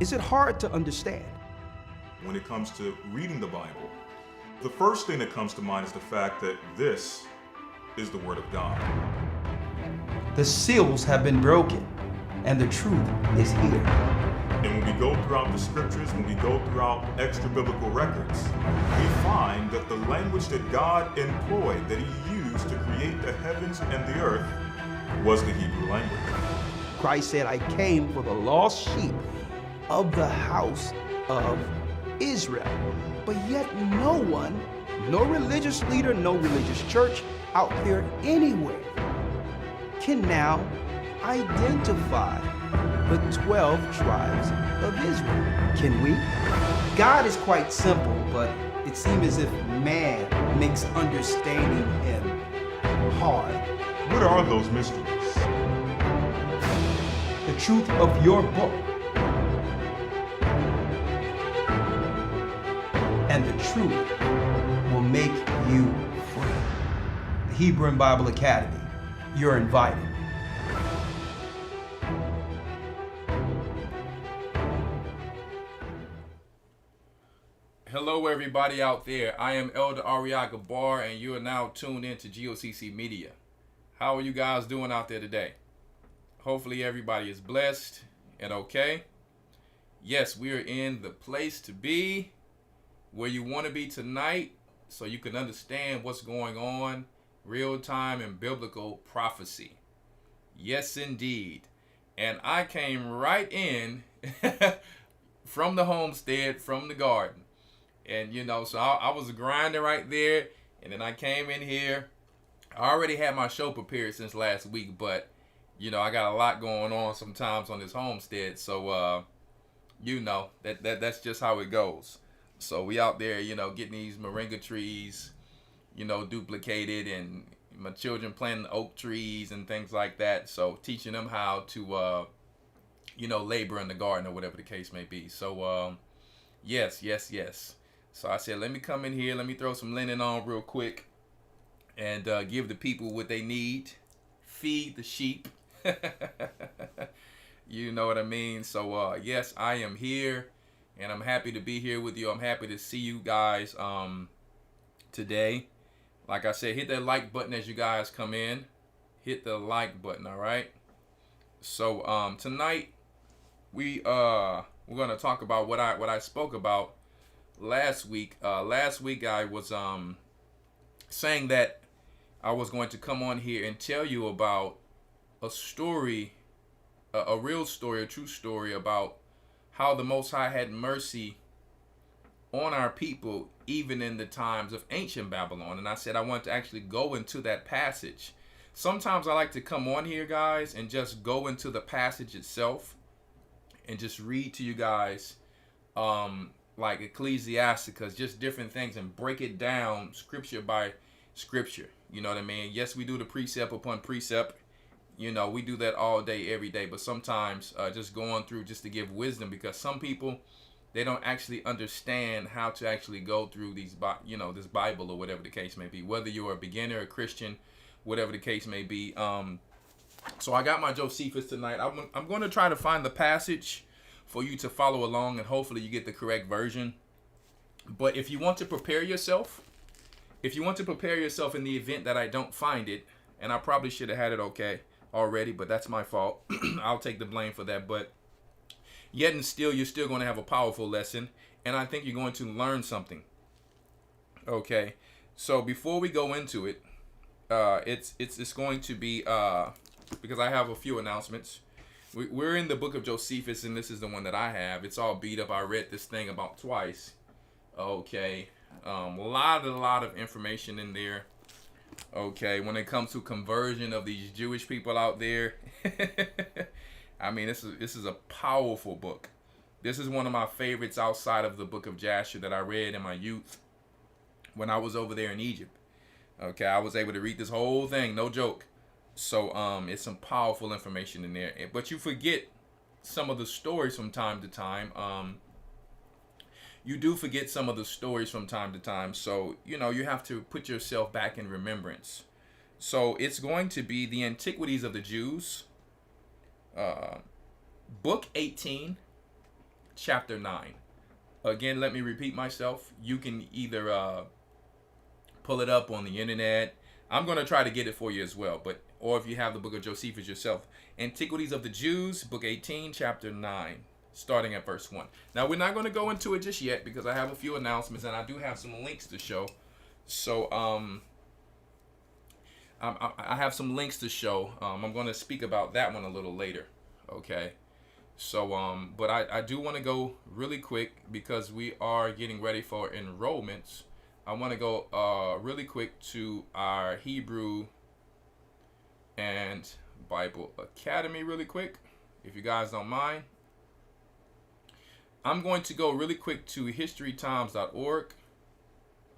Is it hard to understand? When it comes to reading the Bible, the first thing that comes to mind is the fact that this is the Word of God. The seals have been broken, and the truth is here. And when we go throughout the scriptures, when we go throughout extra biblical records, we find that the language that God employed, that He used to create the heavens and the earth, was the Hebrew language. Christ said, I came for the lost sheep of the house of Israel. But yet no one, no religious leader, no religious church out there anywhere can now identify the 12 tribes of Israel. Can we? God is quite simple, but it seems as if man makes understanding Him hard. What are those mysteries? The truth of your book and the truth will make you free. The Hebrew and Bible Academy, you're invited. Hello everybody out there. I am Elder Rawchaa, and you are now tuned in to G.O.C.C Media. How are you guys doing out there today? Hopefully everybody is blessed and okay. Yes, we are in the place to be, where you want to be tonight, so you can understand what's going on, real time and biblical prophecy. Yes, indeed. And I came right in from the homestead, from the garden. And, so I was grinding right there. And then I came in here. I already had my show prepared since last week. But, I got a lot going on sometimes on this homestead. So, that's just how it goes. So we out there, getting these moringa trees, duplicated. And my children planting oak trees and things like that. So teaching them how to, labor in the garden or whatever the case may be. So, yes. So I said, let me come in here. Let me throw some linen on real quick and give the people what they need. Feed the sheep. You know what I mean? So, yes, I am here, and I'm happy to be here with you. I'm happy to see you guys today. Like I said, hit that like button as you guys come in. Hit the like button, all right? So, tonight, we're going to talk about what I spoke about last week. Last week I was saying that I was going to come on here and tell you about a story, a real story, a true story about how the Most High had mercy on our people even in the times of ancient Babylon. And I said I want to actually go into that passage. Sometimes I like to come on here, guys, and just go into the passage itself and just read to you guys like Ecclesiasticus, just different things, and break it down scripture by scripture. You know what I mean? Yes, we do the precept upon precept. We do that all day, every day. But sometimes just going through just to give wisdom, because some people, they don't actually understand how to actually go through these, this Bible or whatever the case may be. Whether you're a beginner, a Christian, whatever the case may be. So I got my Josephus tonight. I'm going to try to find the passage for you to follow along, and hopefully you get the correct version. But if you want to prepare yourself, in the event that I don't find it, and I probably should have had it okay already, but that's my fault. I'll take the blame for that. But yet and still, you're still going to have a powerful lesson, and I think you're going to learn something. Okay, so before we go into it, it's going to be because I have a few announcements. We're in the book of Josephus, and this is the one that I have. It's all beat up. I read this thing about twice. Okay. A lot of information in there. Okay. When it comes to conversion of these Jewish people out there. I mean, this is a powerful book. This is one of my favorites outside of the book of Jasher that I read in my youth when I was over there in Egypt. Okay. I was able to read this whole thing. No joke. So it's some powerful information in there, but you forget some of the stories from time to time. You do forget some of the stories from time to time. So, you have to put yourself back in remembrance. So it's going to be the Antiquities of the Jews, book 18, chapter 9. Again, let me repeat myself. You can either pull it up on the internet. I'm going to try to get it for you as well. Or if you have the book of Josephus yourself. Antiquities of the Jews, book 18, chapter 9, starting at verse 1. Now, we're not going to go into it just yet because I have a few announcements and I do have some links to show. So, I have some links to show. I'm going to speak about that one a little later. Okay. So, but I do want to go really quick because we are getting ready for enrollments. I want to go really quick to our Hebrew and Bible Academy really quick, if you guys don't mind. I'm going to go really quick to historytimes.org,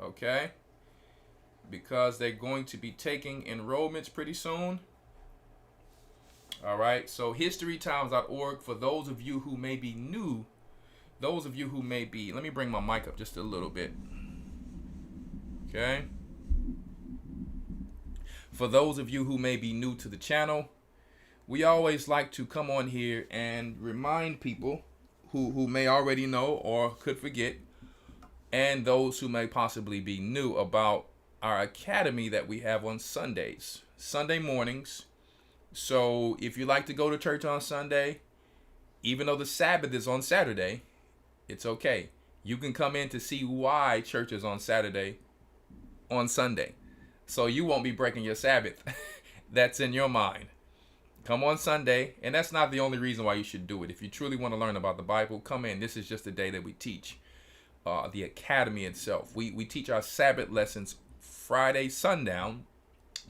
okay, because they're going to be taking enrollments pretty soon. All right, so historytimes.org, for those of you who may be new, let me bring my mic up just a little bit, okay? For those of you who may be new to the channel, we always like to come on here and remind people who may already know or could forget, and those who may possibly be new, about our academy that we have on Sundays, Sunday mornings. So if you like to go to church on Sunday, even though the Sabbath is on Saturday, it's okay. You can come in to see why church is on Saturday on Sunday. So you won't be breaking your Sabbath. That's in your mind. Come on Sunday, and that's not the only reason why you should do it. If you truly want to learn about the Bible, come in. This is just the day that we teach the academy itself. We teach our Sabbath lessons Friday sundown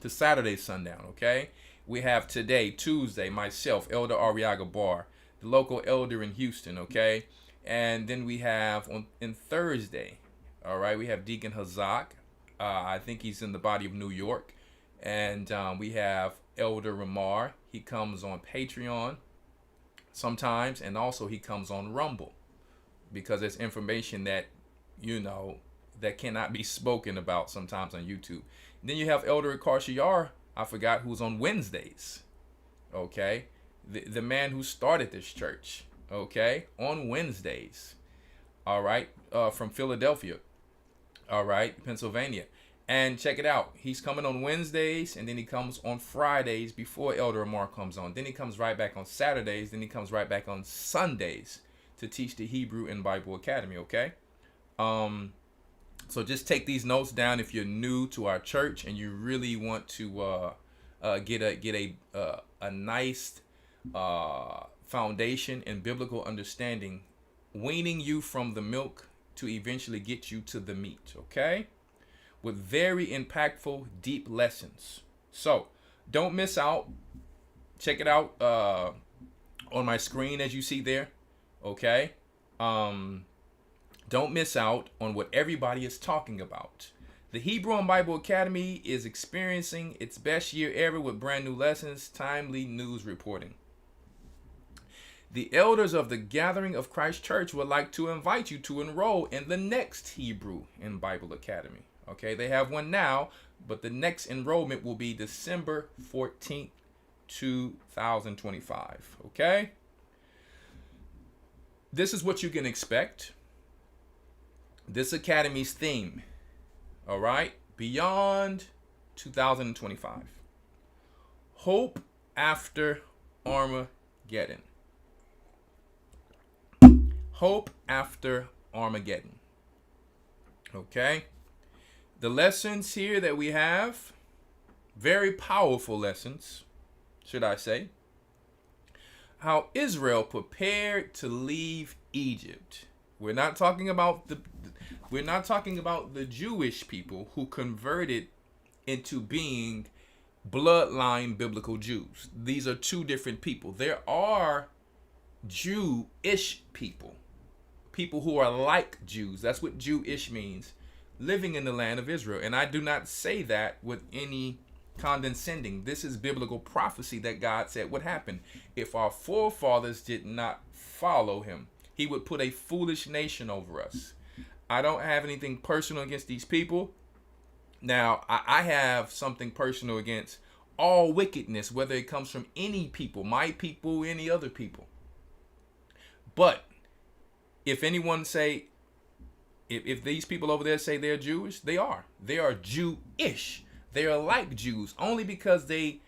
to Saturday sundown, okay? We have today, Tuesday, myself, Elder Rawchaa, the local elder in Houston, okay? And then we have on Thursday, all right, we have Deacon Hazak. I think he's in the body of New York. And we have Elder Rawchaa. He comes on Patreon sometimes, and also he comes on Rumble, because there's information that, that cannot be spoken about sometimes on YouTube. And then you have Elder Rawchaa, I forgot, who's on Wednesdays, okay? The man who started this church, okay, on Wednesdays, all right, from Philadelphia, all right, Pennsylvania. And check it out. He's coming on Wednesdays, and then he comes on Fridays before Elder Rawchaa comes on. Then he comes right back on Saturdays. Then he comes right back on Sundays to teach the Hebrew and Bible Academy, okay? So just take these notes down if you're new to our church and you really want to get a nice foundation in biblical understanding, weaning you from the milk to eventually get you to the meat, okay? With very impactful, deep lessons. So don't miss out. Check it out on my screen as you see there, okay? Don't miss out on what everybody is talking about. The Hebrew and Bible Academy is experiencing its best year ever with brand new lessons, timely news reporting. The elders of the Gathering of Christ Church would like to invite you to enroll in the next Hebrew and Bible Academy. Okay, they have one now, but the next enrollment will be December 14th, 2025. Okay? This is what you can expect. This academy's theme, all right, beyond 2025. Hope after Armageddon. Hope after Armageddon. Okay? The lessons here that we have, very powerful lessons, should I say. How Israel prepared to leave Egypt. We're not talking about the Jewish people who converted into being bloodline biblical Jews. These are two different people. There are Jewish people who are like Jews. That's what Jewish means, living in the land of Israel. And I do not say that with any condescending. This is biblical prophecy that God said would happen. If our forefathers did not follow him, he would put a foolish nation over us. I don't have anything personal against these people. Now, I have something personal against all wickedness, whether it comes from any people, my people, any other people. But if anyone say, if these people over there say they're Jewish, they are. They are Jewish. They are like Jews only because they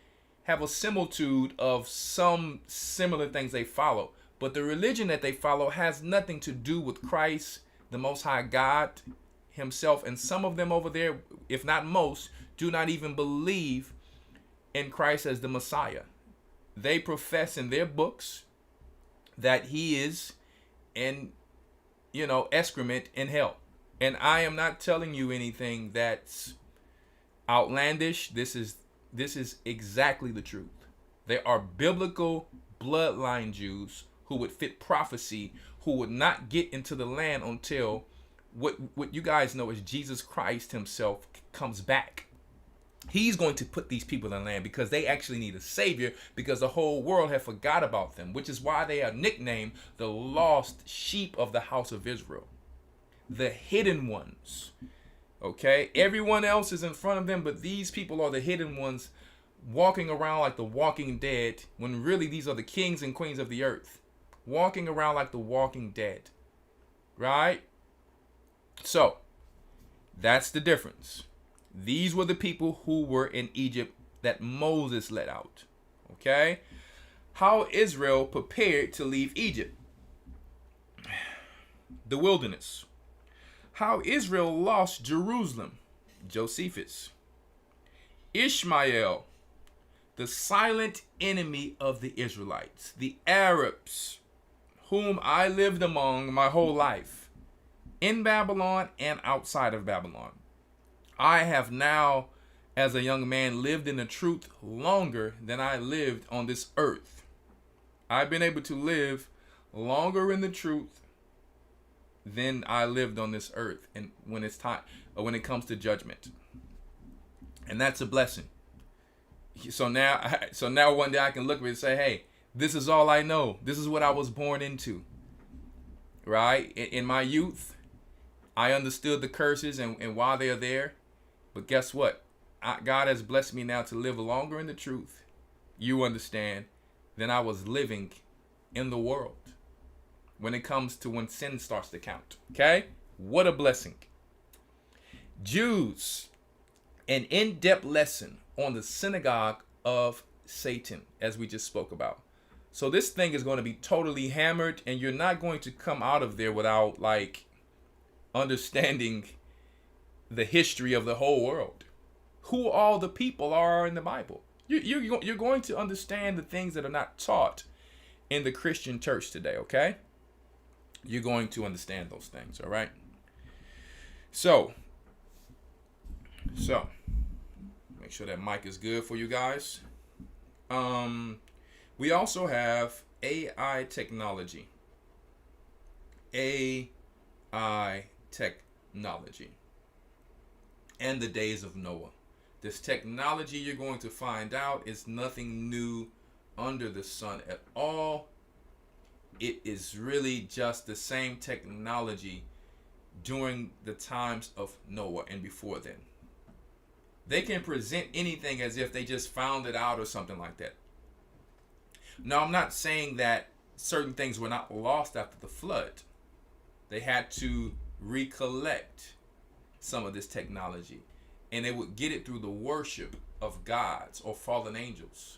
have a similitude of some similar things they follow. But the religion that they follow has nothing to do with Christ, the Most High God himself. And some of them over there, if not most, do not even believe in Christ as the Messiah. They profess in their books that he is in, excrement in hell. And I am not telling you anything that's outlandish. This is exactly the truth. There are biblical bloodline Jews who would fit prophecy, who would not get into the land until what you guys know is Jesus Christ himself comes back. He's going to put these people in the land because they actually need a savior, because the whole world have forgot about them, which is why they are nicknamed the lost sheep of the house of Israel, the hidden ones. Okay, everyone else is in front of them, but these people are the hidden ones, walking around like the walking dead, when really these are the kings and queens of the earth, walking around like the walking dead. Right? So that's the difference. These were the people who were in Egypt that Moses led out. Okay? How Israel prepared to leave Egypt. The wilderness. How Israel lost Jerusalem. Josephus. Ishmael, the silent enemy of the Israelites. The Arabs, whom I lived among my whole life, in Babylon and outside of Babylon. I have now, as a young man, lived in the truth longer than I lived on this earth. I've been able to live longer in the truth than I lived on this earth, and when it's time, or when it comes to judgment. And that's a blessing. So now one day I can look at it and say, hey, this is all I know. This is what I was born into. Right? In my youth, I understood the curses and why they are there. But guess what? God has blessed me now to live longer in the truth, you understand, than I was living in the world when it comes to when sin starts to count. Okay? What a blessing. Jews, an in-depth lesson on the synagogue of Satan, as we just spoke about. So this thing is going to be totally hammered, and you're not going to come out of there without understanding the history of the whole world, who all the people are in the Bible. You're going to understand the things that are not taught in the Christian church today, okay? You're going to understand those things, all right? So make sure that mic is good for you guys. We also have AI technology. AI technology. And the days of Noah. This technology, you're going to find out, is nothing new under the sun at all. It is really just the same technology during the times of Noah and before then. They can present anything as if they just found it out or something like that. Now, I'm not saying that certain things were not lost after the flood. They had to recollect some of this technology, and they would get it through the worship of gods or fallen angels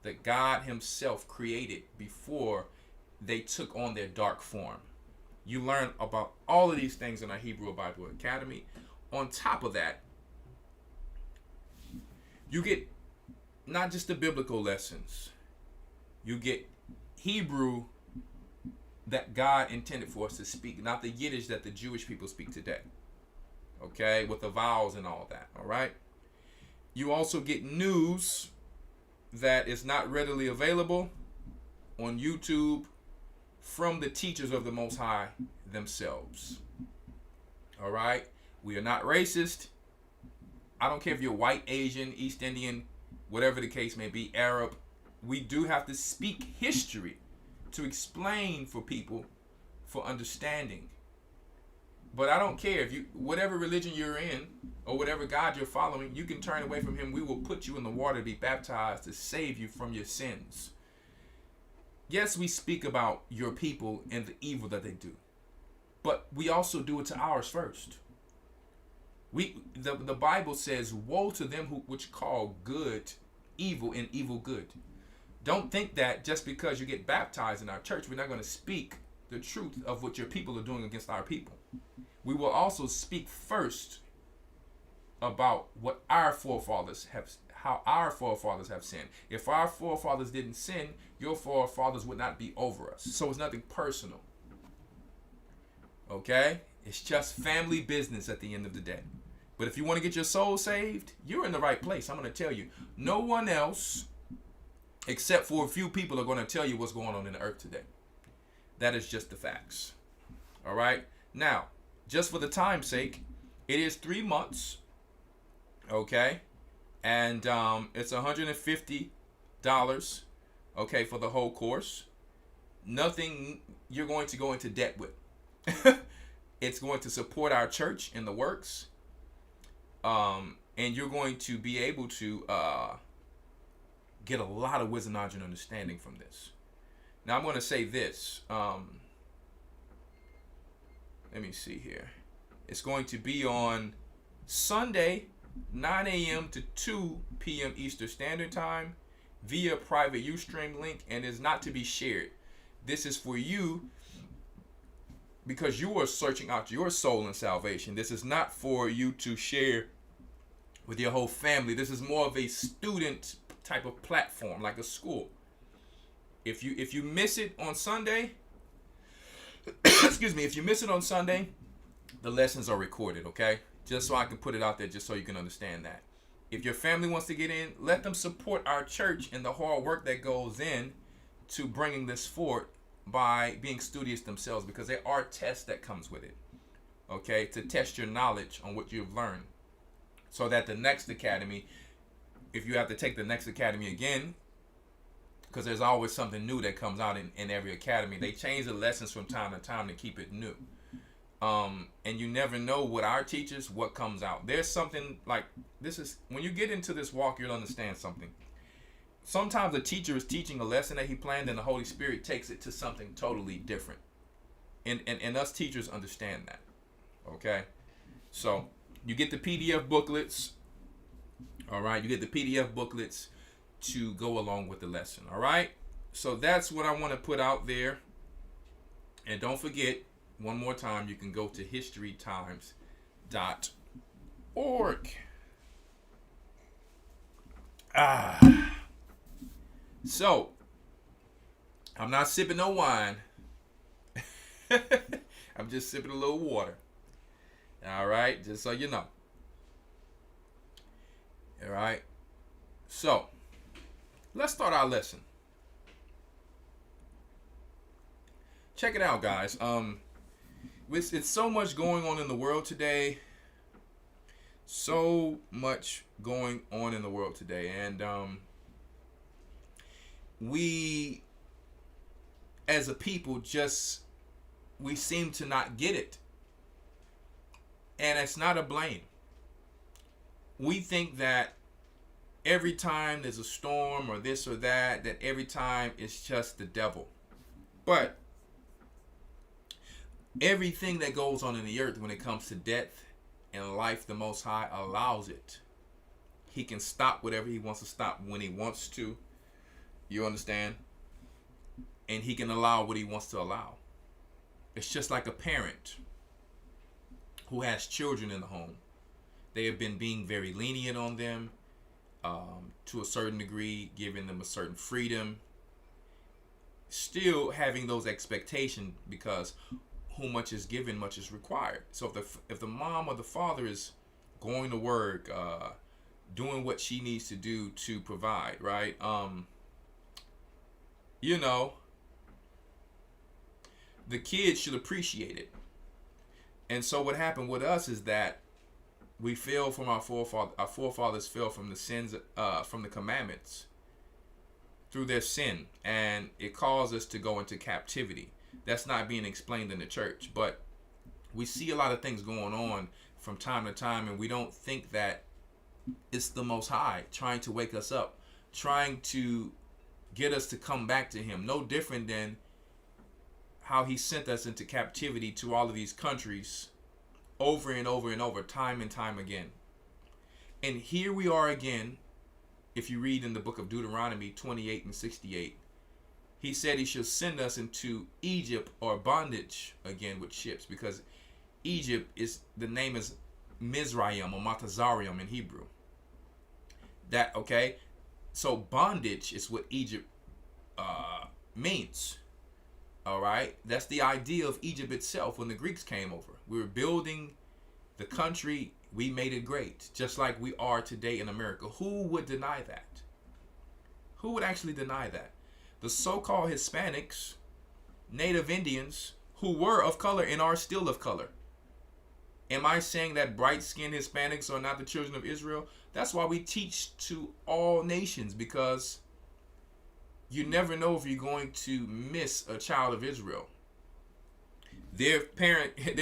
that God himself created before they took on their dark form. You learn about all of these things in our Hebrew Bible Academy. On top of that, you get not just the biblical lessons, you get Hebrew that God intended for us to speak, not the Yiddish that the Jewish people speak today. Okay, with the vowels and all that, all right? You also get news that is not readily available on YouTube from the teachers of the Most High themselves. All right? We are not racist. I don't care if you're white, Asian, East Indian, whatever the case may be, Arab. We do have to speak history to explain for people for understanding. But I don't care if you, whatever religion you're in or whatever God you're following, you can turn away from him. We will put you in the water to be baptized to save you from your sins. Yes, we speak about your people and the evil that they do. but we also do it to ours first. The Bible says, woe to them which call good evil and evil good. Don't think that just because you get baptized in our church, we're not going to speak the truth of what your people are doing against our people. We will also speak first about what our forefathers have, how our forefathers have sinned. If our forefathers didn't sin, your forefathers would not be over us. So it's nothing personal. Okay? It's just family business at the end of the day. But if you want to get your soul saved, you're in the right place. I'm going to tell you, no one else except for a few people are going to tell you what's going on in the earth today. That is just the facts. All right? Now, just for the time's sake, it is 3 months. Okay? And it's $150, okay, for the whole course. Nothing you're going to go into debt with. It's going to support our church in the works. And you're going to be able to get a lot of wisdom, knowledge, and understanding from this. Now, I'm going to say this. Let me see here. It's going to be on Sunday, 9 a.m. to 2 p.m. Eastern Standard Time via private Ustream link, and is not to be shared. This is for you because you are searching out your soul and salvation. This is not for you to share with your whole family. This is more of a student type of platform, like a school. If you miss it on Sunday, excuse me, if you miss it on Sunday, the lessons are recorded, okay? Just so I can put it out there, just so you can understand that. If your family wants to get in, let them support our church and the hard work that goes in to bringing this forward by being studious themselves, because there are tests that comes with it, okay, to test your knowledge on what you've learned, so that the next academy, if you have to take the next academy again, because there's always something new that comes out in every academy. They change the lessons from time to time to keep it new. And you never know with our teachers what comes out. There's something like this is when you get into this walk, you'll understand something. Sometimes a teacher is teaching a lesson that he planned, and the Holy Spirit takes it to something totally different. And us teachers understand that. Okay? So you get the PDF booklets. All right? You get the PDF booklets to go along with the lesson. All right? So that's what I want to put out there. And don't forget, one more time, you can go to historytimes.org. So, I'm not sipping no wine. I'm just sipping a little water. All right? Just so you know. All right? So, let's start our lesson. Check it out, guys. It's so much going on in the world today. So much going on in the world today. And we, as a people, we seem to not get it. And it's not a blame. We think that every time there's a storm or this or that every time it's just the devil. But everything that goes on in the earth when it comes to death and life, the Most High allows it. He can stop whatever he wants to stop when he wants to. You understand? And he can allow what he wants to allow. It's just like a parent who has children in the home. They have been being very lenient on them to a certain degree, giving them a certain freedom. Still having those expectations, because who much is given, much is required. So if the mom or the father is going to work, doing what she needs to do to provide, right? The kids should appreciate it. And so what happened with us is that we fell from our forefathers fell from the sins, from the commandments through their sin, and it caused us to go into captivity. That's not being explained in the church, but we see a lot of things going on from time to time, and we don't think that it's the Most High trying to wake us up, trying to get us to come back to him. No different than how he sent us into captivity to all of these countries over and over and over, time and time again. And here we are again. If you read in the book of Deuteronomy 28 and 68, he said he should send us into Egypt or bondage again with ships, because Egypt is, the name is Mizraim or Matazarium in Hebrew. That, okay? So bondage is what Egypt means. All right? That's the idea of Egypt itself when the Greeks came over. We were building the country. We made it great, just like we are today in America. Who would deny that? Who would actually deny that? The so-called Hispanics, Native Indians, who were of color and are still of color. Am I saying that bright-skinned Hispanics are not the children of Israel? That's why we teach to all nations, because you never know if you're going to miss a child of Israel. Their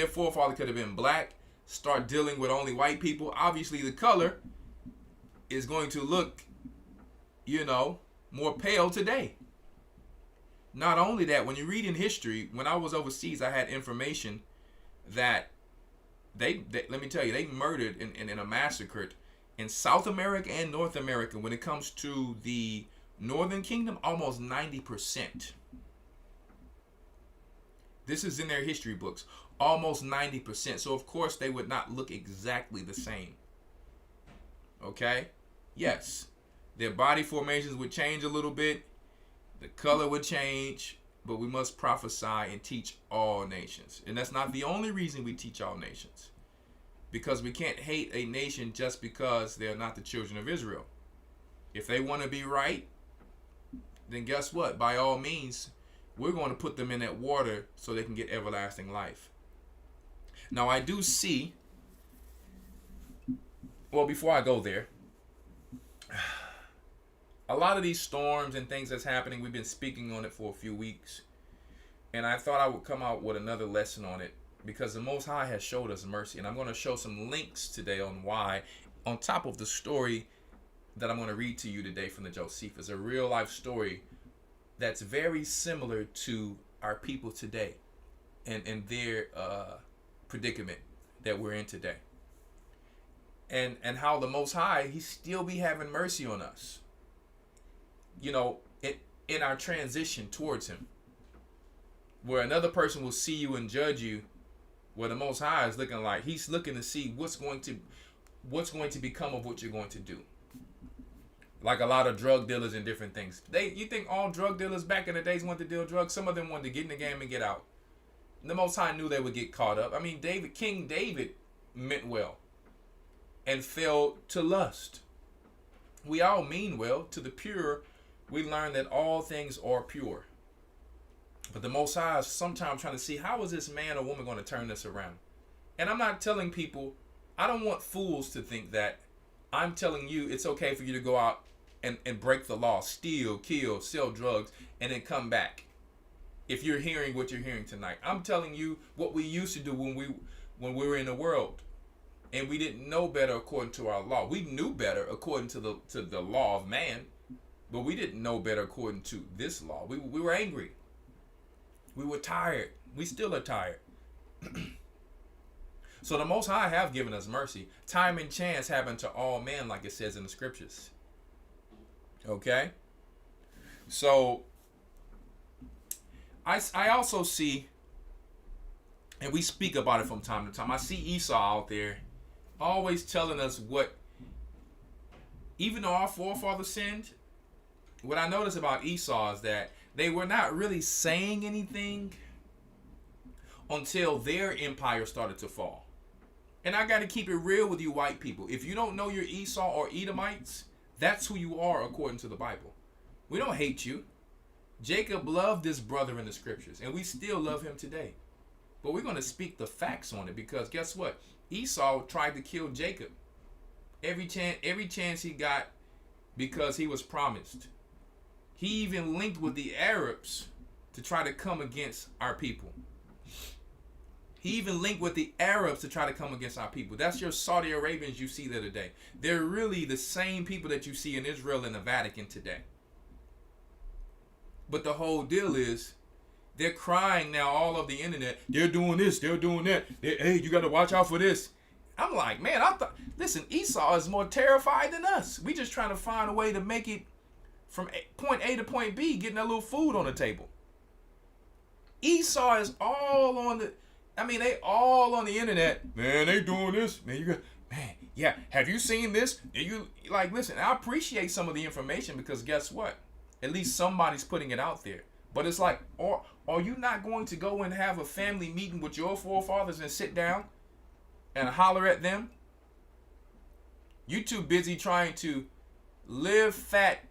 forefather could have been black, start dealing with only white people. Obviously, the color is going to look, more pale today. Not only that, when you read in history, when I was overseas, I had information that they let me tell you, they murdered and massacred in South America and North America. When it comes to the Northern Kingdom, almost 90%. This is in their history books. Almost 90%. So, of course, they would not look exactly the same. Okay? Yes. Their body formations would change a little bit. The color would change. But we must prophesy and teach all nations. And that's not the only reason we teach all nations. Because we can't hate a nation just because they're not the children of Israel. If they want to be right, then guess what? By all means, we're going to put them in that water so they can get everlasting life. Now, I do see, well, before I go there, a lot of these storms and things that's happening, we've been speaking on it for a few weeks. And I thought I would come out with another lesson on it, because the Most High has showed us mercy. And I'm going to show some links today on why, on top of the story that I'm going to read to you today from the G.O.C.C. It's a real life story that's very similar to our people today and their predicament that we're in today. And how the Most High, he still be having mercy on us. In our transition towards him. Where another person will see you and judge you, where the Most High is looking like, he's looking to see what's going to become of what you're going to do. Like a lot of drug dealers and different things. You think all drug dealers back in the days wanted to deal drugs? Some of them wanted to get in the game and get out. The Most High knew they would get caught up. I mean, King David meant well and fell to lust. We all mean well. To the pure, we learn that all things are pure. But the Most High is sometimes trying to see, how is this man or woman going to turn this around? And I'm not telling people, I don't want fools to think that. I'm telling you it's okay for you to go out and break the law, steal, kill, sell drugs, and then come back. If you're hearing what you're hearing tonight, I'm telling you what we used to do when we were in the world, and we didn't know better according to our law. We knew better according to the law of man, but we didn't know better according to this law. We were angry. We were tired. We still are tired. So the Most High have given us mercy. Time and chance happen to all men, like it says in the scriptures. Okay? So I also see, and we speak about it from time to time, I see Esau out there always telling us what, even though our forefathers sinned, what I notice about Esau is that they were not really saying anything until their empire started to fall. And I got to keep it real with you white people. If you don't know you're Esau or Edomites, that's who you are according to the Bible. We don't hate you. Jacob loved this brother in the scriptures, and we still love him today. But we're going to speak the facts on it, because guess what? Esau tried to kill Jacob every chance he got, because he was promised. He even linked with the Arabs to try to come against our people. He even linked with the Arabs to try to come against our people. That's your Saudi Arabians you see there today. They're really the same people that you see in Israel and the Vatican today. But the whole deal is, They're crying now all over the internet. They're doing this. They're doing that. Hey, you got to watch out for this. I'm like, man, listen, Esau is more terrified than us. We just trying to find a way to make it from point A to point B, getting a little food on the table. Esau is all on they all on the internet. Man, they doing this. Yeah, have you seen this? Listen, I appreciate some of the information because guess what? At least somebody's putting it out there. But it's like, are you not going to go and have a family meeting with your forefathers and sit down and holler at them? You too busy trying to live fat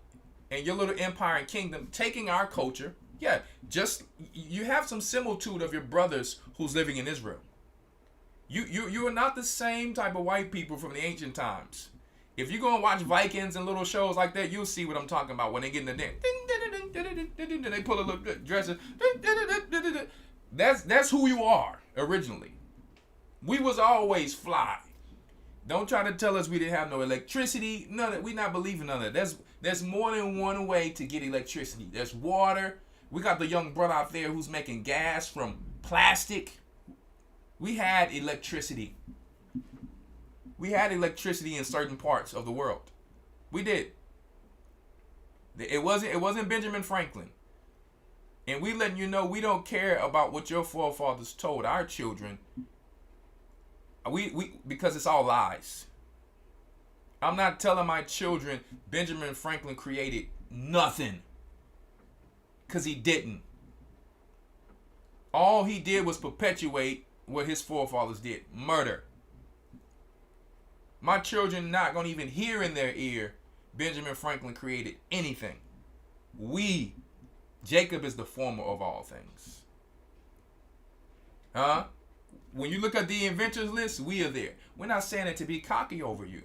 in your little empire and kingdom, taking our culture. Yeah, just you have some similitude of your brothers who's living in Israel. You are not the same type of white people from the ancient times. If you go and watch Vikings and little shows like that, you'll see what I'm talking about when they get in the dance. They pull a little dress. That's who you are originally. We was always fly. Don't try to tell us we didn't have no electricity. None of we not believing none of that. There's more than one way to get electricity. There's water. We got the young brother out there who's making gas from plastic. We had electricity. We had electricity in certain parts of the world. We did. It wasn't Benjamin Franklin. And we letting you know we don't care about what your forefathers told our children. Because it's all lies. I'm not telling my children Benjamin Franklin created nothing. Because he didn't. All he did was perpetuate what his forefathers did. Murder. My children not going to even hear in their ear Benjamin Franklin created anything. Jacob is the former of all things. When you look at the inventors list, we are there. We're not saying it to be cocky over you.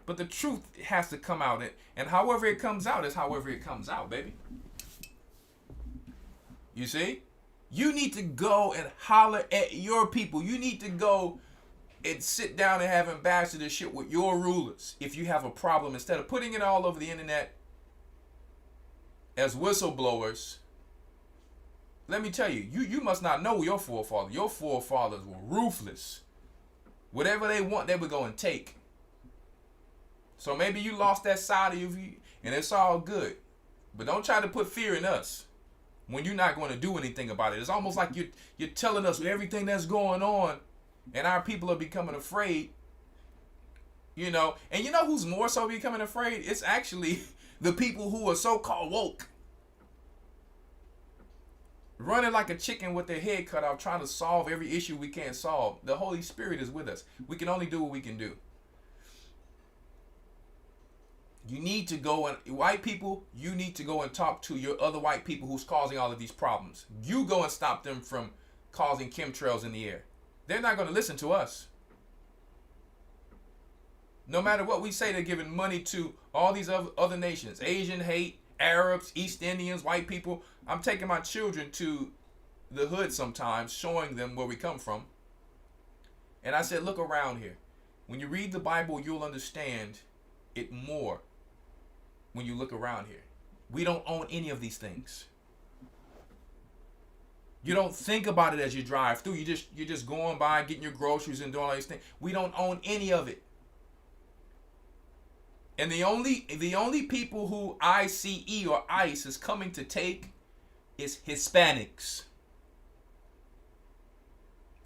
But the truth has to come out. And however it comes out is however it comes out, baby. You see? You need to go and holler at your people. You need to go and sit down and have ambassadorship with your rulers if you have a problem. Instead of putting it all over the internet as whistleblowers, let me tell you, you must not know your forefathers. Your forefathers were ruthless. Whatever they want, they would go and take. So maybe you lost that side of you, and it's all good. But don't try to put fear in us when you're not going to do anything about it. It's almost like you're telling us everything that's going on, and our people are becoming afraid. You know, and you know who's more so becoming afraid? It's actually the people who are so-called woke. Running like a chicken with their head cut off, trying to solve every issue we can't solve. The Holy Spirit is with us. We can only do what we can do. You need to go and, white people, you need to go and talk to your other white people who's causing all of these problems. You go and stop them from causing chemtrails in the air. They're not going to listen to us. No matter what we say, they're giving money to all these other nations. Asian hate, Arabs, East Indians, white people. I'm taking my children to the hood sometimes, showing them where we come from. And I said, look around here. When you read the Bible, you'll understand it more when you look around here. We don't own any of these things. You don't think about it as you drive through. You're just going by, getting your groceries and doing all these things. We don't own any of it. And the only people who ICE or ICE is coming to take is Hispanics.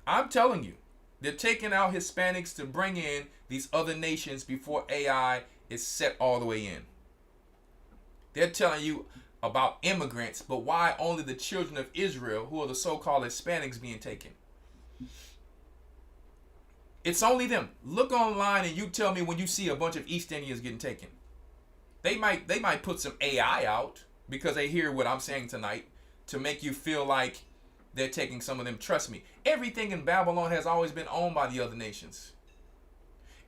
I'm telling you, they're taking out Hispanics to bring in these other nations before AI is set all the way in. They're telling you about immigrants, but why only the children of Israel, who are the so-called Hispanics, being taken? It's only them. Look online and you tell me when you see a bunch of East Indians getting taken. They might put some AI out because they hear what I'm saying tonight to make you feel like they're taking some of them. Trust me, everything in Babylon has always been owned by the other nations.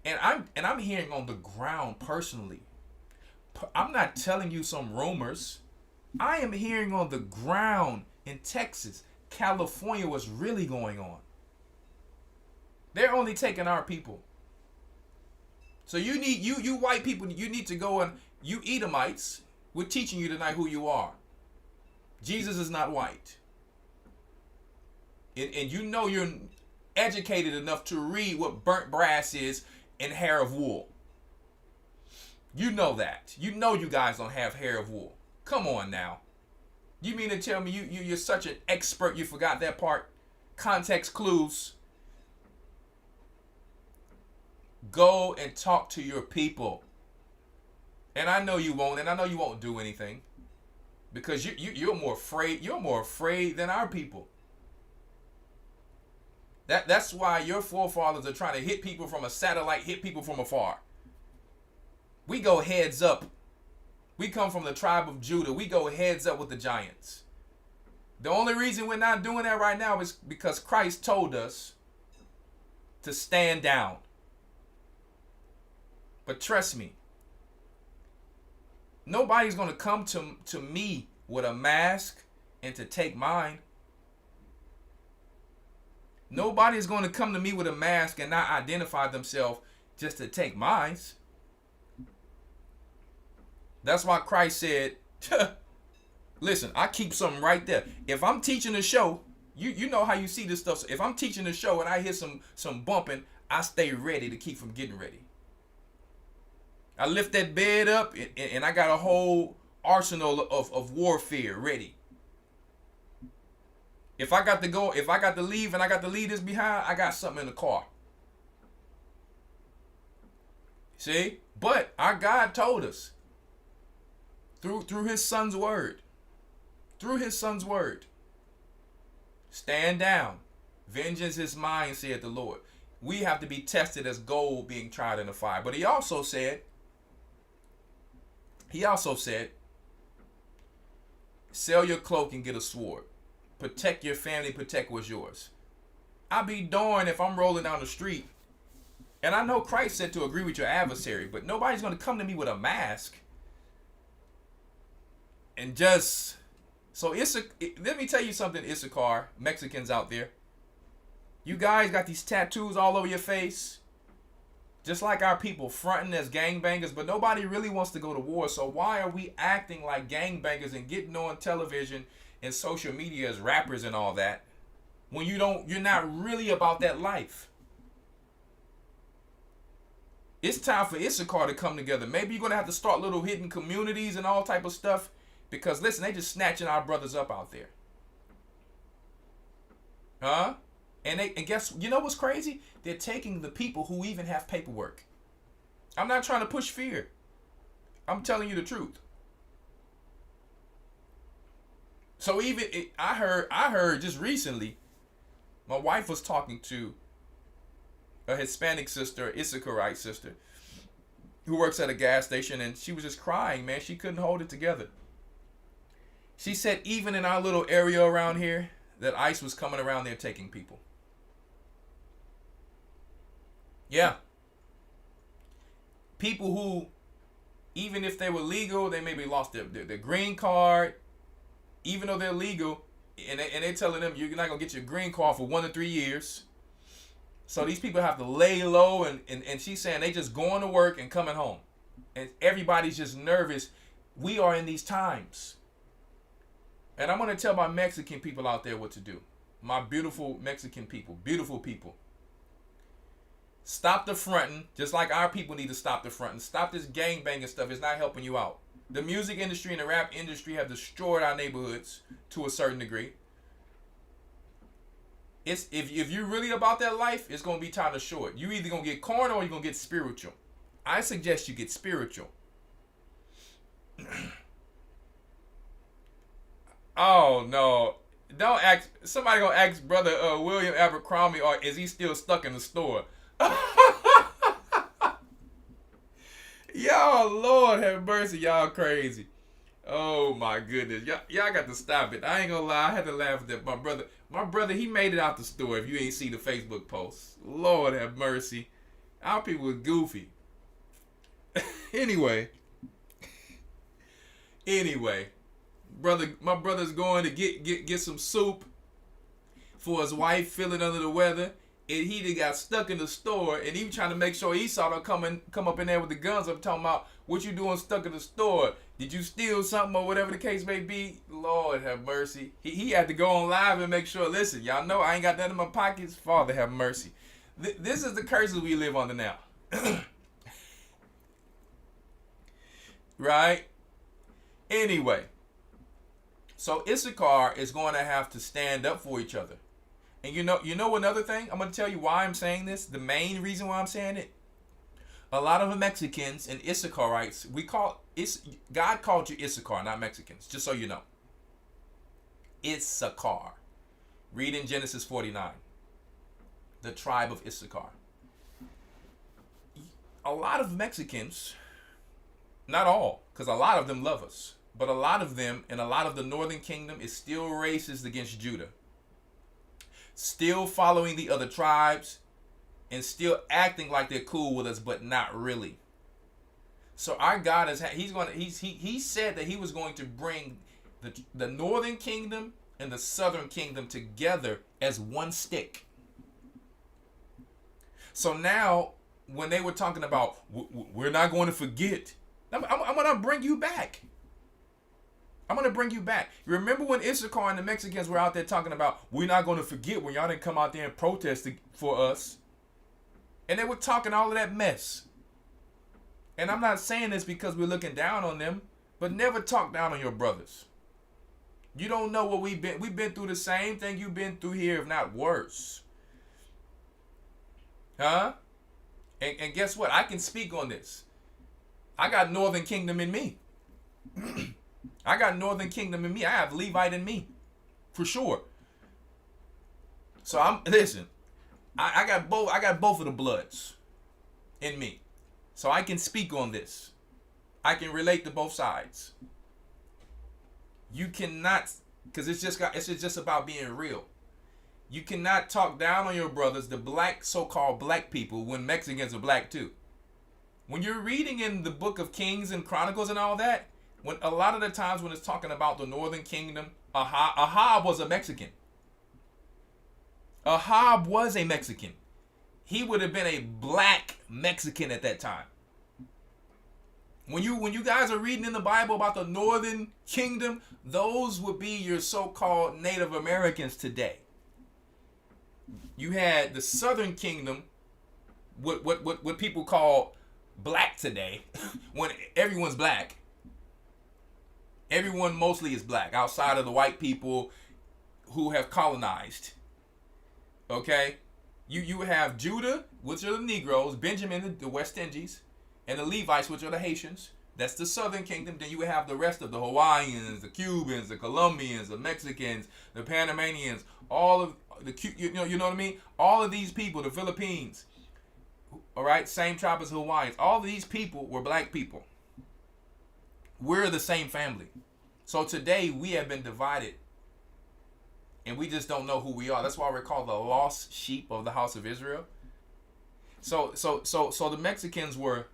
And I'm hearing on the ground personally. I'm not telling you some rumors. I am hearing on the ground in Texas, California, what's really going on. They're only taking our people. So you need you white people, you need to go and you Edomites, we're teaching you tonight who you are. Jesus is not white. And you know you're educated enough to read what burnt brass is and hair of wool. You know that. You know you guys don't have hair of wool. Come on now. You mean to tell me you're such an expert you forgot that part? Context clues. Go and talk to your people. And I know you won't, and I know you won't do anything. Because you're more afraid than our people. That's why your forefathers are trying to hit people from a satellite, hit people from afar. We go heads up. We come from the tribe of Judah. We go heads up with the giants. The only reason we're not doing that right now is because Christ told us to stand down. But trust me, nobody's going to come to me with a mask and to take mine. Nobody's going to come to me with a mask and not identify themselves just to take mine. That's why Christ said, listen, I keep something right there. If I'm teaching a show, you know how you see this stuff. So if I'm teaching a show and I hear some bumping, I stay ready to keep from getting ready. I lift that bed up and I got a whole arsenal of warfare ready. If I got to leave and I got to leave this behind, I got something in the car. See? But our God told us through his son's word. Through his son's word. Stand down. Vengeance is mine, saith the Lord. We have to be tested as gold being tried in the fire. But he also said, sell your cloak and get a sword. Protect your family, protect what's yours. I'll be darned if I'm rolling down the street. And I know Christ said to agree with your adversary, but nobody's going to come to me with a mask. And just, so let me tell you something, Issachar, Mexicans out there. You guys got these tattoos all over your face. Just like our people fronting as gangbangers, but nobody really wants to go to war. So why are we acting like gangbangers and getting on television and social media as rappers and all that when you're not really about that life? It's time for Issachar to come together. Maybe you're going to have to start little hidden communities and all type of stuff because listen, they just snatching our brothers up out there. Huh? And guess, you know what's crazy? They're taking the people who even have paperwork. I'm not trying to push fear. I'm telling you the truth. So I heard just recently, my wife was talking to a Hispanic sister, Issacharite sister, who works at a gas station, and she was just crying, man. She couldn't hold it together. She said even in our little area around here, that ICE was coming around there taking people. Yeah. People who, even if they were legal, they maybe lost their green card, even though they're legal, and they're telling them you're not going to get your green card for 1 to 3 years. So these people have to lay low, and she's saying they just going to work and coming home. And everybody's just nervous. We are in these times. And I'm going to tell my Mexican people out there what to do. My beautiful Mexican people, beautiful people. Stop the fronting, just like our people need to stop the fronting. Stop this gangbanging stuff. It's not helping you out. The music industry and the rap industry have destroyed our neighborhoods to a certain degree. If you're really about that life, it's going to be time to show it. You either going to get corn or you're going to get spiritual. I suggest you get spiritual. Oh, no. Don't ask. Somebody going to ask Brother William Abercrombie, or is he still stuck in the store? Y'all, Lord have mercy, y'all crazy. Oh my goodness, y'all got to stop it. I ain't gonna lie, I had to laugh at that. My brother, he made it out the store. If you ain't see the Facebook post, Lord have mercy, our people was goofy. Anyway, my brother's going to get some soup for his wife feeling under the weather. and he done got stuck in the store, and he was trying to make sure Esau don't come up in there with the guns up talking about, what you doing stuck in the store? Did you steal something or whatever the case may be? Lord have mercy. He had to go on live and make sure, listen, y'all know I ain't got nothing in my pockets. Father have mercy. This is the curses we live under now. Right? Anyway, so Issachar is going to have to stand up for each other. And you know another thing? I'm going to tell you why I'm saying this. The main reason why I'm saying it. A lot of the Mexicans and Issacharites, God called you Issachar, not Mexicans, just so you know. Issachar. Read in Genesis 49. The tribe of Issachar. A lot of Mexicans, not all, because a lot of them love us, but a lot of them and a lot of the northern kingdom is still racist against Judah. Still following the other tribes and still acting like they're cool with us, but not really. So our God he said that he was going to bring the northern kingdom and the southern kingdom together as one stick. So now, when they were talking about, we're not going to forget, I'm going to bring you back. I'm going to bring you back. You remember when Issachar and the Mexicans were out there talking about, we're not going to forget when y'all didn't come out there and protest for us. And they were talking all of that mess. And I'm not saying this because we're looking down on them, but never talk down on your brothers. You don't know what we've been through the same thing you've been through here, if not worse. Huh? And guess what? I can speak on this. I got Northern Kingdom in me. I got Northern Kingdom in me. I have Levite in me. For sure. So I got both of the bloods in me. So I can speak on this. I can relate to both sides. You cannot, because it's just about being real. You cannot talk down on your brothers, the black, so-called black people, when Mexicans are black too. When you're reading in the book of Kings and Chronicles and all that, when a lot of the times when it's talking about the northern kingdom, Ahab was a Mexican. Ahab was a Mexican. He would have been a black Mexican at that time. When you guys are reading in the Bible about the northern kingdom, those would be your so-called Native Americans today. You had the southern kingdom, what people call black today, when everyone's black. Everyone mostly is black, outside of the white people who have colonized. Okay? You have Judah, which are the Negroes, Benjamin, the West Indies, and the Levites, which are the Haitians. That's the southern kingdom. Then you have the rest of the Hawaiians, the Cubans, the Colombians, the Mexicans, the Panamanians, all of the, you know what I mean? All of these people, the Philippines, all right, same tribe as Hawaiians. All of these people were black people. We're the same family. So today we have been divided, and we just don't know who we are. That's why we're called the lost sheep of the house of Israel. So the Mexicans were,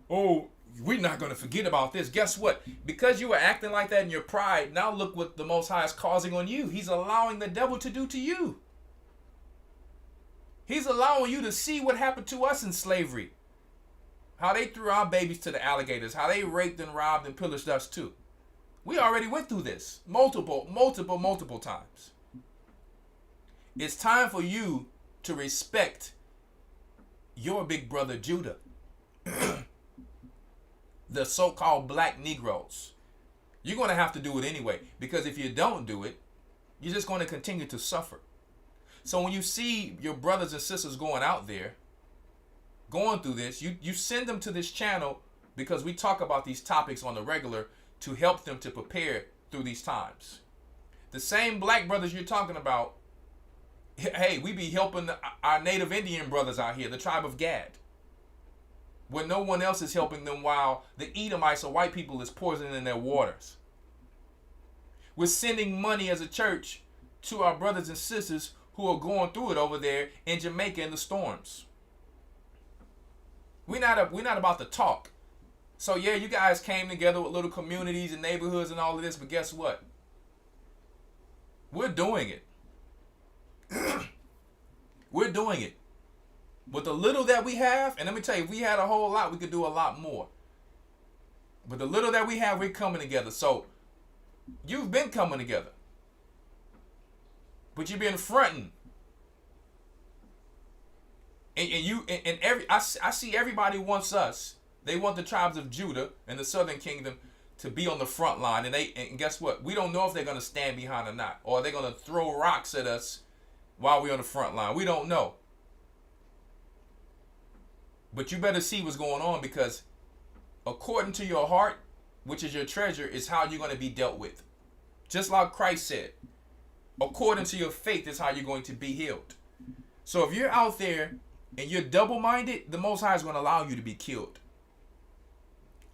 oh, we're not going to forget about this. Guess what? Because you were acting like that in your pride, now look what the Most High is causing on you. He's allowing the devil to do to you. He's allowing you to see what happened to us in slavery. How they threw our babies to the alligators. How they raped and robbed and pillaged us too. We already went through this multiple times. It's time for you to respect your big brother Judah. The so-called black Negroes. You're going to have to do it anyway, because if you don't do it, you're just going to continue to suffer. So when you see your brothers and sisters going out there, going through this, you send them to this channel, because we talk about these topics on the regular to help them to prepare through these times. The same black brothers you're talking about, hey, we be helping our native Indian brothers out here, the tribe of Gad, when no one else is helping them, while the Edomites or white people is poisoning their waters. We're sending money as a church to our brothers and sisters who are going through it over there in Jamaica in the storms. We're not about to talk. So yeah, you guys came together with little communities and neighborhoods and all of this, but guess what? We're doing it. We're doing it. With the little that we have, and let me tell you, if we had a whole lot, we could do a lot more. But the little that we have, we're coming together. So you've been coming together. But you've been fronting. I see everybody wants us. They want the tribes of Judah and the southern kingdom to be on the front line. And guess what? We don't know if they're going to stand behind or not. Or they're going to throw rocks at us while we're on the front line. We don't know. But you better see what's going on, because according to your heart, which is your treasure, is how you're going to be dealt with. Just like Christ said, according to your faith is how you're going to be healed. So if you're out there and you're double-minded, the Most High is going to allow you to be killed.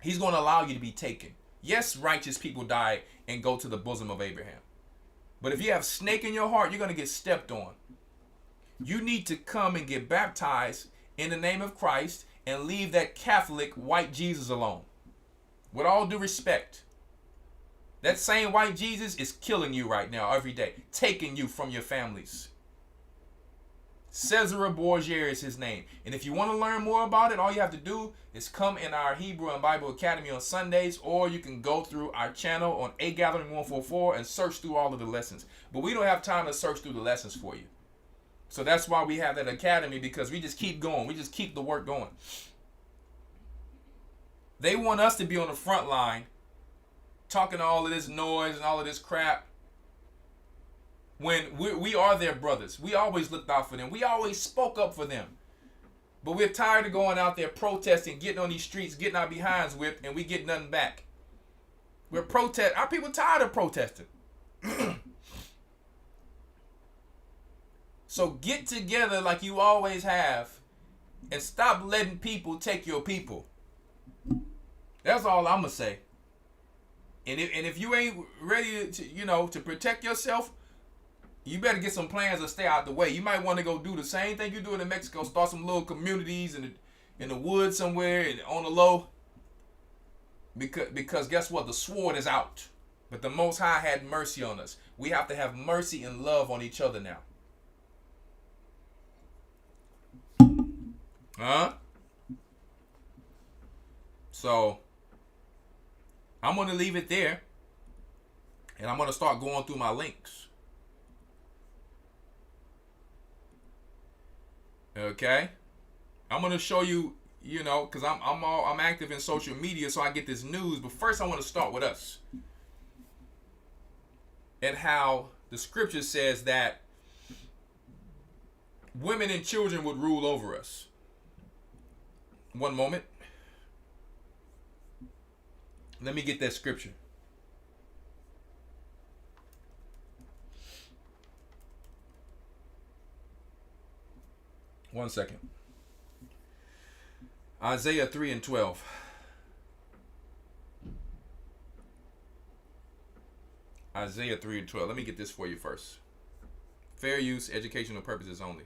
He's going to allow you to be taken. Yes, righteous people die and go to the bosom of Abraham. But if you have snake in your heart, you're going to get stepped on. You need to come and get baptized in the name of Christ and leave that Catholic white Jesus alone. With all due respect, that same white Jesus is killing you right now every day, taking you from your families. Cesare Borgia is his name. And if you want to learn more about it, all you have to do is come in our Hebrew and Bible Academy on Sundays, or you can go through our channel on A Gathering 144 and search through all of the lessons. But we don't have time to search through the lessons for you. So that's why we have that academy, because we just keep going. We just keep the work going. They want us to be on the front line, talking all of this noise and all of this crap, when we are their brothers. We always looked out for them. We always spoke up for them. But we're tired of going out there protesting, getting on these streets, getting our behinds whipped, and we get nothing back. Our people tired of protesting. So get together like you always have, and stop letting people take your people. That's all I'm gonna say. And if you ain't ready to protect yourself, you better get some plans to stay out the way. You might want to go do the same thing you're doing in Mexico. Start some little communities in the woods somewhere and on the low. Because guess what? The sword is out. But the Most High had mercy on us. We have to have mercy and love on each other now. Huh? So I'm going to leave it there. And I'm going to start going through my links. Okay? I'm going to show you, because I'm active in social media, so I get this news. But first I want to start with us. And how the scripture says that women and children would rule over us. One moment. Let me get that scripture. One second. Isaiah 3 and 12. Isaiah 3 and 12. Let me get this for you first. Fair use, educational purposes only.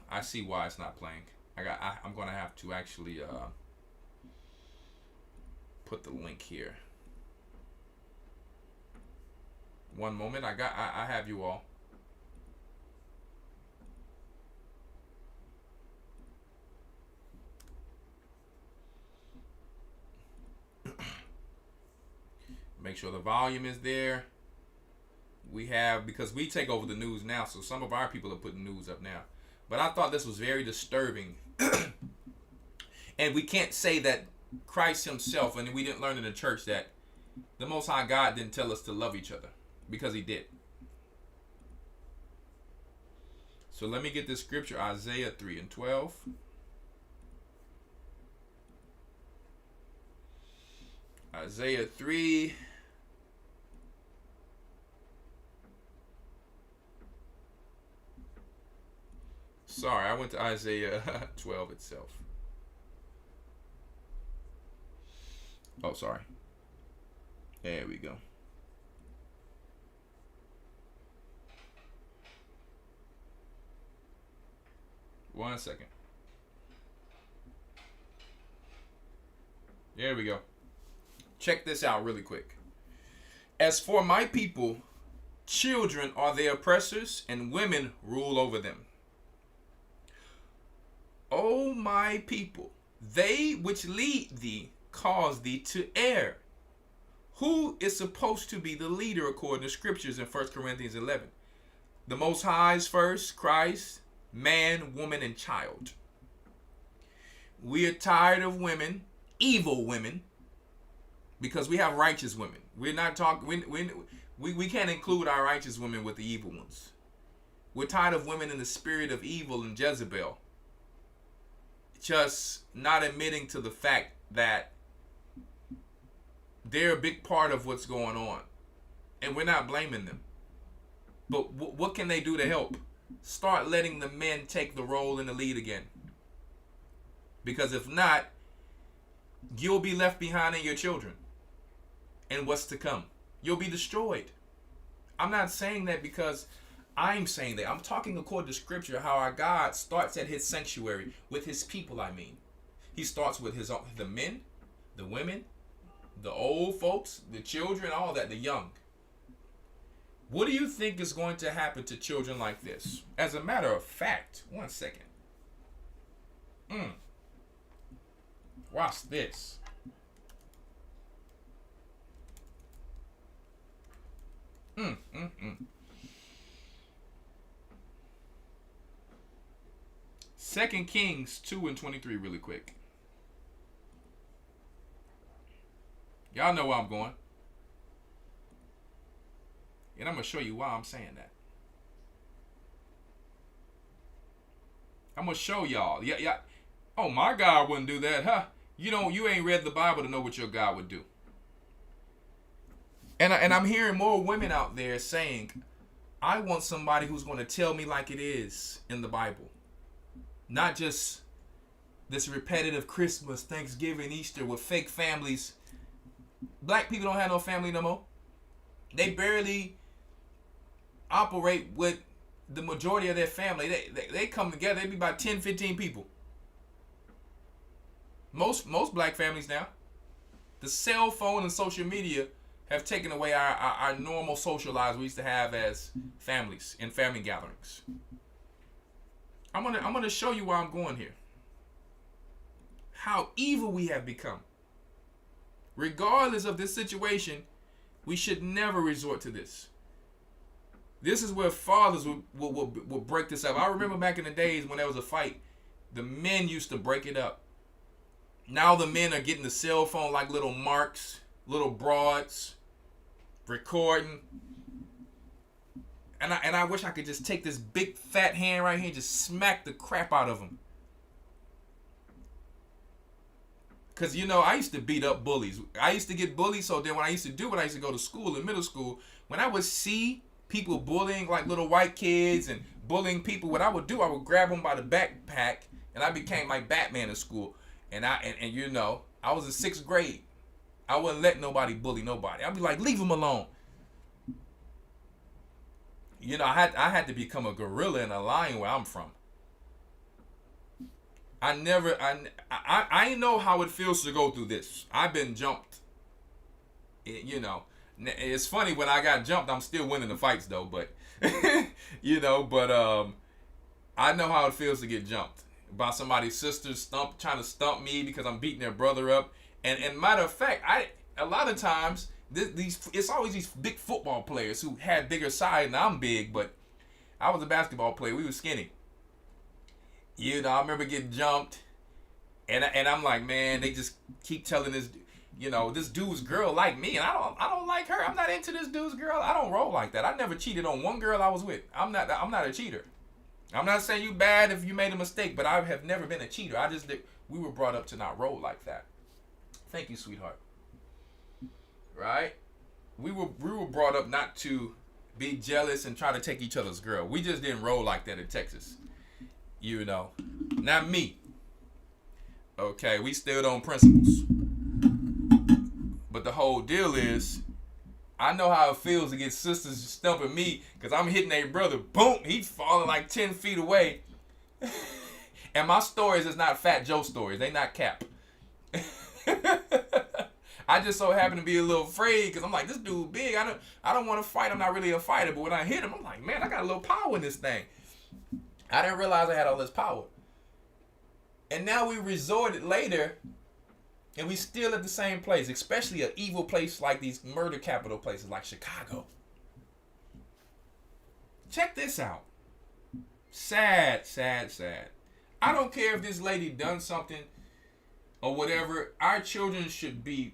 I see why it's not playing. I'm gonna have to actually put the link here. One moment. I have you all. Make sure the volume is there. Because we take over the news now, so some of our people are putting news up now. But I thought this was very disturbing. And we can't say that Christ himself, and we didn't learn in the church that the Most High God didn't tell us to love each other, because he did. So let me get this scripture, Isaiah 3 and 12. Isaiah 3. Sorry, I went to Isaiah 12 itself. Oh, sorry. There we go. One second. There we go. Check this out really quick. As for my people, children are their oppressors, and women rule over them. O my people, they which lead thee cause thee to err. Who is supposed to be the leader according to scriptures in 1 Corinthians 11? The Most High's first, Christ, man, woman, and child. We are tired of women, evil women, because we have righteous women. We're not talking, we can't include our righteous women with the evil ones. We're tired of women in the spirit of evil and Jezebel, just not admitting to the fact that they're a big part of what's going on, and we're not blaming them. But what can they do to help? Start letting the men take the role in the lead again. Because if not, you'll be left behind in your children and what's to come. You'll be destroyed. I'm not saying that because I'm saying that. I'm talking according to scripture, how our God starts at his sanctuary with his people, I mean. He starts with the men, the women, the old folks, the children, all that, the young. What do you think is going to happen to children like this? As a matter of fact, one second. Watch this. Second Kings 2:23 really quick. Y'all know where I'm going. And I'm going to show you why I'm saying that. I'm going to show y'all. Yeah. Oh, my God wouldn't do that, huh? You ain't read the Bible to know what your God would do. And I'm hearing more women out there saying, I want somebody who's going to tell me like it is in the Bible. Not just this repetitive Christmas, Thanksgiving, Easter with fake families. Black people don't have no family no more. They barely operate with the majority of their family. They come together, they be about 10, 15 people. Most black families now. The cell phone and social media have taken away our normal social lives we used to have as families in family gatherings. I'm gonna show you where I'm going here. How evil we have become. Regardless of this situation, we should never resort to this. This is where fathers will break this up. I remember back in the days when there was a fight, the men used to break it up. Now the men are getting the cell phone like little marks, little broads, recording. And I wish I could just take this big fat hand right here and just smack the crap out of them. Because, I used to beat up bullies. I used to get bullied, so then when I used to go to school in middle school, when I would see people bullying like little white kids and bullying people, what I would do, I would grab them by the backpack, and I became like Batman in school. And I was in 6th grade. I wouldn't let nobody bully nobody. I'd be like, leave them alone. I had to become a gorilla and a lion where I'm from. I know how it feels to go through this. I've been jumped. It's funny, when I got jumped, I'm still winning the fights though, but I know how it feels to get jumped by somebody's sister trying to stump me because I'm beating their brother up. And matter of fact, a lot of times it's always these big football players who had bigger size, and I'm big, but I was a basketball player. We were skinny. I remember getting jumped, and I'm like, man, they just keep telling this, this dude's girl like me, and I don't like her. I'm not into this dude's girl. I don't roll like that. I never cheated on one girl I was with. I'm not a cheater. I'm not saying you bad if you made a mistake, but I have never been a cheater. We were brought up to not roll like that. Thank you, sweetheart. Right? We were brought up not to be jealous and try to take each other's girl. We just didn't roll like that in Texas. Not me. Okay, we stood on principles. But the whole deal is, I know how it feels to get sisters stumping me because I'm hitting a brother. Boom, he's falling like 10 feet away. And my stories is not Fat Joe stories. They not cap. I just so happen to be a little afraid because I'm like, this dude big. I don't want to fight. I'm not really a fighter. But when I hit him, I'm like, man, I got a little power in this thing. I didn't realize I had all this power. And now we resorted later, and we still at the same place, especially an evil place like these murder capital places like Chicago. Check this out. Sad, sad, sad. I don't care if this lady done something or whatever. Our children should be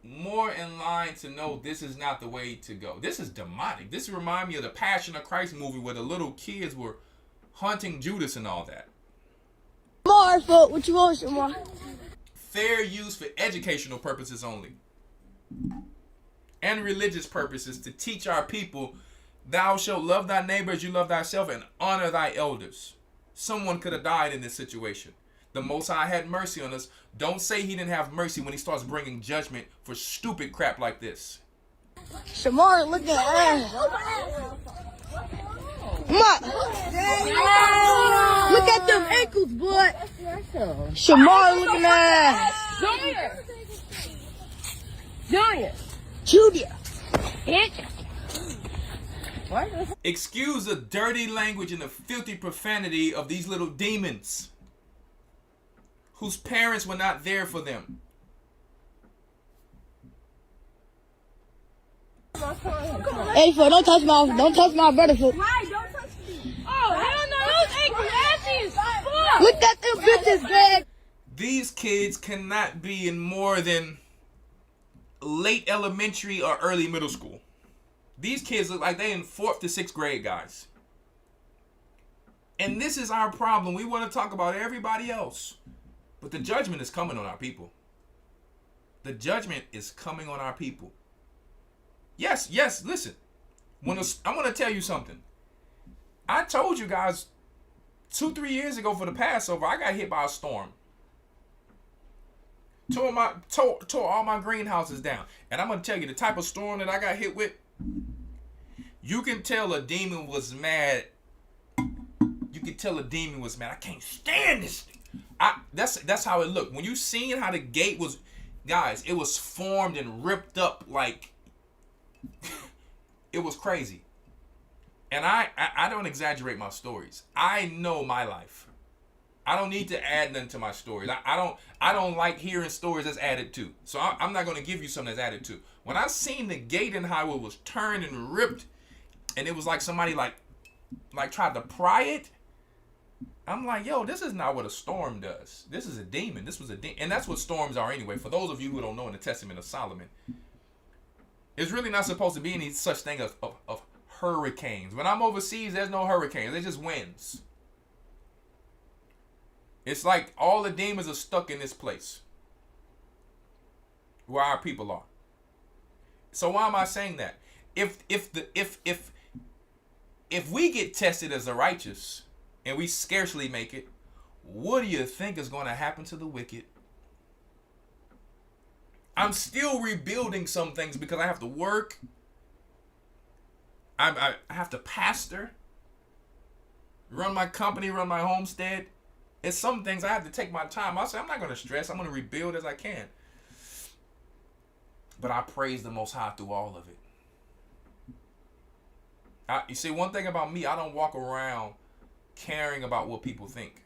more in line to know this is not the way to go. This is demonic. This reminds me of the Passion of Christ movie where the little kids were hunting Judas and all that. More, what you want, Shamar? Fair use for educational purposes only. And religious purposes to teach our people, thou shalt love thy neighbor as you love thyself and honor thy elders. Someone could have died in this situation. The Most High had mercy on us. Don't say he didn't have mercy when he starts bringing judgment for stupid crap like this. Shamar, look at her. Come on. Look at them ankles, boy. Shamar, look at that. Junior. Julia. Excuse the dirty language and the filthy profanity of these little demons whose parents were not there for them. Hey, fool, don't touch my brother, fool. Why? Don't touch me. Oh, hell no. Those ankles asses. Look at them bitches, man. These kids cannot be in more than late elementary or early middle school. These kids look like they in 4th to 6th grade, guys. And this is our problem. We want to talk about everybody else. But the judgment is coming on our people. The judgment is coming on our people. Yes, listen. I'm going to tell you something. I told you guys 2-3 years ago for the Passover, I got hit by a storm. Tore all my greenhouses down. And I'm going to tell you the type of storm that I got hit with. You can tell a demon was mad. You can tell a demon was mad. I can't stand this thing. That's how it looked. When you seen how the gate was, guys, it was formed and ripped up like it was crazy. And I don't exaggerate my stories. I know my life. I don't need to add nothing to my stories. I don't like hearing stories that's added to. So I'm not going to give you something that's added to. When I seen the gate and how it was turned and ripped, and it was like somebody like tried to pry it, I'm like, yo, this is not what a storm does. This is a demon. This was a demon. And that's what storms are anyway. For those of you who don't know in the Testament of Solomon, it's really not supposed to be any such thing of hurricanes. When I'm overseas, there's no hurricanes. They're just winds. It's like all the demons are stuck in this place where our people are. So why am I saying that? If we get tested as the righteous and we scarcely make it, what do you think is going to happen to the wicked? I'm still rebuilding some things because I have to work. I have to pastor, run my company, run my homestead. It's some things I have to take my time. I say I'm not going to stress. I'm going to rebuild as I can. But I praise the Most High through all of it. You see, one thing about me, I don't walk around caring about what people think.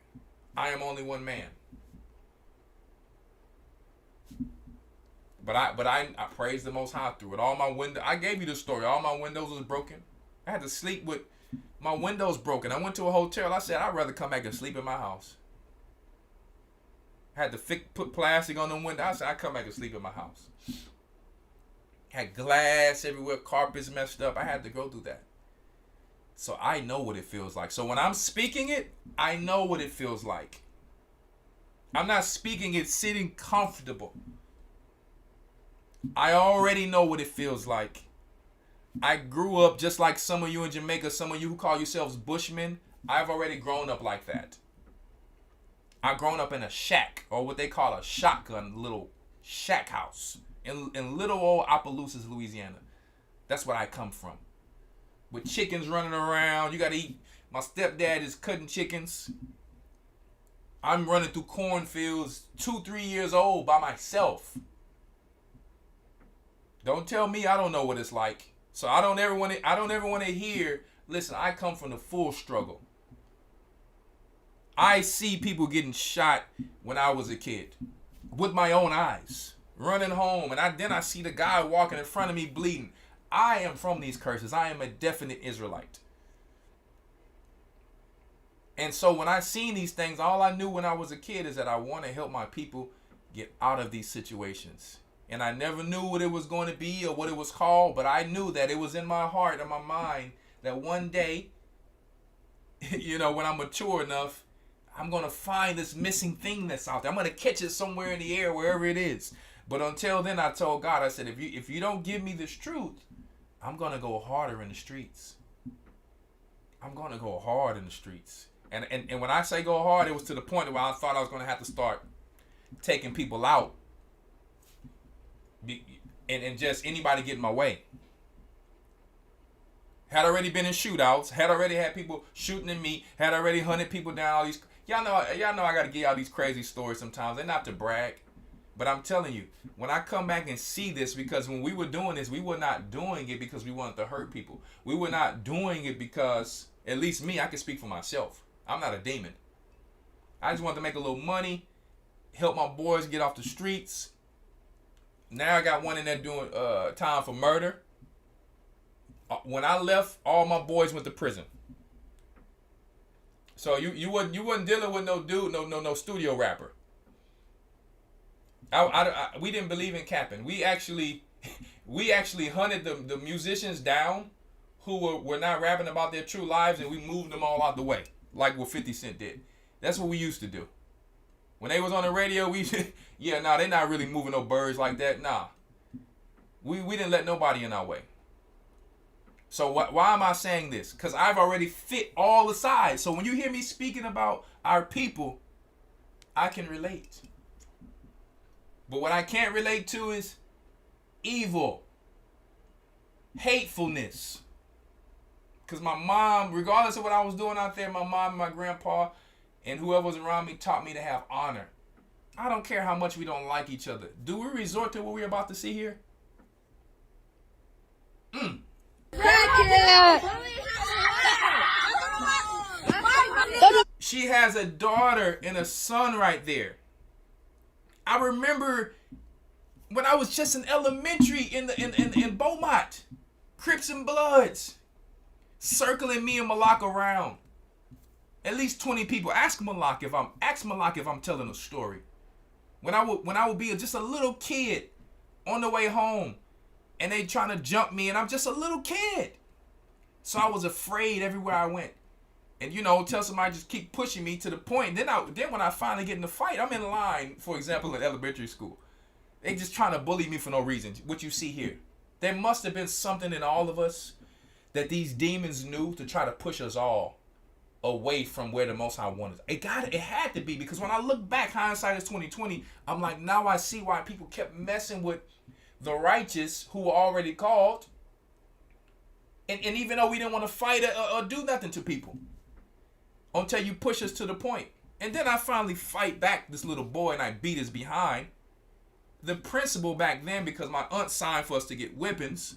I am only one man. But I praise the Most High through it. All my windows, I gave you the story. All my windows was broken. I had to sleep with my windows broken. I went to a hotel. I said, I'd rather come back and sleep in my house. I had to put plastic on the window. I said, I'd come back and sleep in my house. Had glass everywhere, carpets messed up. I had to go through that. So I know what it feels like. So when I'm speaking it, I know what it feels like. I'm not speaking it sitting comfortable. I already know what it feels like. I grew up just like some of you in Jamaica, some of you who call yourselves Bushmen. I've already grown up like that. I've grown up in a shack, or what they call a shotgun, little shack house in little old Opelousas, Louisiana. That's where I come from. With chickens running around. You got to eat. My stepdad is cutting chickens. I'm running through cornfields 2-3 years old by myself. Don't tell me I don't know what it's like. So I don't ever want to hear, listen, I come from the full struggle. I see people getting shot when I was a kid with my own eyes, running home, and then I see the guy walking in front of me bleeding. I am from these curses. I am a definite Israelite. And so when I seen these things, all I knew when I was a kid is that I want to help my people get out of these situations. And I never knew what it was going to be or what it was called, but I knew that it was in my heart and my mind that one day, when I'm mature enough, I'm going to find this missing thing that's out there. I'm going to catch it somewhere in the air, wherever it is. But until then, I told God, I said, if you don't give me this truth, I'm going to go harder in the streets. I'm going to go hard in the streets. And when I say go hard, it was to the point where I thought I was going to have to start taking people out. And just anybody get in my way. Had already been in shootouts. Had already had people shooting at me. Had already hunted people down. All these, y'all know I got to give y'all these crazy stories sometimes. They're not to brag. But I'm telling you, when I come back and see this, because when we were doing this, we were not doing it because we wanted to hurt people. We were not doing it because, at least me, I can speak for myself. I'm not a demon. I just wanted to make a little money, help my boys get off the streets. Now I got one in there doing time for murder. When I left, all my boys went to prison. So you wasn't dealing with no dude, no studio rapper. We didn't believe in capping. We actually hunted the musicians down who were not rapping about their true lives, and we moved them all out the way, like what 50 Cent did. That's what we used to do. When they was on the radio, they're not really moving no birds like that. Nah. We didn't let nobody in our way. So why am I saying this? Because I've already fit all the sides. So when you hear me speaking about our people, I can relate. But what I can't relate to is evil, hatefulness. Because my mom, regardless of what I was doing out there, my mom and my grandpa and whoever was around me taught me to have honor. I don't care how much we don't like each other. Do we resort to what we're about to see here? She has a daughter and a son right there. I remember when I was just in elementary in Beaumont, Crips and Bloods circling me and Malak around. At least 20 people. Ask Malak if I'm telling a story. When I would be just a little kid on the way home, and they trying to jump me, and I'm just a little kid. So I was afraid everywhere I went. And tell somebody just keep pushing me to the point. Then when I finally get in the fight, I'm in line, for example, in elementary school. They just trying to bully me for no reason. What you see here. There must have been something in all of us that these demons knew to try to push us all away from where the Most High wanted. It had to be, because when I look back, hindsight is 20/20. I'm like, now I see why people kept messing with the righteous who were already called. And even though we didn't want to fight or do nothing to people, until you push us to the point. And then I finally fight back this little boy and I beat his behind. The principle back then, because my aunt signed for us to get whippings.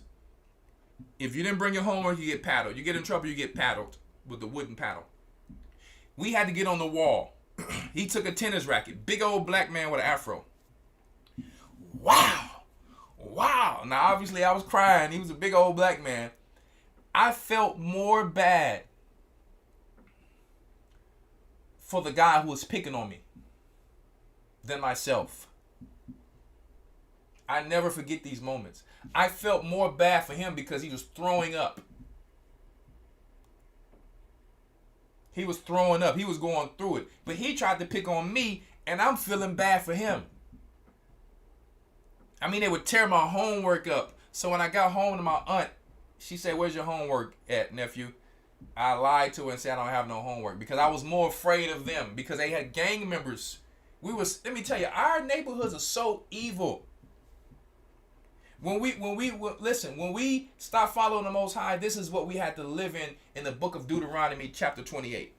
If you didn't bring your homework, you get paddled. You get in trouble, you get paddled with the wooden paddle. We had to get on the wall. He took a tennis racket. Big old black man with an afro. Wow. Now, obviously, I was crying. He was a big old black man. I felt more bad for the guy who was picking on me than myself. I never forget these moments. I felt more bad for him because he was throwing up. He was throwing up. He was going through it. But he tried to pick on me, and I'm feeling bad for him. I mean, they would tear my homework up. So when I got home to my aunt, she said, "Where's your homework at, nephew?" I lied to her and said I don't have no homework because I was more afraid of them because they had gang members. Let me tell you, our neighborhoods are so evil. When we stop following the Most High, this is what we had to live in the book of Deuteronomy chapter 28.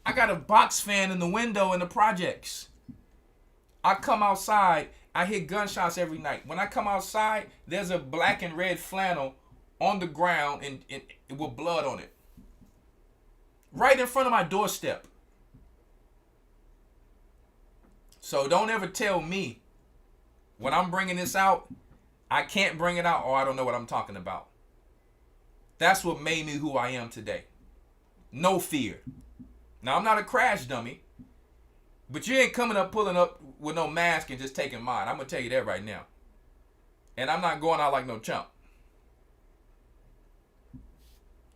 I got a box fan in the window in the projects. I come outside, I hear gunshots every night. When I come outside, there's a black and red flannel on the ground and with blood on it. Right in front of my doorstep. So don't ever tell me when I'm bringing this out, I can't bring it out or I don't know what I'm talking about. That's what made me who I am today. No fear. Now, I'm not a crash dummy, but you ain't pulling up with no mask and just taking mine. I'm going to tell you that right now. And I'm not going out like no chump.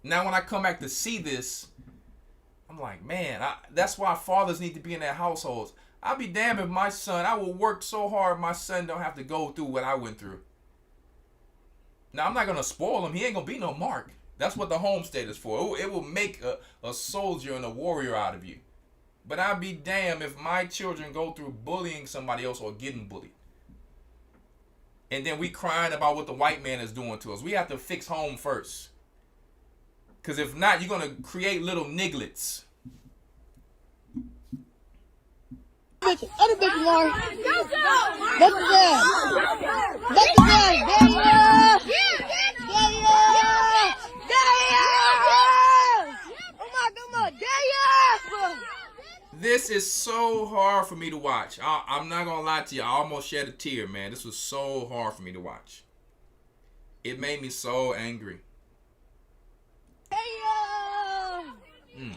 Now, when I come back to see this, I'm like, man, that's why fathers need to be in their households. I'll be damned if my son, I will work so hard my son don't have to go through what I went through. Now, I'm not going to spoil him. He ain't going to be no Mark. That's what the homestead is for. It will make a soldier and a warrior out of you. But I'll be damned if my children go through bullying somebody else or getting bullied. And then we crying about what the white man is doing to us. We have to fix home first. Because if not, you're going to create little nigglets. Other bitch, Mark. That's the dad. That's the dad. This is so hard for me to watch. I'm not going to lie to you. I almost shed a tear, man. This was so hard for me to watch. It made me so angry. Mm.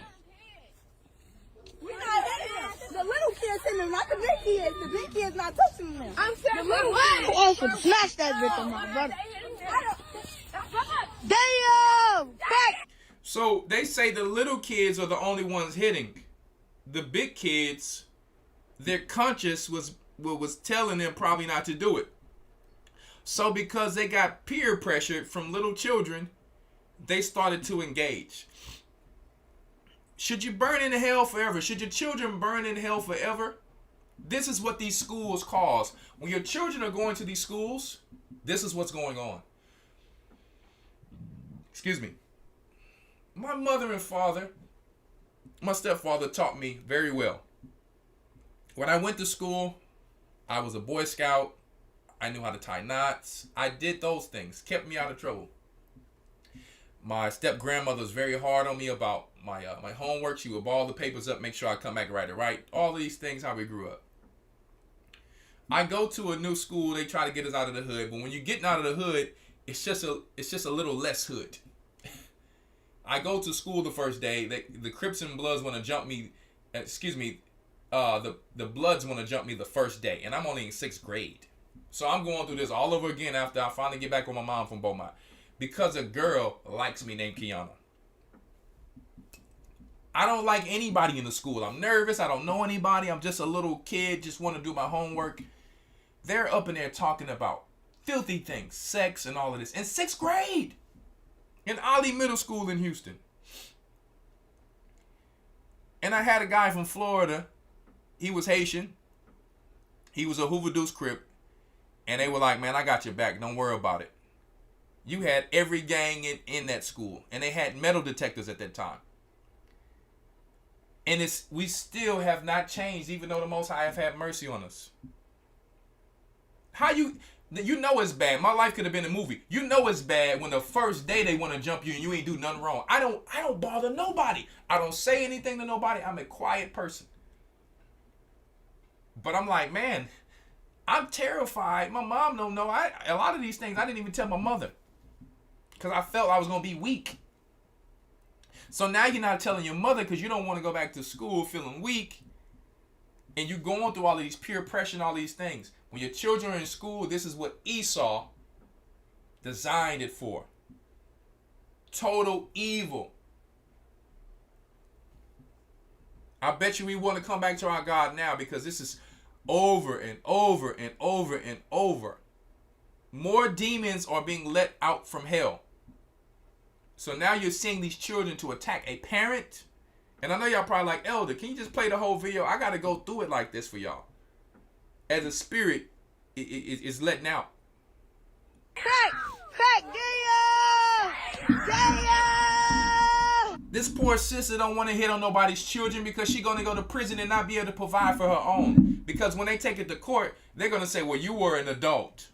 The little kids in them, not the big kids. The big kids not touching them. I'm saying the little kids. I should smash that bitch on my brother. Damn! So they say the little kids are the only ones hitting. The big kids, their conscience was telling them probably not to do it. So because they got peer pressure from little children, they started to engage. Should you burn in hell forever? Should your children burn in hell forever? This is what these schools cause. When your children are going to these schools, this is what's going on. Excuse me. My mother and father, my stepfather taught me very well. When I went to school, I was a Boy Scout. I knew how to tie knots. I did those things. Kept me out of trouble. My step-grandmother was very hard on me about my homework. She would ball the papers up, make sure I come back right. All of these things, how we grew up. I go to a new school. They try to get us out of the hood. But when you're getting out of the hood, it's just a little less hood. I go to school the first day. The Crips and Bloods want to jump me. The Bloods want to jump me the first day. And I'm only in 6th grade. So I'm going through this all over again after I finally get back with my mom from Beaumont. Because a girl likes me named Kiana. I don't like anybody in the school. I'm nervous. I don't know anybody. I'm just a little kid. Just want to do my homework. They're up in there talking about filthy things. Sex and all of this. In 6th grade. In Ali Middle School in Houston. And I had a guy from Florida. He was Haitian. He was a Hoover Deuce Crip. And they were like, man, I got your back. Don't worry about it. You had every gang in that school. And they had metal detectors at that time. And we still have not changed, even though the Most High have had mercy on us. How you know it's bad. My life could have been a movie. You know it's bad when the first day they want to jump you and you ain't do nothing wrong. I don't bother nobody. I don't say anything to nobody. I'm a quiet person. But I'm like, man, I'm terrified. My mom don't know. A lot of these things I didn't even tell my mother. Because I felt I was going to be weak. So now you're not telling your mother because you don't want to go back to school feeling weak. And you're going through all of these peer pressure and all these things. When your children are in school, this is what Esau designed it for. Total evil. I bet you we want to come back to our God now because this is over and over and over and over. More demons are being let out from hell. So now you're seeing these children to attack a parent. And I know y'all probably like, Elder, can you just play the whole video? I got to go through it like this for y'all. As a spirit is letting out. Crack, This poor sister don't want to hit on nobody's children because she's going to go to prison and not be able to provide for her own. Because when they take it to court, they're going to say, well, you were an adult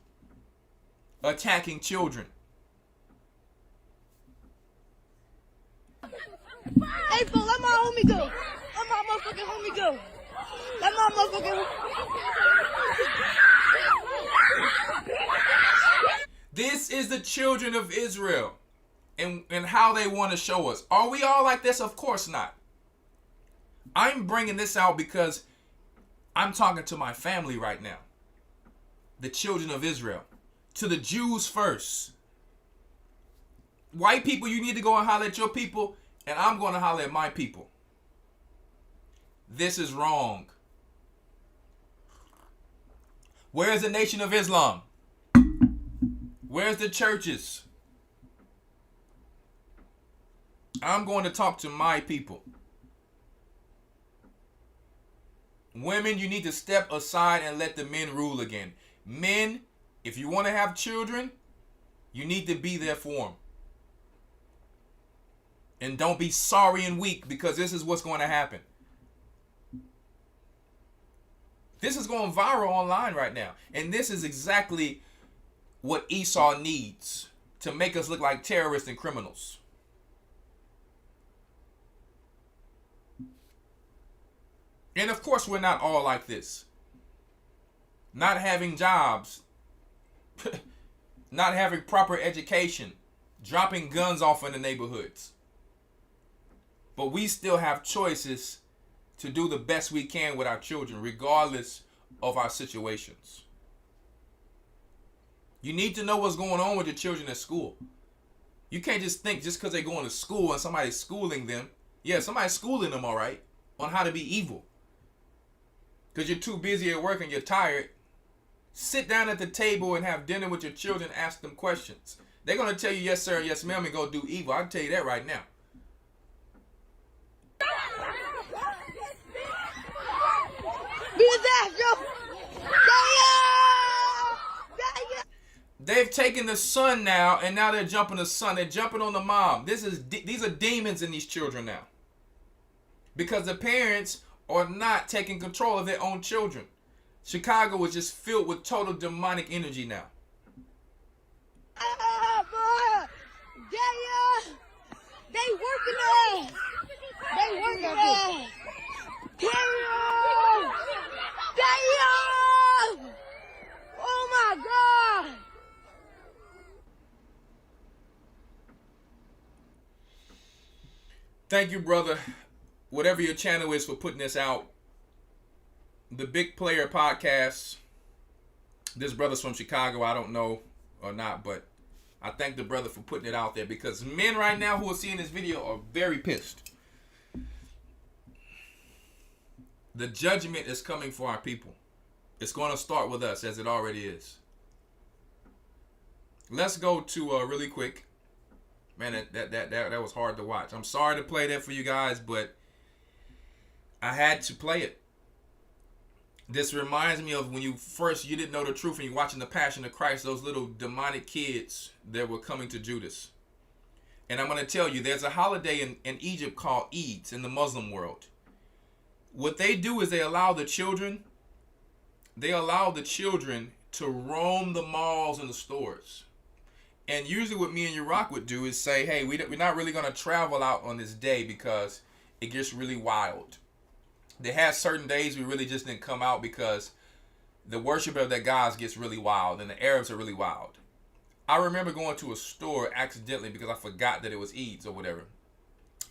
attacking children. Hey, fool, let my homie go. Let my motherfucking homie go. Let my motherfucking This is the children of Israel and how they want to show us. Are we all like this? Of course not. I'm bringing this out because I'm talking to my family right now. The children of Israel. To the Jews first. White people, you need to go and holler at your people, and I'm going to holler at my people. This is wrong. Where's the Nation of Islam? Where's the churches? I'm going to talk to my people. Women, you need to step aside and let the men rule again. Men, if you want to have children, you need to be there for them. And don't be sorry and weak, because this is what's going to happen. This is going viral online right now. And this is exactly what Esau needs to make us look like terrorists and criminals. And of course, we're not all like this. Not having jobs, not having proper education, dropping guns off in the neighborhoods. But we still have choices to do the best we can with our children, regardless of our situations. You need to know what's going on with your children at school. You can't just think just because they're going to school and somebody's schooling them. Yeah, somebody's schooling them, all right, on how to be evil. Because you're too busy at work and you're tired. Sit down at the table and have dinner with your children. Ask them questions. They're going to tell you yes, sir, and yes, ma'am, and go do evil. I can tell you that right now. Be his ass, yo. They've taken the son now, and now they're jumping the son. They're jumping on the mom. These are demons in these children now. Because the parents are not taking control of their own children. Chicago is just filled with total demonic energy now. They working us. They working us. Damn! Oh my God! Thank you, brother. Whatever your channel is for putting this out. The Big Player Podcast. This brother's from Chicago. I don't know or not, but I thank the brother for putting it out there, because men right now who are seeing this video are very pissed. The judgment is coming for our people. It's going to start with us, as it already is. Let's go to really quick. Man, that was hard to watch. I'm sorry to play that for you guys, but I had to play it. This reminds me of when you didn't know the truth and you're watching The Passion of Christ, those little demonic kids that were coming to Judas. And I'm going to tell you, there's a holiday in Egypt called Eid in the Muslim world. What they do is they allow the children to roam the malls and the stores. And usually what me and Yurok would do is say, hey, we're not really going to travel out on this day because it gets really wild. They had certain days we really just didn't come out because the worship of their gods gets really wild and the Arabs are really wild. I remember going to a store accidentally because I forgot that it was Eid or whatever.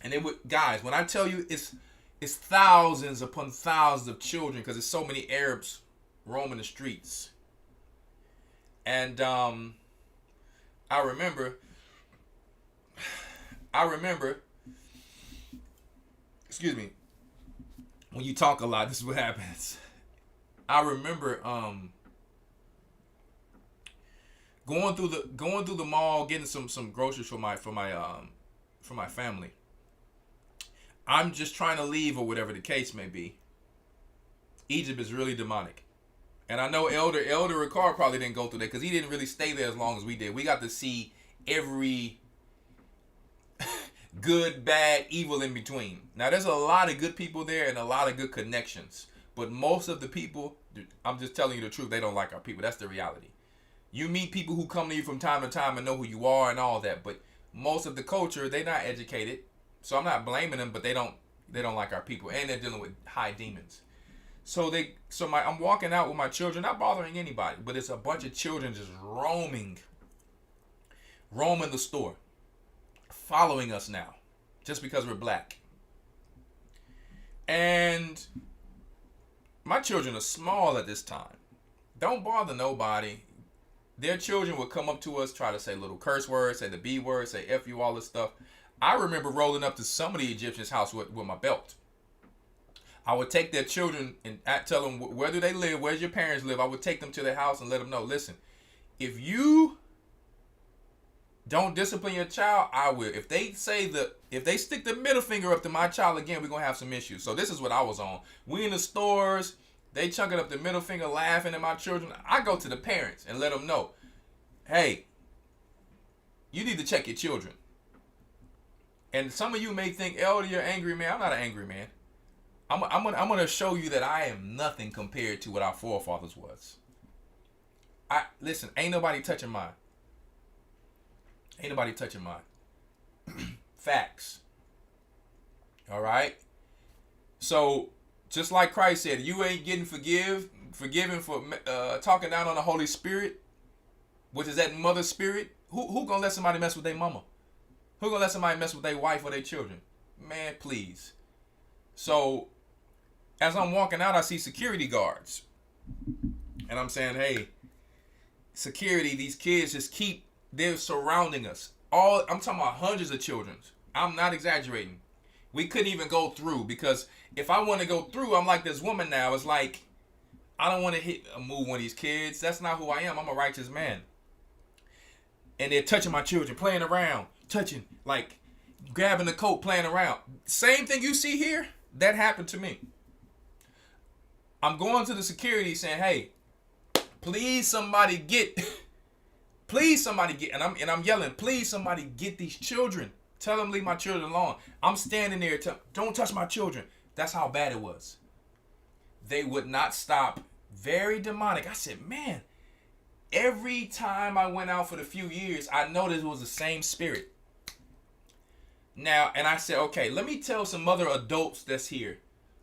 And it would, guys, when I tell you it's thousands upon thousands of children because there's so many Arabs roaming the streets. And I remember, excuse me, when you talk a lot, this is what happens. I remember going through the mall, getting some groceries for my family. I'm just trying to leave or whatever the case may be. Egypt is really demonic. And I know Elder Rawchaa probably didn't go through that because he didn't really stay there as long as we did. We got to see every good, bad, evil in between. Now, there's a lot of good people there and a lot of good connections. But most of the people, I'm just telling you the truth, they don't like our people. That's the reality. You meet people who come to you from time to time and know who you are and all that, but most of the culture, they're not educated. So I'm not blaming them, but they don't like our people, and they're dealing with high demons. I'm walking out with my children, not bothering anybody, but it's a bunch of children just roaming the store, following us now, just because we're black. And my children are small at this time. Don't bother nobody. Their children would come up to us, try to say little curse words, say the B word, say F you, all this stuff. I remember rolling up to some of the Egyptians' house with my belt. I would take their children and tell them where do they live, where's your parents live. I would take them to their house and let them know, listen, if you don't discipline your child, I will. If they stick the middle finger up to my child again, we're going to have some issues. So this is what I was on. We in the stores, they chunking up the middle finger, laughing at my children. I go to the parents and let them know, hey, you need to check your children. And some of you may think, Elder, you're an angry man. I'm not an angry man. I'm gonna show you that I am nothing compared to what our forefathers was. Listen, ain't nobody touching mine. Ain't nobody touching mine. Facts. All right. So just like Christ said, you ain't getting forgiven for talking down on the Holy Spirit, which is that mother spirit. Who gonna let somebody mess with their mama? Who gonna let somebody mess with their wife or their children? Man, please. So as I'm walking out, I see security guards. And I'm saying, hey, security, these kids they're surrounding us. I'm talking about hundreds of children. I'm not exaggerating. We couldn't even go through, because if I want to go through, I'm like this woman now. It's like, I don't want to move one of these kids. That's not who I am. I'm a righteous man. And they're touching my children, playing around, touching, like grabbing the coat, playing around. Same thing you see here, that happened to me. I'm going to the security saying, hey, please somebody get, and I'm yelling, please somebody get these children. Tell them leave my children alone. I'm standing there, don't touch my children. That's how bad it was. They would not stop. Very demonic. I said, man, every time I went out for the few years, I noticed it was the same spirit. Now, and I said, okay, let me tell some other adults that's here.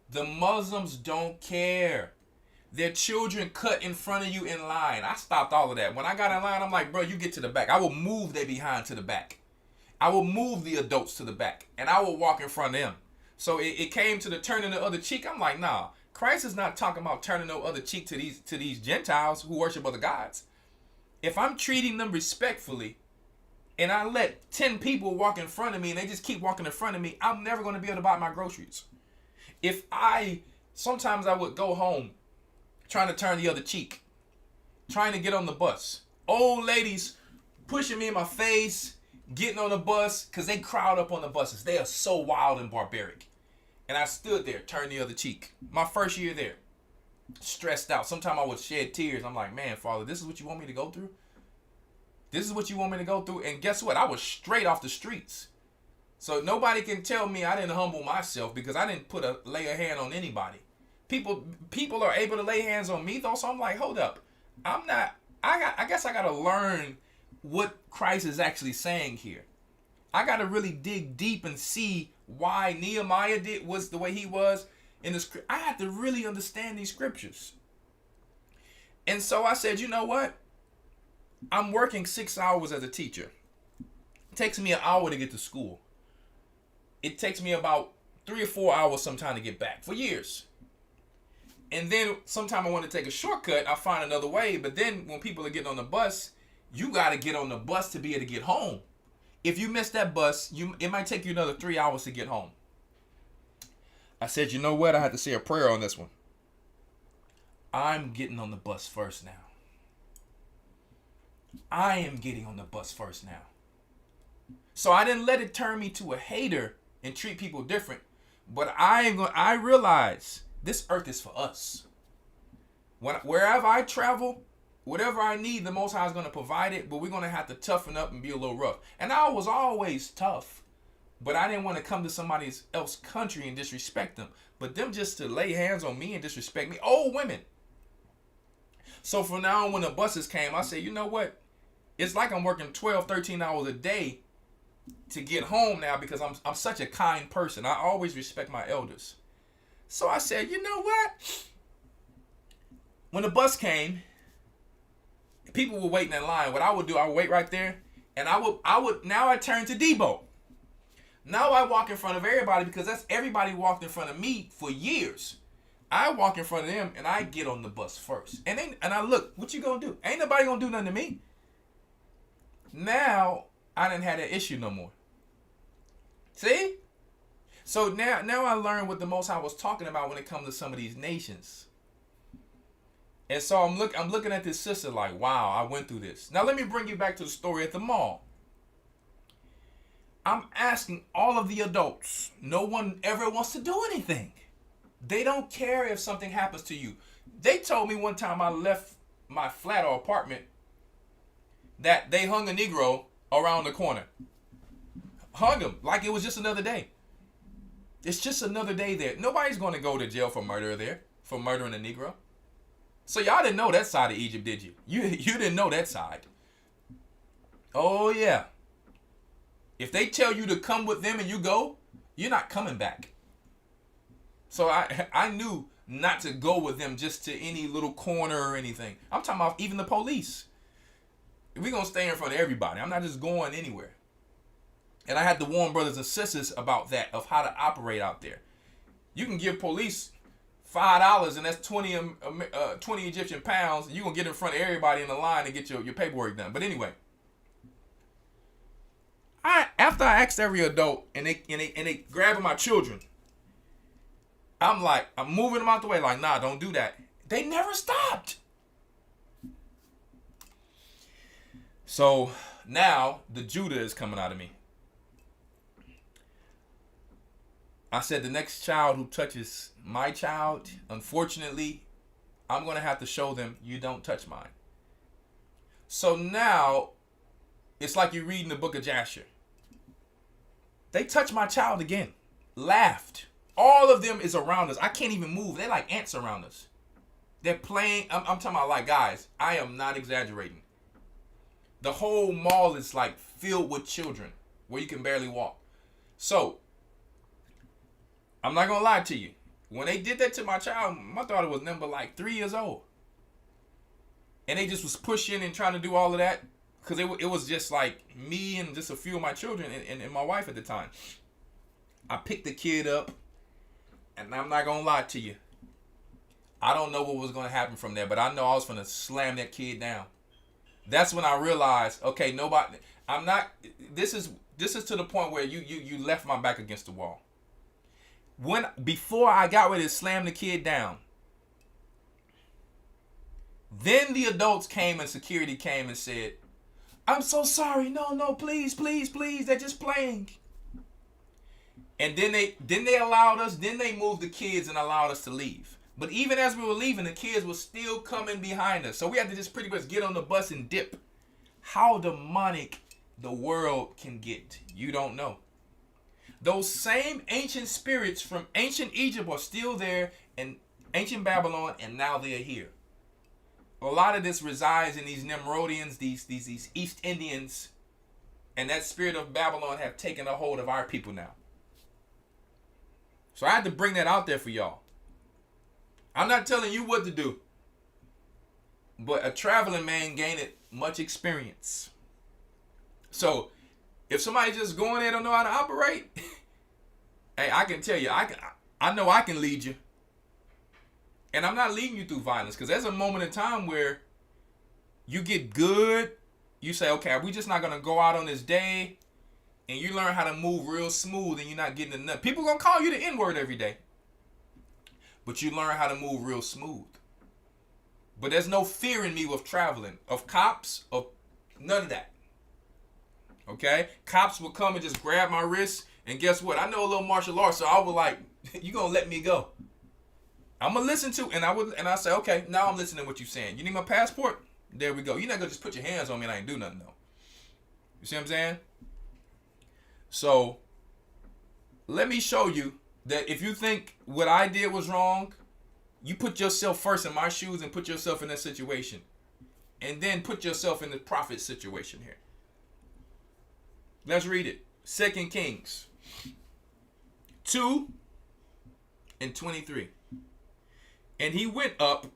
The Muslims don't care. Their children cut in front of you in line. I stopped all of that. When I got in line, I'm like, bro, you get to the back. I will move their behind to the back. I will move the adults to the back, and I will walk in front of them. So it came to the turning the other cheek. I'm like, nah, Christ is not talking about turning the other cheek to these Gentiles who worship other gods. If I'm treating them respectfully, and I let 10 people walk in front of me, and they just keep walking in front of me, I'm never going to be able to buy my groceries. Sometimes I would go home trying to turn the other cheek, trying to get on the bus. Old ladies pushing me in my face, getting on the bus, because they crowd up on the buses. They are so wild and barbaric. And I stood there, turned the other cheek. My first year there, stressed out. Sometimes I would shed tears. I'm like, man, Father, this is what you want me to go through? This is what you want me to go through? And guess what? I was straight off the streets. So nobody can tell me I didn't humble myself, because I didn't lay a hand on anybody. People are able to lay hands on me though, so I'm like, hold up. I guess I got to learn what Christ is actually saying here. I got to really dig deep and see why Nehemiah was the way he was in the script. I had to really understand these scriptures. And so I said, you know what? I'm working 6 hours as a teacher. It takes me an hour to get to school. It takes me about 3 or 4 hours sometime to get back, for years. And then sometime I want to take a shortcut, I find another way. But then when people are getting on the bus, you got to get on the bus to be able to get home. If you miss that bus, it might take you another 3 hours to get home. I said, you know what? I had to say a prayer on this one. I'm getting on the bus first now. I am getting on the bus first now. So I didn't let it turn me to a hater and treat people different. But I realize this earth is for us. Wherever I travel, whatever I need, the Most High is going to provide it. But we're going to have to toughen up and be a little rough. And I was always tough. But I didn't want to come to somebody else's country and disrespect them. But them just to lay hands on me and disrespect me. Old women. So from now on, when the buses came, I said, you know what? It's like I'm working 12, 13 hours a day to get home now because I'm such a kind person. I always respect my elders. So I said, you know what? When the bus came, people were waiting in line. What I would do, I would wait right there. And now I turn to Debo. Now I walk in front of everybody because that's everybody walked in front of me for years. I walk in front of them and I get on the bus first. And I look, what you gonna do? Ain't nobody gonna do nothing to me. Now I didn't have that issue no more. See? So now I learned what the Most High was talking about when it comes to some of these nations. And so I'm looking at this sister like, wow, I went through this. Now let me bring you back to the story at the mall. I'm asking all of the adults. No one ever wants to do anything. They don't care if something happens to you. They told me one time I left my flat or apartment that they hung a Negro around the corner. Hung him like it was just another day. It's just another day there. Nobody's going to go to jail for murder there, for murdering a Negro. So y'all didn't know that side of Egypt, did you? You didn't know that side. Oh, yeah. If they tell you to come with them and you go, you're not coming back. So I knew not to go with them just to any little corner or anything. I'm talking about even the police. We're going to stay in front of everybody. I'm not just going anywhere. And I had to warn brothers and sisters about that, of how to operate out there. You can give police $5 and that's 20 Egyptian pounds. You're going to get in front of everybody in the line and get your paperwork done. But anyway. After I asked every adult and they grabbing my children, I'm moving them out the way like, nah, don't do that. They never stopped. So now the Judah is coming out of me. I said the next child who touches my child, unfortunately, I'm going to have to show them you don't touch mine. So now it's like you're reading the book of Jasher. They touched my child again. Laughed. All of them is around us. I can't even move. They're like ants around us. They're playing. I'm talking about like, guys, I am not exaggerating. The whole mall is like filled with children where you can barely walk. So, I'm not going to lie to you. When they did that to my child, my daughter was number like 3 years old. And they just was pushing and trying to do all of that. Because it was just like me and just a few of my children and my wife at the time. I picked the kid up. And I'm not going to lie to you. I don't know what was going to happen from there. But I know I was going to slam that kid down. That's when I realized, okay, nobody. I'm not. This is to the point where you left my back against the wall. Before I got ready to slam the kid down, then the adults came and security came and said, I'm so sorry. No, please. They're just playing. And then they allowed us, then they moved the kids and allowed us to leave. But even as we were leaving, the kids were still coming behind us. So we had to just pretty much get on the bus and dip. How demonic the world can get, you don't know. Those same ancient spirits from ancient Egypt are still there in ancient Babylon, and now they're here. A lot of this resides in these Nimrodians, these East Indians, and that spirit of Babylon have taken a hold of our people now. So I had to bring that out there for y'all. I'm not telling you what to do, but a traveling man gained much experience. So if somebody just going there don't know how to operate, hey, I can tell you, I know I can lead you. And I'm not leading you through violence, because there's a moment in time where you get good. You say, okay, we just not going to go out on this day. And you learn how to move real smooth and you're not getting enough. People going to call you the N-word every day. But you learn how to move real smooth. But there's no fear in me with traveling. Of cops, of none of that. Okay? Cops will come and just grab my wrist. And guess what? I know a little martial arts, so I was like, you going to let me go. I'm going to listen to, and I say, okay, now I'm listening to what you're saying. You need my passport? There we go. You're not going to just put your hands on me and I ain't do nothing, though. You see what I'm saying? So, let me show you that if you think what I did was wrong, you put yourself first in my shoes and put yourself in that situation. And then put yourself in the prophet situation here. Let's read it. 2 Kings 2:23. And he went up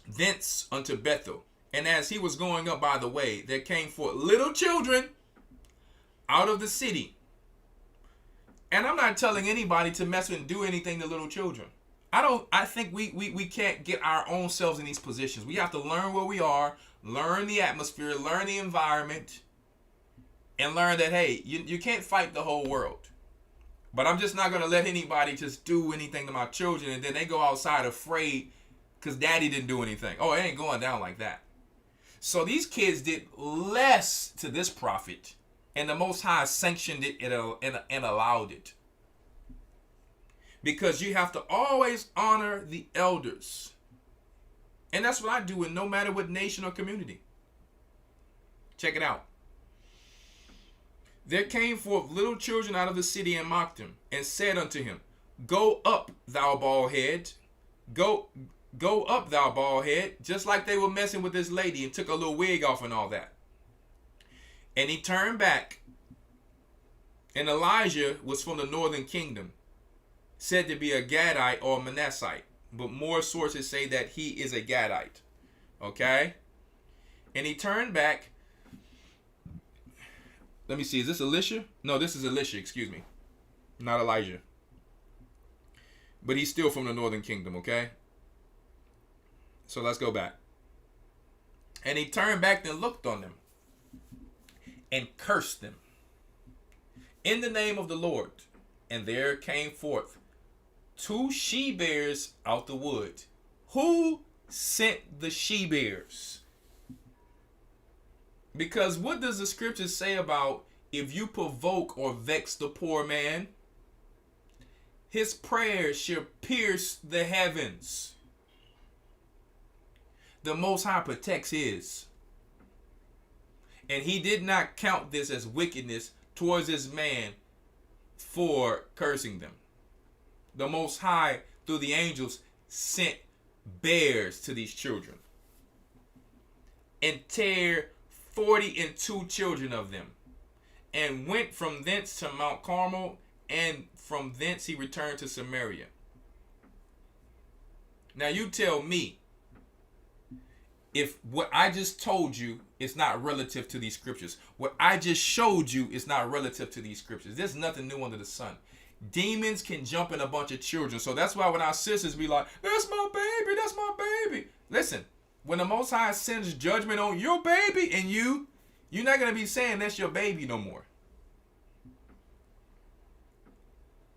thence unto Bethel. And as he was going up by the way, there came forth little children out of the city. And I'm not telling anybody to mess with and do anything to little children. I think we can't get our own selves in these positions. We have to learn where we are, learn the atmosphere, learn the environment, and learn that, hey, you can't fight the whole world. But I'm just not going to let anybody just do anything to my children, and then they go outside afraid because daddy didn't do anything. Oh, it ain't going down like that. So these kids did less to this prophet, and the Most High sanctioned it and allowed it. Because you have to always honor the elders. And that's what I do in no matter what nation or community. Check it out. There came forth little children out of the city and mocked him, and said unto him, Go up, thou bald head. Go up, thou bald head. Just like they were messing with this lady and took a little wig off and all that. And he turned back. And Elijah was from the northern kingdom, said to be a Gadite or Manassite. But more sources say that he is a Gadite. Okay? And he turned back. Let me see. Is this Elisha? No, this is Elisha. Excuse me. Not Elijah. But he's still from the northern kingdom. Okay? So let's go back. And he turned back and looked on them. And cursed them. In the name of the Lord. And there came forth 2 she-bears out the wood. Who sent the she-bears? Because what does the scripture say about if you provoke or vex the poor man, his prayers shall pierce the heavens. The Most High protects his. And he did not count this as wickedness towards this man for cursing them. The Most High, through the angels, sent bears to these children and tear 42 children of them, and went from thence to Mount Carmel, and from thence he returned to Samaria. Now you tell me if what I just told you is not relative to these scriptures. What I just showed you is not relative to these scriptures. There's nothing new under the sun. Demons can jump in a bunch of children. So that's why when our sisters be like, that's my baby, that's my baby. Listen, when the Most High sends judgment on your baby and you're not going to be saying that's your baby no more.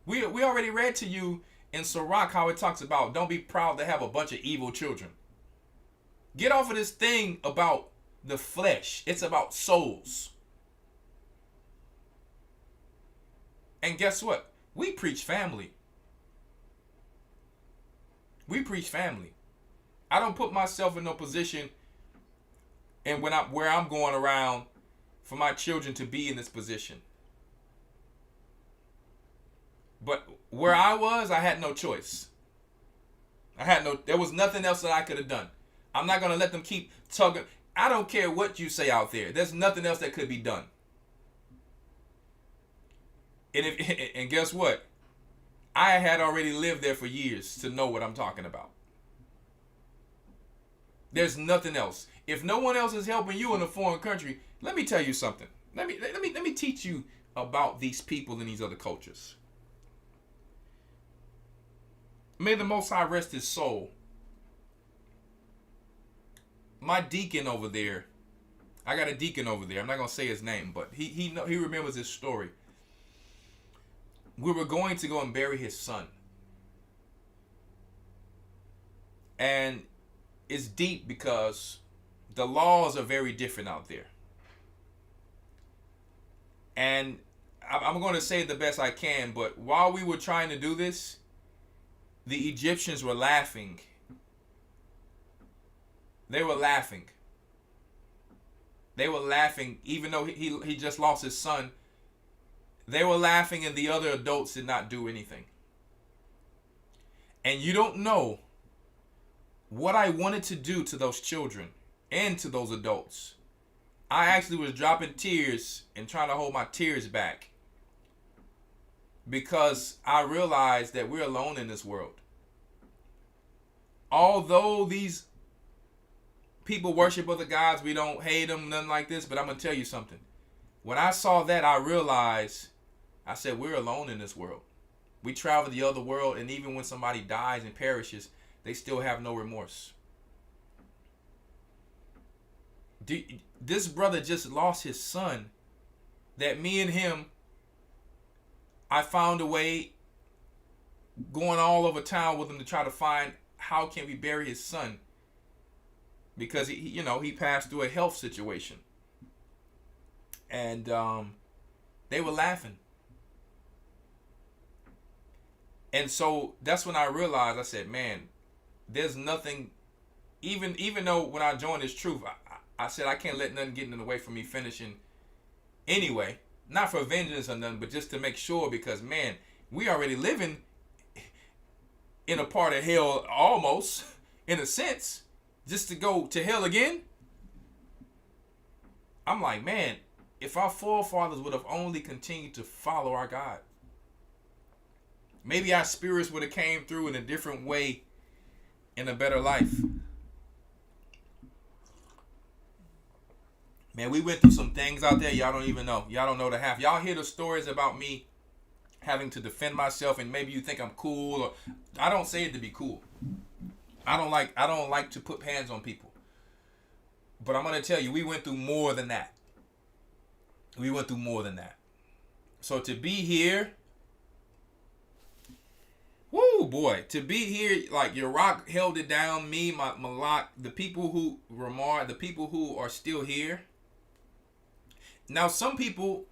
We already read to you in Sirach how it talks about don't be proud to have a bunch of evil children. Get off of this thing about the flesh. It's about souls. And guess what? We preach family. We preach family. I don't put myself in no position and where I'm going around for my children to be in this position. But where I was, I had no choice. There was nothing else that I could have done. I'm not going to let them keep tugging. I don't care what you say out there. There's nothing else that could be done. And guess what? I had already lived there for years to know what I'm talking about. There's nothing else. If no one else is helping you in a foreign country, let me tell you something. Let me teach you about these people in these other cultures. May the Most High rest his soul. My deacon over there, I got a deacon over there. I'm not gonna say his name, but he remembers this story. We were going to go and bury his son, and it's deep because the laws are very different out there. And I'm going to say it the best I can, but while we were trying to do this, the Egyptians were laughing. They were laughing. They were laughing, even though he just lost his son. They were laughing and the other adults did not do anything. And you don't know what I wanted to do to those children and to those adults. I actually was dropping tears and trying to hold my tears back because I realized that we're alone in this world. Although these people worship other gods, we don't hate them, nothing like this, but I'm going to tell you something. When I saw that, I realized, I said, we're alone in this world. We travel the other world, and even when somebody dies and perishes, they still have no remorse. This brother just lost his son that me and him, I found a way going all over town with him to try to find how can we bury his son, because he passed through a health situation. And they were laughing. And so that's when I realized, I said, man, there's nothing, even though when I joined this truth, I said I can't let nothing get in the way from me finishing anyway. Not for vengeance or nothing, but just to make sure, because, man, we already living in a part of hell almost, in a sense, just to go to hell again. I'm like, man, if our forefathers would have only continued to follow our God, maybe our spirits would have came through in a different way, in a better life. Man, we went through some things out there y'all don't even know. Y'all don't know the half. Y'all hear the stories about me having to defend myself, and maybe you think I'm cool, or I don't say it to be cool. I don't like to put hands on people. But I'm going to tell you, we went through more than that. We went through more than that. So to be here, woo boy, to be here, like your rock held it down, me, my Malak, the people who, Ramar, the people who are still here. Now some people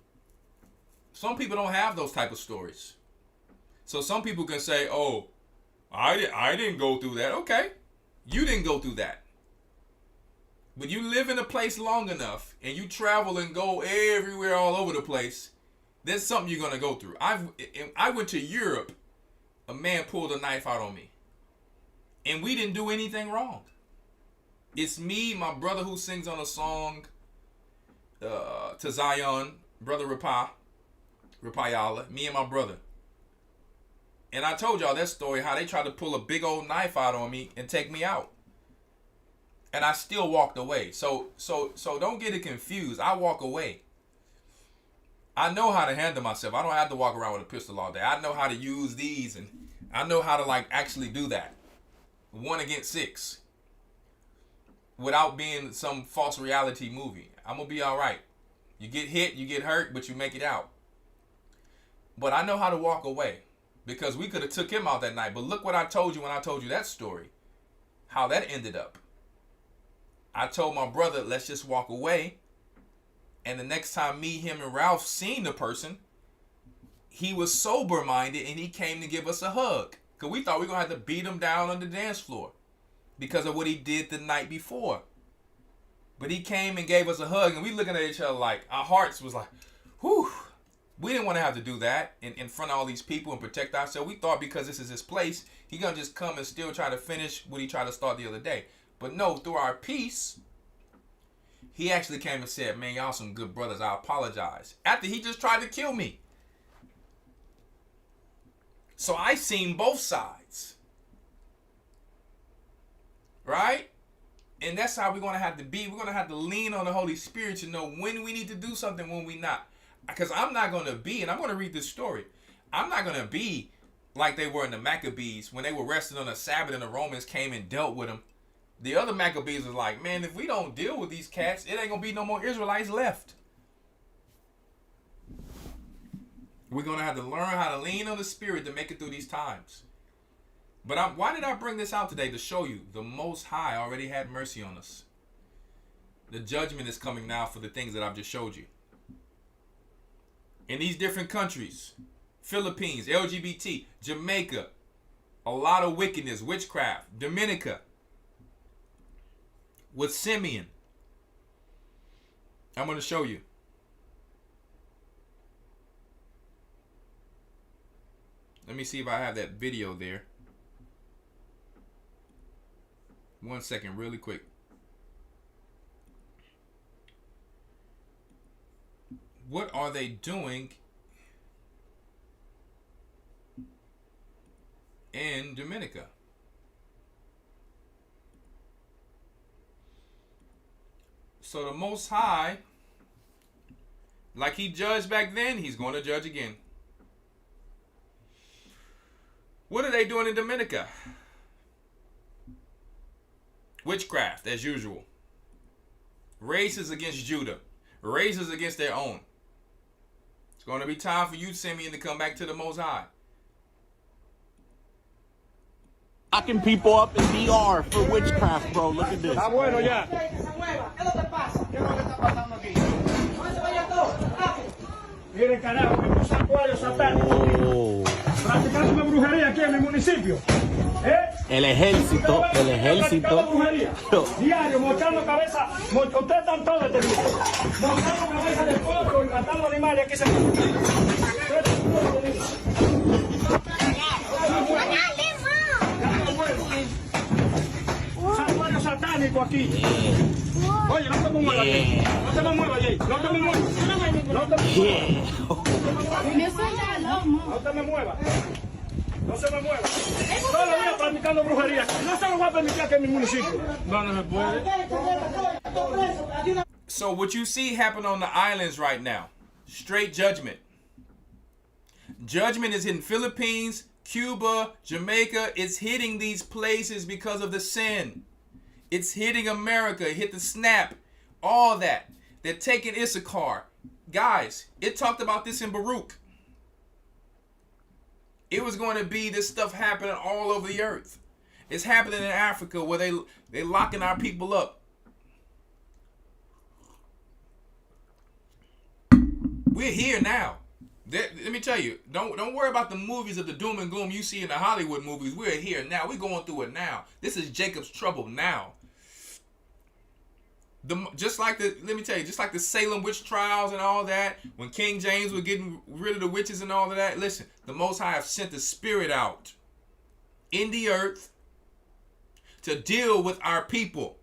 don't have those type of stories. So some people can say, oh, I didn't go through that. Okay, you didn't go through that. But you live in a place long enough and you travel and go everywhere all over the place, there's something you're going to go through. I went to Europe. A man pulled a knife out on me. And we didn't do anything wrong. It's me, my brother who sings on a song to Zion, Brother Rapayala, me and my brother. And I told y'all that story, how they tried to pull a big old knife out on me and take me out. And I still walked away. So don't get it confused. I walk away. I know how to handle myself. I don't have to walk around with a pistol all day. I know how to use these, and I know how to actually do that. 1 against 6. Without being some false reality movie. I'm going to be all right. You get hit, you get hurt, but you make it out. But I know how to walk away. Because we could have took him out that night. But look what I told you when I told you that story. How that ended up. I told my brother, let's just walk away. And the next time me, him, and Ralph seen the person, he was sober-minded and he came to give us a hug. Because we thought we were going to have to beat him down on the dance floor because of what he did the night before. But he came and gave us a hug, and we looking at each other like, our hearts was like, whew. We didn't want to have to do that in front of all these people and protect ourselves. We thought because this is his place, he going to just come and still try to finish what he tried to start the other day. But no, through our peace, he actually came and said, man, y'all some good brothers. I apologize. After he just tried to kill me. So I seen both sides. Right? And that's how we're going to have to be. We're going to have to lean on the Holy Spirit to know when we need to do something, when we not. Because I'm not going to be, and I'm going to read this story. I'm not going to be like they were in the Maccabees when they were resting on the Sabbath and the Romans came and dealt with them. The other Maccabees was like, man, if we don't deal with these cats, it ain't going to be no more Israelites left. We're going to have to learn how to lean on the Spirit to make it through these times. But why did I bring this out today? To show you the Most High already had mercy on us. The judgment is coming now for the things that I've just showed you. In these different countries, Philippines, LGBT, Jamaica, a lot of wickedness, witchcraft, Dominica, with Simeon. I'm going to show you. Let me see if I have that video there. 1 second, really quick. What are they doing in Dominica? So the Most High, like he judged back then, he's going to judge again. What are they doing in Dominica? Witchcraft, as usual. Races against Judah. Races against their own. It's going to be time for you, Simeon, to come back to the Most High. Locking people up in DR for witchcraft, bro. Look at this. Está bueno ya. Miren, carajo, que un santuario satánico. Practicando una brujería aquí en mi municipio. El ejército. Brujería. Diario, mochando cabeza. Ustedes están todos detenidos. Mochando cabeza del pueblo y matando animales. Aquí se. Santuario satánico aquí. Oye, no te me muevas aquí. No te me muevas, Jay. No te me muevas. No te me muevas. No te me muevas. No se me mueva. Todos los días practicando brujería. No se lo voy a permitir aquí en mi municipio. No se puede. So what you see happen on the islands right now, straight judgment. Judgment is in Philippines, Cuba, Jamaica. It's hitting these places because of the sin. It's hitting America. It hit the snap. All that. They're taking Issachar. Guys, it talked about this in Baruch. It was going to be this stuff happening all over the earth. It's happening in Africa where they locking our people up. We're here now. Let me tell you, don't worry about the movies of the doom and gloom you see in the Hollywood movies. We're here now. We're going through it now. This is Jacob's trouble now. Just like the Salem witch trials and all that, when King James was getting rid of the witches and all of that, listen, the Most High have sent the Spirit out in the earth to deal with our people.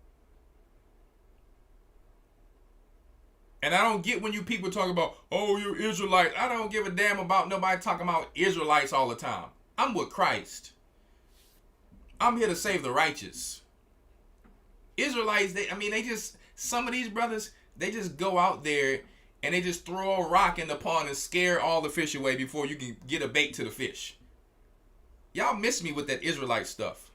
And I don't get when you people talk about, oh, you're Israelites. I don't give a damn about nobody talking about Israelites all the time. I'm with Christ. I'm here to save the righteous. Israelites, some of these brothers, they just go out there and they just throw a rock in the pond and scare all the fish away before you can get a bait to the fish. Y'all miss me with that Israelite stuff.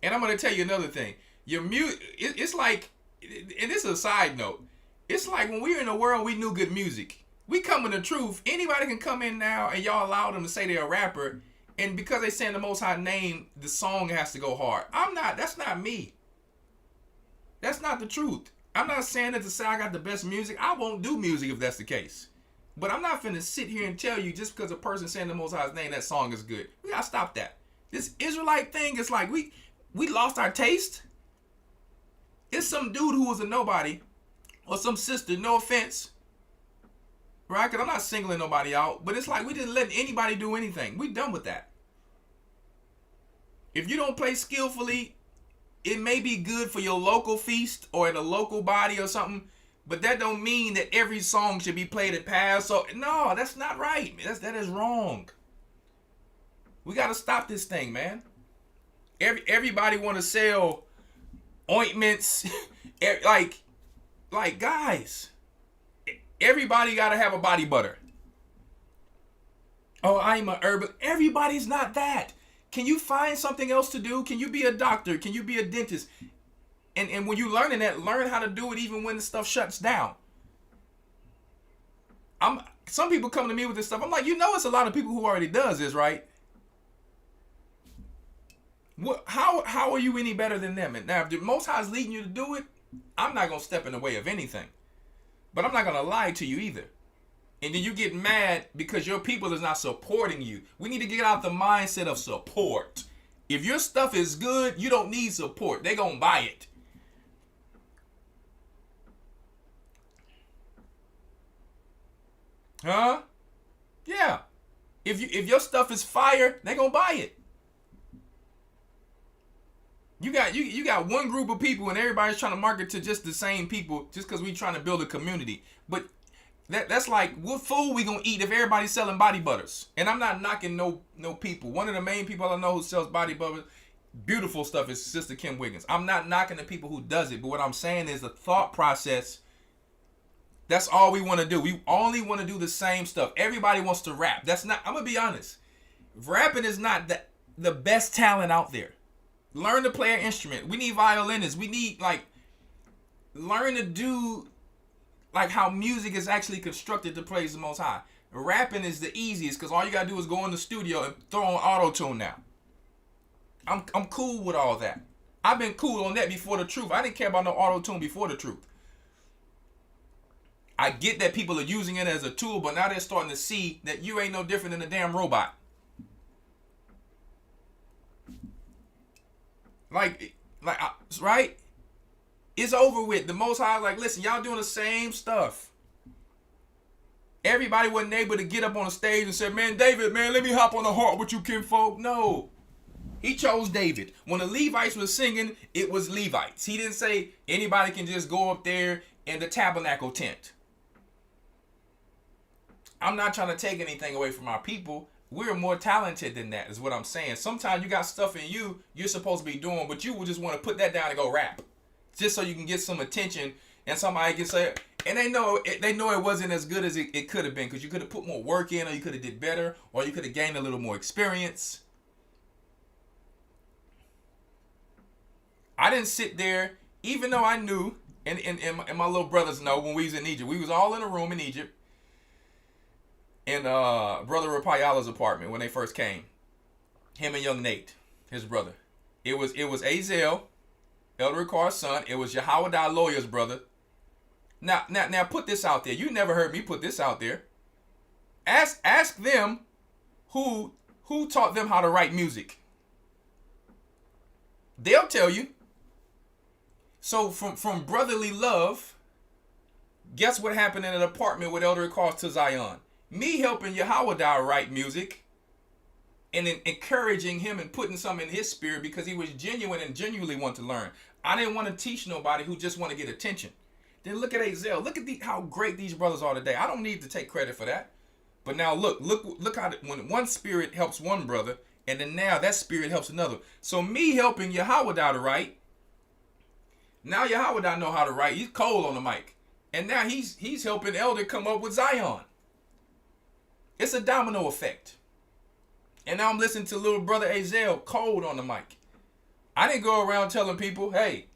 And I'm going to tell you another thing. It's like, and this is a side note, it's like when we were in the world, we knew good music. We come in the truth. Anybody can come in now and y'all allow them to say they're a rapper. And because they saying the Most High name, the song has to go hard. That's not me. That's not the truth. I'm not saying that to say I got the best music. I won't do music if that's the case. But I'm not finna sit here and tell you just because a person saying the Most High's name, that song is good. We gotta stop that. This Israelite thing is like we lost our taste. It's some dude who was a nobody or some sister, no offense. Right? Because I'm not singling nobody out. But it's like we didn't let anybody do anything. We done with that. If you don't play skillfully, it may be good for your local feast or at a local body or something, but that don't mean that every song should be played at Pass. So no, that's not right. That is wrong. We got to stop this thing, man. Everybody want to sell ointments, like guys. Everybody got to have a body butter. Oh, I'm a herbal. Everybody's not that. Can you find something else to do? Can you be a doctor? Can you be a dentist? And when you learn that, learn how to do it even when the stuff shuts down. Some people come to me with this stuff. I'm like, it's a lot of people who already does this, right? How are you any better than them? And now, if the Most High is leading you to do it, I'm not going to step in the way of anything. But I'm not going to lie to you either. And then you get mad because your people is not supporting you. We need to get out the mindset of support. If your stuff is good, you don't need support. They're going to buy it. Huh? Yeah. If your stuff is fire, they gonna buy it. You got one group of people and everybody's trying to market to just the same people just because we trying to build a community. But that's like, what food we gonna eat if everybody's selling body butters? And I'm not knocking no people. One of the main people I know who sells body butters, beautiful stuff, is Sister Kim Wiggins. I'm not knocking the people who does it, but what I'm saying is the thought process. That's all we want to do. We only want to do the same stuff. Everybody wants to rap. That's not, I'm gonna be honest. Rapping is not the best talent out there. Learn to play an instrument. We need violinists. We need, like, learn to do, like, how music is actually constructed to praise the Most High. Rapping is the easiest because all you gotta do is go in the studio and throw on auto-tune now. I'm cool with all that. I've been cool on that before the truth. I didn't care about no auto-tune before the truth. I get that people are using it as a tool, but now they're starting to see that you ain't no different than a damn robot. Like, right? It's over with. The Most High, like, listen, y'all doing the same stuff. Everybody wasn't able to get up on the stage and say, man, David, man, let me hop on the harp with you kinfolk. No. He chose David. When the Levites were singing, it was Levites. He didn't say anybody can just go up there in the tabernacle tent. I'm not trying to take anything away from our people. We're more talented than that, is what I'm saying. Sometimes you got stuff in you you're supposed to be doing, but you will just want to put that down and go rap. Just so you can get some attention and somebody can say, and they know it wasn't as good as it could have been, because you could have put more work in, or you could have did better, or you could have gained a little more experience. I didn't sit there, even though I knew, and my little brothers know, when we was in Egypt, we was all in a room in Egypt, in Brother Rapayala's apartment when they first came. Him and young Nate, his brother. It was Azel, Elder Rawchaa son. It was Yahawah Lawya's brother. Now put this out there. You never heard me put this out there. Ask them who taught them how to write music. They'll tell you. So from brotherly love, guess what happened in an apartment with Elder Rawchaa to Zion? Me helping Yahawah write music and encouraging him and putting something in his spirit because he was genuine and genuinely wanted to learn. I didn't want to teach nobody who just want to get attention. Then look at Azel. Look at how great these brothers are today. I don't need to take credit for that. But now look how when one spirit helps one brother, and then now that spirit helps another. So me helping Yahawah to write. Now Yahawah know how to write. He's cold on the mic. And now he's helping Elder come up with Zion. It's a domino effect. And now I'm listening to little brother Azel cold on the mic. I didn't go around telling people, hey,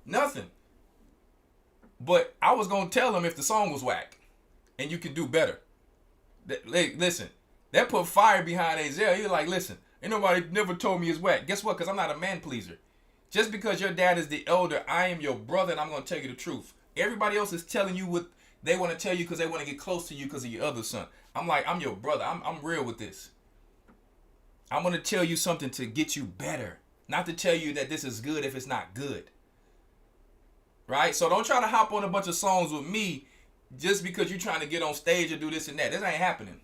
nothing. But I was going to tell them if the song was whack and you could do better. Listen, that put fire behind Azel. He was like, listen, ain't nobody never told me it's whack. Guess what? Because I'm not a man pleaser. Just because your dad is the elder, I am your brother and I'm going to tell you the truth. Everybody else is telling you what they want to tell you because they want to get close to you because of your other son. I'm like, I'm your brother. I'm real with this. I'm going to tell you something to get you better. Not to tell you that this is good if it's not good. Right? So don't try to hop on a bunch of songs with me just because you're trying to get on stage and do this and that. This ain't happening.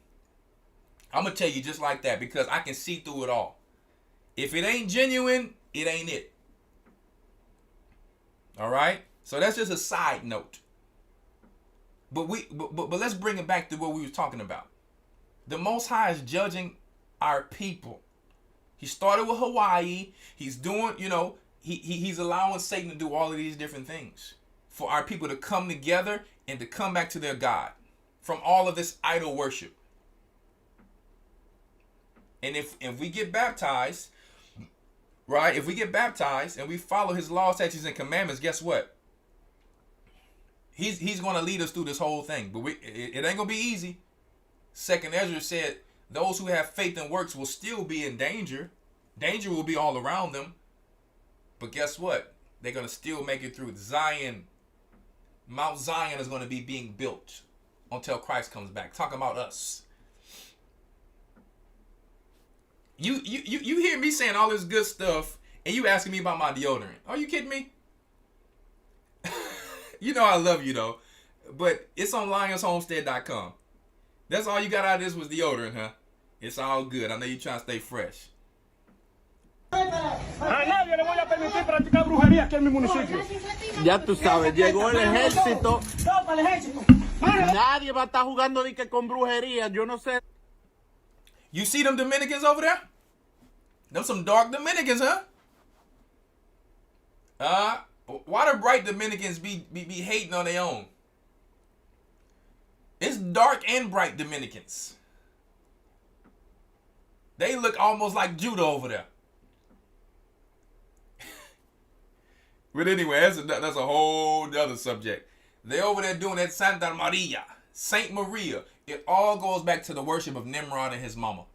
I'm going to tell you just like that because I can see through it all. If it ain't genuine, it ain't it. All right? So that's just a side note. But let's bring it back to what we were talking about. The Most High is judging our people. He started with Hawaii. He's doing, he's allowing Satan to do all of these different things for our people to come together and to come back to their God from all of this idol worship. And if we get baptized, right? If we get baptized and we follow his laws, statutes, and commandments, guess what? He's going to lead us through this whole thing. But it ain't going to be easy. Second Ezra said, those who have faith and works will still be in danger. Danger will be all around them. But guess what? They're going to still make it through. Zion, Mount Zion is going to be being built until Christ comes back. Talking about us. You hear me saying all this good stuff and you asking me about my deodorant. Are you kidding me? You know I love you though. But it's on LionsHomestead.com. That's all you got out of this was deodorant, huh? It's all good. I know you're trying to stay fresh. A nadie le voy a permitir practicar brujería aquí en mi municipio. Ya tú sabes, llegó el ejército. Todo para el ejército. Nadie va a estar jugando ni que con brujería. Yo no sé. You see them Dominicans over there? Them some dark Dominicans, huh? Why the bright Dominicans be hating on their own? It's dark and bright Dominicans. They look almost like Judah over there. But anyway, that's a whole other subject. They over there doing that Santa Maria, Saint Maria. It all goes back to the worship of Nimrod and his mama.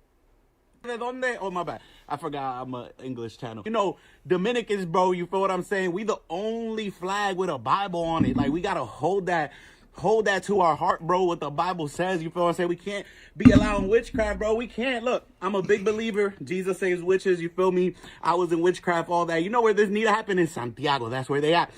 Oh, my bad. I forgot I'm an English channel. You know, Dominicans, bro, you feel what I'm saying? We the only flag with a Bible on it. Like, we got to hold that to our heart, bro, what the Bible says. You feel what I'm saying? We can't be allowing witchcraft, bro. We can't. Look, I'm a big believer. Jesus saves witches. You feel me? I was in witchcraft, all that. You know where this need to happen? In Santiago. That's where they at.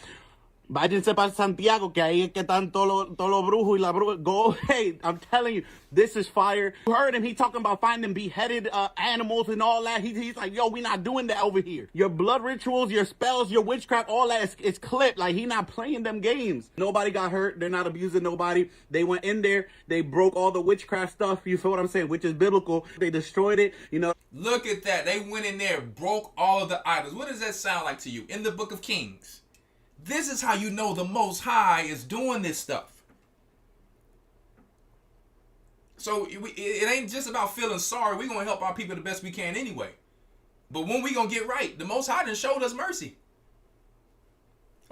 Váyanse para Santiago, que ahí es que están todos los brujos y la bruja. Go, hey, I'm telling you, this is fire. You heard him, he talking about finding beheaded animals and all that. He's like, yo, we not doing that over here. Your blood rituals, your spells, your witchcraft, all that is clipped. Like, he not playing them games. Nobody got hurt. They're not abusing nobody. They went in there. They broke all the witchcraft stuff. You feel what I'm saying? Which is biblical. They destroyed it, you know. Look at that. They went in there, broke all of the idols. What does that sound like to you? In the book of Kings. This is how you know the Most High is doing this stuff. So it ain't just about feeling sorry. We're going to help our people the best we can anyway. But when we going to get right, the Most High done showed us mercy.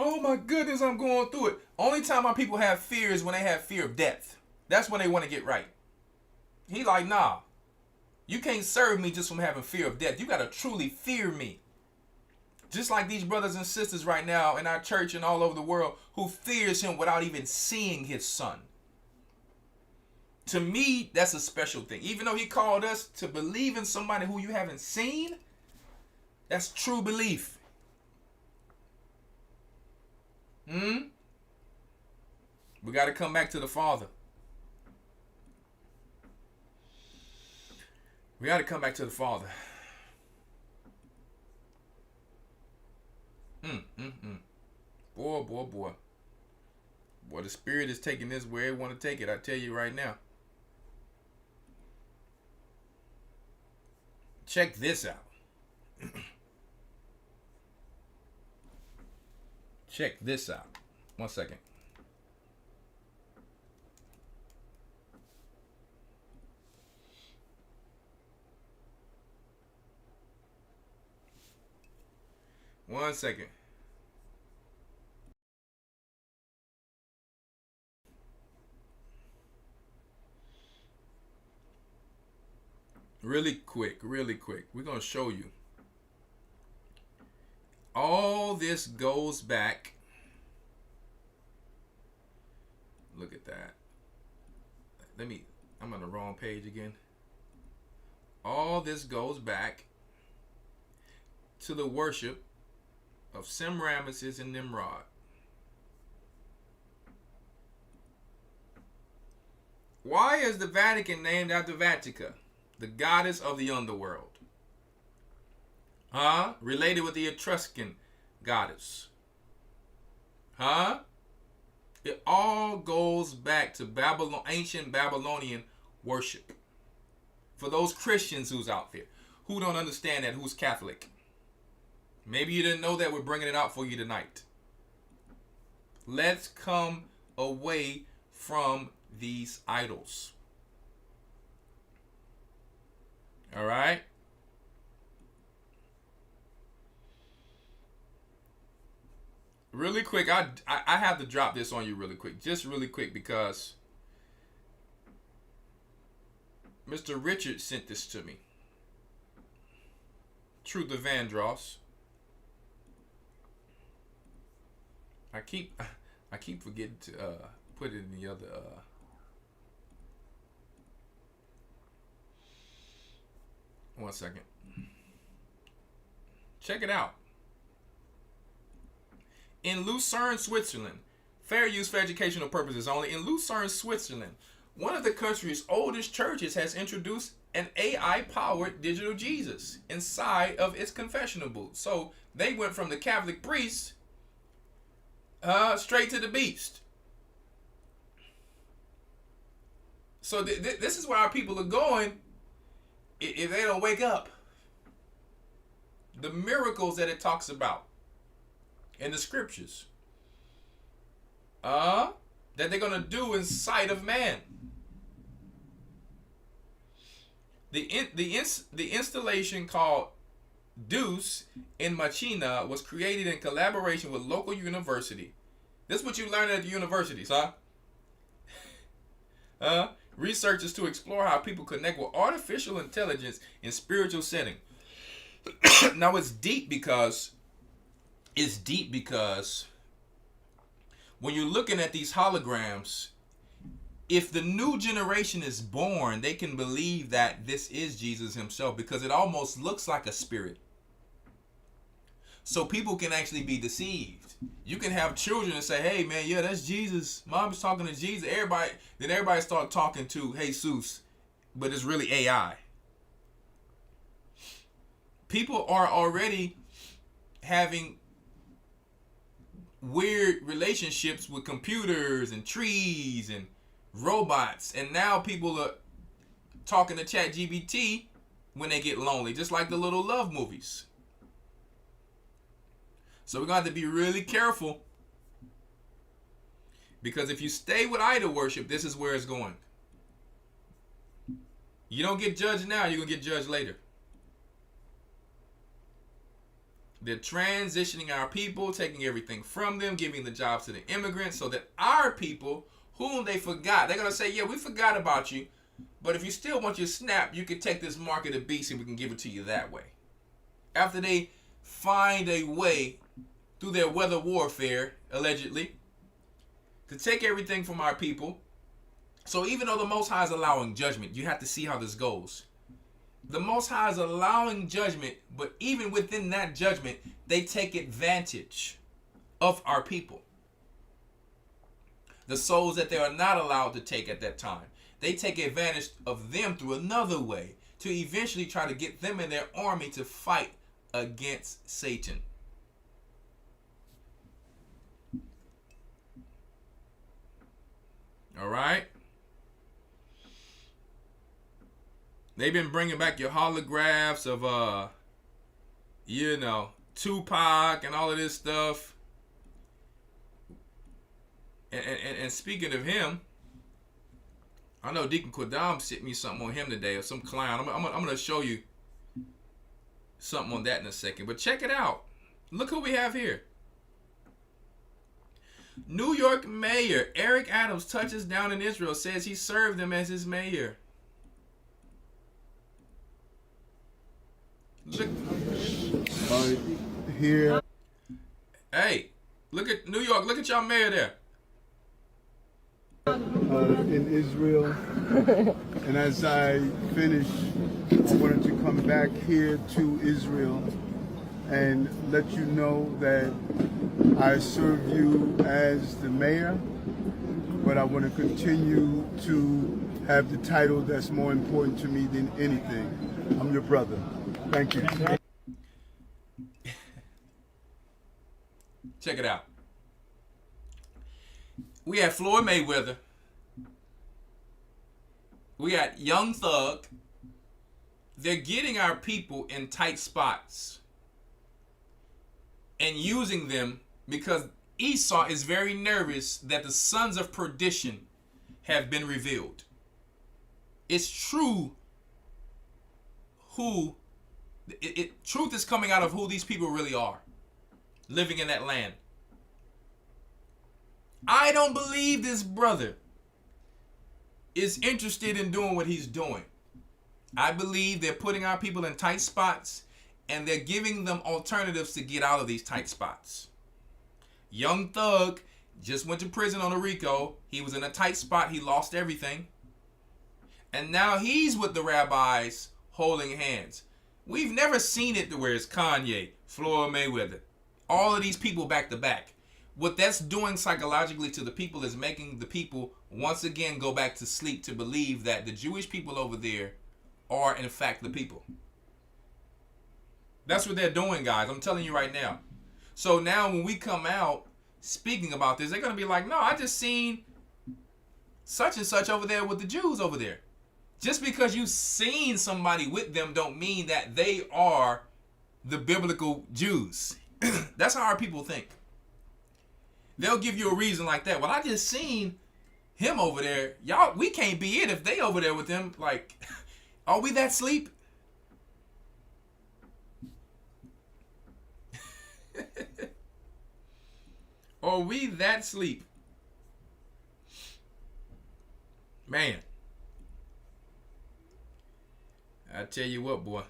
Oh my goodness, I'm going through it. Only time our people have fear is when they have fear of death. That's when they want to get right. He like, nah, you can't serve me just from having fear of death. You got to truly fear me. Just like these brothers and sisters right now in our church and all over the world who fears him without even seeing his son. To me, that's a special thing. Even though he called us to believe in somebody who you haven't seen, that's true belief. We got to come back to the Father. We got to come back to the Father. Boy. Boy, the Spirit is taking this where it want to take it. I tell you right now. Check this out. Check this out. 1 second. One second. Really quick. We're going to show you. All this goes back. Look at that. I'm on the wrong page again. All this goes back to the worship of Semiramis and Nimrod. Why is the Vatican named after Vatica, the goddess of the underworld? Related with the Etruscan goddess. It all goes back to ancient Babylonian worship. For those Christians who's out there who don't understand that, who's Catholic. Maybe you didn't know that. We're bringing it out for you tonight. Let's come away from these idols. All right? Really quick, I have to drop this on you really quick. Just really quick because Mr. Richard sent this to me. Truth of Vandross. I keep forgetting to put it in the other. One second. Check it out. In Lucerne, Switzerland, fair use for educational purposes only. In Lucerne, Switzerland, one of the country's oldest churches has introduced an AI-powered digital Jesus inside of its confessional booth. So they went from the Catholic priest straight to the beast. So this is where our people are going if they don't wake up. The miracles that it talks about in the scriptures that they're going to do in sight of man. The installation called G.O.C.C in Machina was created in collaboration with local university. This is what you learn at the universities, huh? Researchers to explore how people connect with artificial intelligence in spiritual setting. Now it's deep because when you're looking at these holograms, if the new generation is born, they can believe that this is Jesus himself because it almost looks like a spirit. So people can actually be deceived. You can have children and say, hey man, yeah, that's Jesus. Mom's talking to Jesus. Everybody start talking to Jesus, but it's really AI. People are already having weird relationships with computers and trees and robots, and now people are talking to ChatGPT when they get lonely, just like the little love movies. So we're going to have to be really careful, because if you stay with idol worship, this is where it's going. You don't get judged now, you're going to get judged later. They're transitioning our people, taking everything from them, giving the jobs to the immigrants, so that our people, whom they forgot, they're going to say, yeah, we forgot about you, but if you still want your snap, you can take this mark of the beast and we can give it to you that way. After they find a way through their weather warfare, allegedly, to take everything from our people. So even though the Most High is allowing judgment, you have to see how this goes. The Most High is allowing judgment, but even within that judgment, they take advantage of our people. The souls that they are not allowed to take at that time, they take advantage of them through another way to eventually try to get them and their army to fight against Satan. All right? They've been bringing back your holographs of, Tupac and all of this stuff. And speaking of him, I know Deacon Quadam sent me something on him today, or some clown. I'm going to show you something on that in a second. But check it out. Look who we have here. New York Mayor Eric Adams touches down in Israel, says he served them as his mayor. Look. Here. Hey, look at New York. Look at y'all mayor there. In Israel. And as I finish, I wanted to come back here to Israel and let you know that I serve you as the mayor, but I want to continue to have the title that's more important to me than anything. I'm your brother. Thank you. Check it out. We had Floyd Mayweather. We got Young Thug. They're getting our people in tight spots and using them because Esau is very nervous that the sons of perdition have been revealed. It's true truth is coming out of who these people really are living in that land. I don't believe this brother is interested in doing what he's doing. I believe they're putting our people in tight spots and they're giving them alternatives to get out of these tight spots. Young Thug just went to prison on a RICO. He was in a tight spot. He lost everything. And now he's with the rabbis holding hands. We've never seen it to where it's Kanye, Floyd Mayweather, all of these people back to back. what that's doing psychologically to the people is making the people once again go back to sleep to believe that the Jewish people over there are in fact the people. That's what they're doing, guys. I'm telling you right now. So now when we come out speaking about this, they're going to be like, no, I just seen such and such over there with the Jews over there. Just because you've seen somebody with them don't mean that they are the biblical Jews. That's how our people think. They'll give you a reason like that. Well, I just seen him over there. Y'all, we can't be it if they over there with him. Like, are we that sleep? Are we that sleep? Man. I tell you what, boy.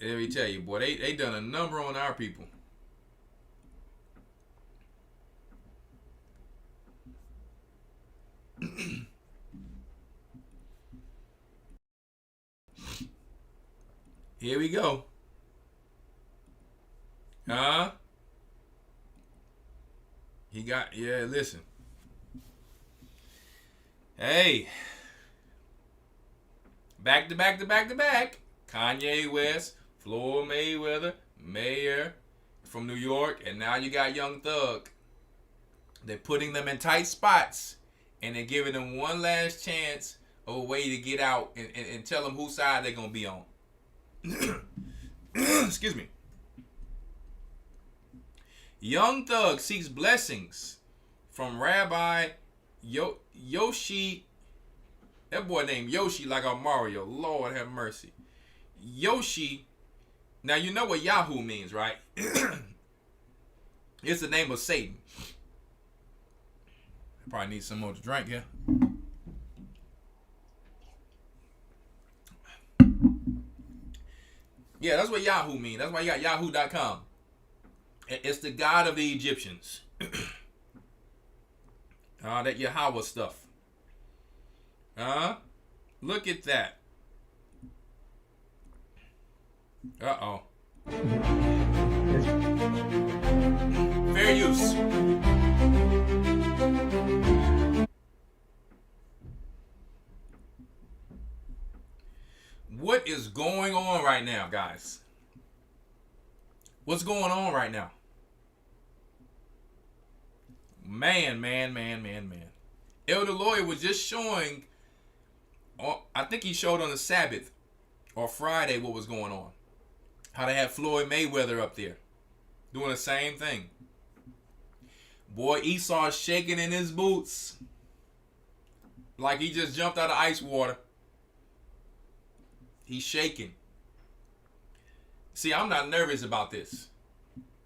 Let me tell you, boy, they done a number on our people. Here we go. He got, yeah, listen. Hey. Back to back to back to back. Kanye West, Floyd Mayweather, Mayor from New York, and now you got Young Thug. They're putting them in tight spots, and they're giving them one last chance of a way to get out and tell them whose side they're going to be on. Excuse me. Young Thug seeks blessings from Rabbi Yoshi. That boy named Yoshi like a Mario. Lord have mercy. Yoshi. Now you know what Yahoo means, right? It's the name of Satan. I probably need some more to drink here. Yeah, that's what Yahoo means. That's why you got Yahoo.com. It's the god of the Egyptians. That Yahweh stuff. Look at that. Uh-oh. Fair use. What is going on right now, guys? What's going on right now? Man. Elder Lawya was just showing, I think he showed on the Sabbath or Friday what was going on. How they had Floyd Mayweather up there doing the same thing. Boy, Esau's shaking in his boots like he just jumped out of ice water. He's shaking. See, I'm not nervous about this.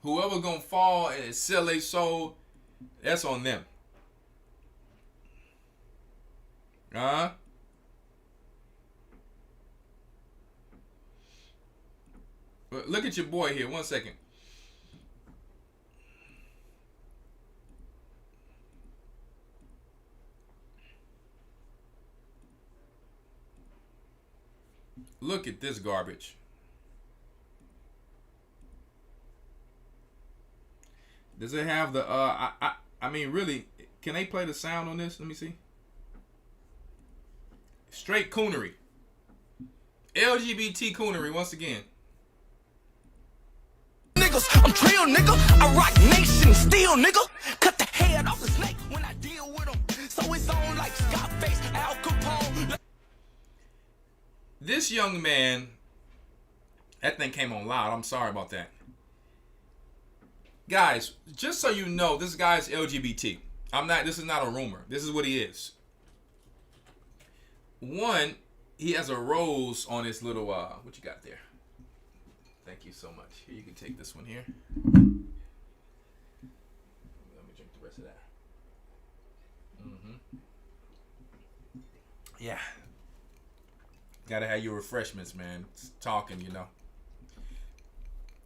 Whoever gonna fall and sell their soul, that's on them. Look at your boy here. 1 second. Look at this garbage. Does it have the I mean really, can they play the sound on this? Let me see. Straight coonery. LGBT coonery once again. Niggas, I'm trill, nigga. I rock nation steel, nigga. Cut the head off the snake when I deal with them. So it's on like Scarface, Al Capone. This young man, that thing came on loud. I'm sorry about that. Guys, just so you know, this guy's LGBT. This is not a rumor. This is what he is. One, he has a rose on his little, what you got there? Thank you so much. Here, you can take this one here. Let me drink the rest of that. Yeah. Gotta have your refreshments, man. It's talking, you know.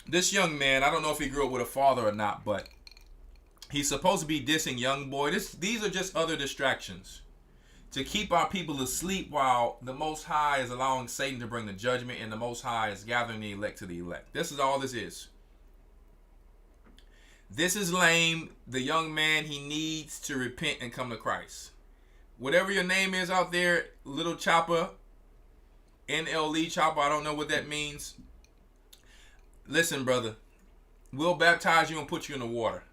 This young man, I don't know if he grew up with a father or not, but he's supposed to be dissing young boy. These are just other distractions to keep our people asleep while the Most High is allowing Satan to bring the judgment and the Most High is gathering the elect to the elect. This is all this is. This is lame. The young man, he needs to repent and come to Christ. Whatever your name is out there, Little Chopper, NLE Chopper, I don't know what that means. Listen, brother, we'll baptize you and put you in the water.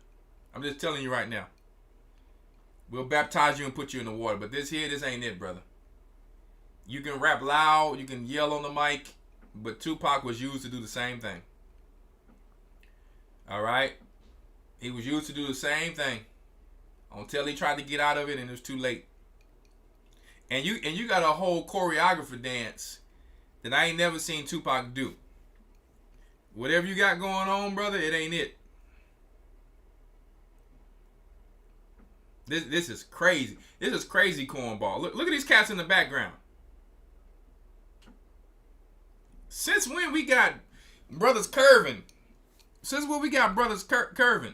I'm just telling you right now. We'll baptize you and put you in the water. But this ain't it, brother. You can rap loud, you can yell on the mic, but Tupac was used to do the same thing. All right? He was used to do the same thing until he tried to get out of it and it was too late. And you got a whole choreographer dance that I ain't never seen Tupac do. Whatever you got going on, brother, it ain't it. This is crazy. This is crazy cornball. Look at these cats in the background. Since when we got brothers curving? Since when we got brothers curving?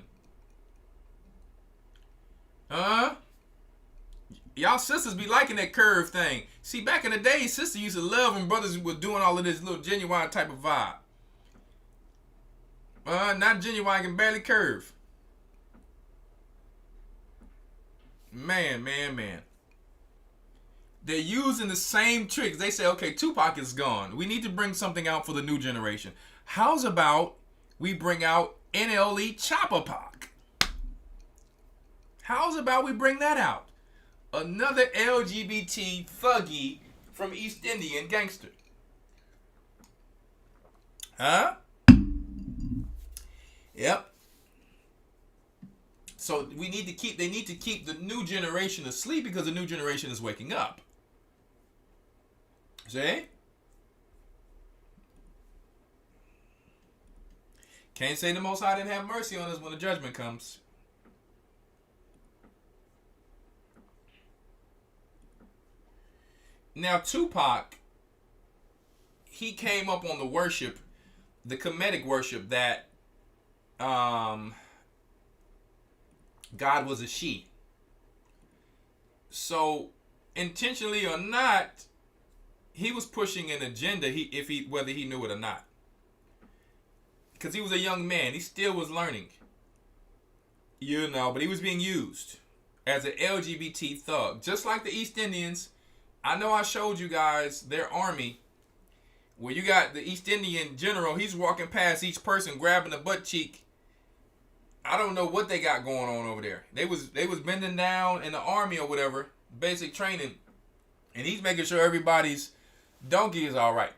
Y'all sisters be liking that curve thing. See, back in the day, sisters used to love when brothers were doing all of this little genuine type of vibe. Not genuine, can barely curve. Man. They're using the same tricks. They say, okay, Tupac is gone. We need to bring something out for the new generation. How's about we bring out NLE Chopper Pac? How's about we bring that out? Another LGBT thuggy from East Indian gangster. Huh? Yep. So they need to keep the new generation asleep because the new generation is waking up. See? Can't say the Most High didn't have mercy on us when the judgment comes. Now Tupac, he came up on the worship, the Kemetic worship that God was a she. So intentionally or not, he was pushing an agenda. Whether he knew it or not, because he was a young man, he still was learning. But he was being used as an LGBT thug, just like the East Indians. I know I showed you guys their army, where you got the East Indian general. He's walking past each person, grabbing the butt cheek. I don't know what they got going on over there. They was bending down in the army or whatever, basic training, and he's making sure everybody's donkey is all right.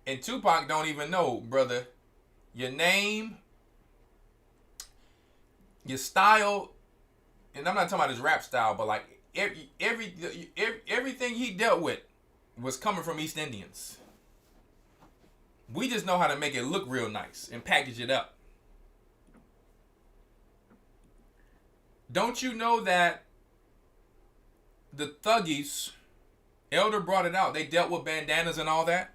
And Tupac don't even know, brother, your name, your style, and I'm not talking about his rap style, but like everything he dealt with was coming from East Indians. We just know how to make it look real nice and package it up. Don't you know that the thuggies, Elder brought it out, they dealt with bandanas and all that?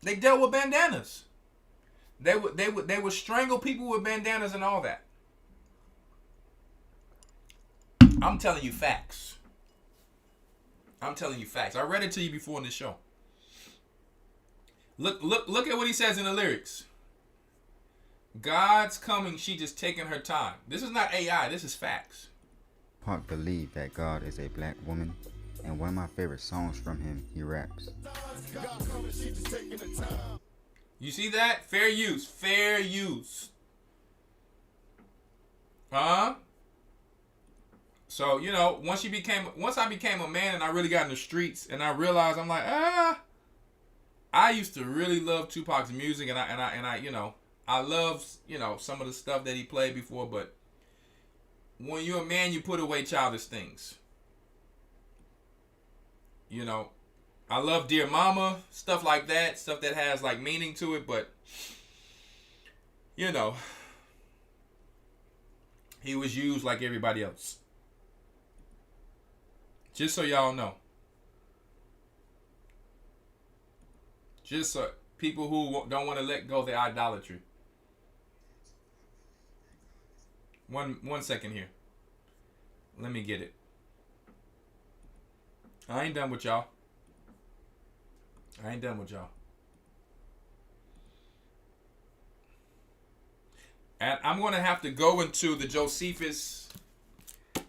They dealt with bandanas. They would strangle people with bandanas and all that. I'm telling you facts. I'm telling you facts. I read it to you before in this show. Look at what he says in the lyrics. God's coming, she just taking her time. This is not AI, this is facts. Pac believed that God is a black woman, and one of my favorite songs from him, he raps. You see that? Fair use. Fair use. Huh? So, once I became a man and I really got in the streets and I realized, I'm like, I used to really love Tupac's music and I love, some of the stuff that he played before, but when you're a man, you put away childish things. I love Dear Mama, stuff like that, stuff that has like meaning to it, but he was used like everybody else. Just so y'all know. Just so people who don't want to let go of their idolatry. One second here. Let me get it. I ain't done with y'all. And I'm going to have to go into the Josephus.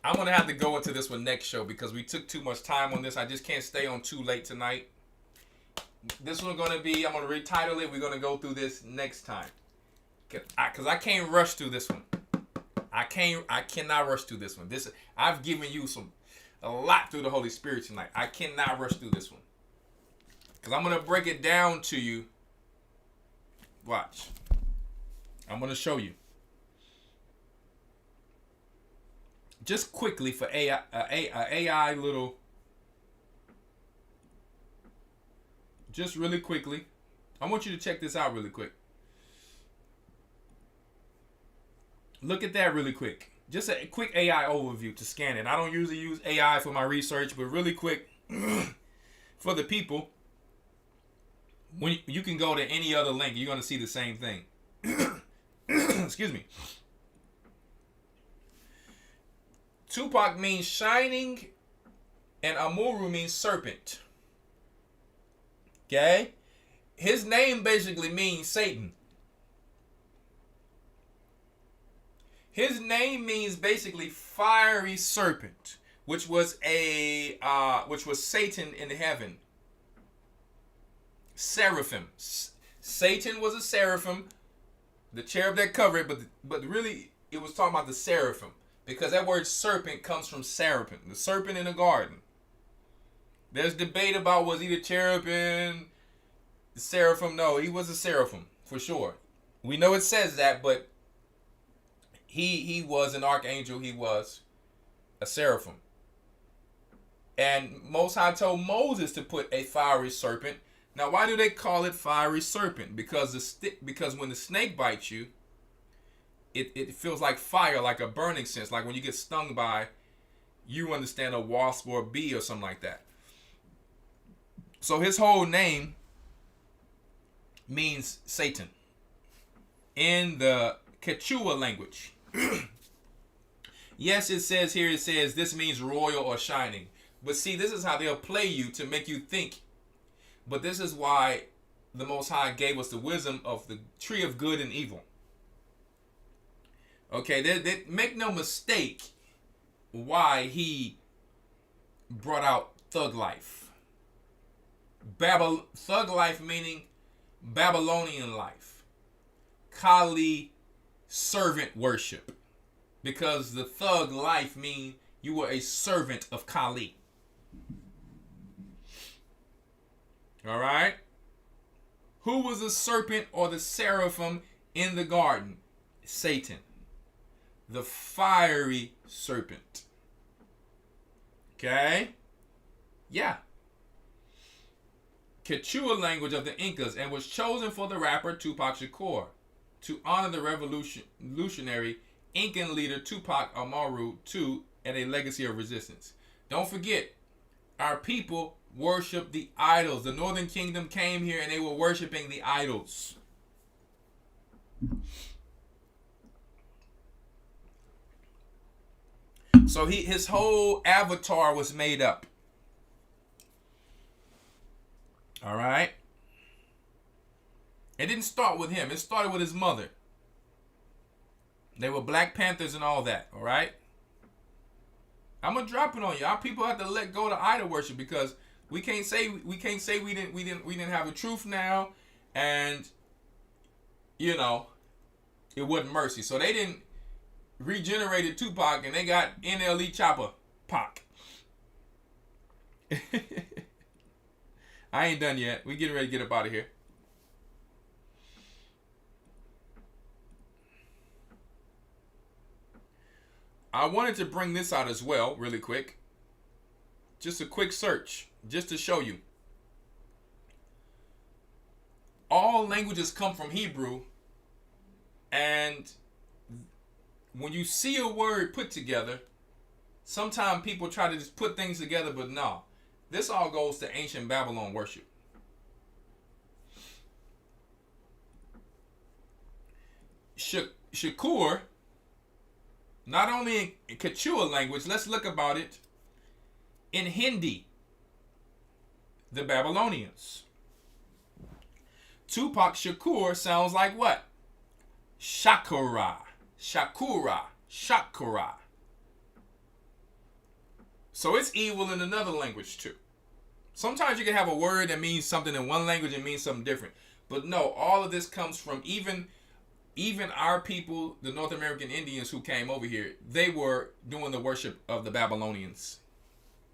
I'm going to have to go into this one next show because we took too much time on this. I just can't stay on too late tonight. This one's going to be, I'm going to retitle it. We're going to go through this next time. Because I can't rush through this one. I cannot rush through this one. I've given you a lot through the Holy Spirit tonight. I cannot rush through this one. Because I'm going to break it down to you. Watch. I'm going to show you. Just quickly for AI little. Just really quickly. I want you to check this out really quick. Look at that really quick. Just a quick AI overview to scan it. I don't usually use AI for my research, but really quick for the people. When you can go to any other link, you're going to see the same thing. Excuse me. Tupac means shining and Amuru means serpent. Okay? His name basically means Satan. His name means basically fiery serpent, which was Satan in heaven. Seraphim. Satan was a seraphim, the cherub that covered it, but really it was talking about the seraphim because that word serpent comes from seraphim, the serpent in the garden. There's debate about was he the cherubim, the seraphim. No, he was a seraphim for sure. We know it says that, but he was an archangel. He was a seraphim. And Most High told Moses to put a fiery serpent. Now, why do they call it fiery serpent? Because because when the snake bites you, it feels like fire, like a burning sense. Like when you get stung by, you understand, a wasp or a bee or something like that. So his whole name means Satan in the Quechua language. Yes, it says this means royal or shining. But see, this is how they'll play you to make you think. But this is why the Most High gave us the wisdom of the tree of good and evil. Okay, they make no mistake why he brought out thug life. Thug life meaning Babylonian life. Kali servant worship. Because the thug life means you were a servant of Kali. All right? Who was the serpent or the seraphim in the garden? Satan. The fiery serpent. Okay? Yeah. Quechua language of the Incas, and was chosen for the rapper Tupac Shakur to honor the revolutionary Incan leader Tupac Amaru II and a legacy of resistance. Don't forget, our people worship the idols. The Northern Kingdom came here and they were worshiping the idols. So his whole avatar was made up. All right? It didn't start with him. It started with his mother. They were Black Panthers and all that. All right? I'm gonna drop it on you. Our people have to let go of idol worship because we can't say we didn't have the truth now, and you know it wasn't mercy. So they didn't regenerated Tupac and they got NLE Chopper Pac. I ain't done yet. We getting ready to get up out of here. I wanted to bring this out as well, really quick. Just a quick search, just to show you. All languages come from Hebrew, and when you see a word put together, sometimes people try to just put things together, but no. This all goes to ancient Babylon worship. Shakur, not only in Quechua language, let's look about it in Hindi, the Babylonians. Tupac Shakur sounds like what? Shakara. Shakura. So it's evil in another language too. Sometimes you can have a word that means something in one language and means something different. But no, all of this comes from even our people, the North American Indians who came over here, they were doing the worship of the Babylonians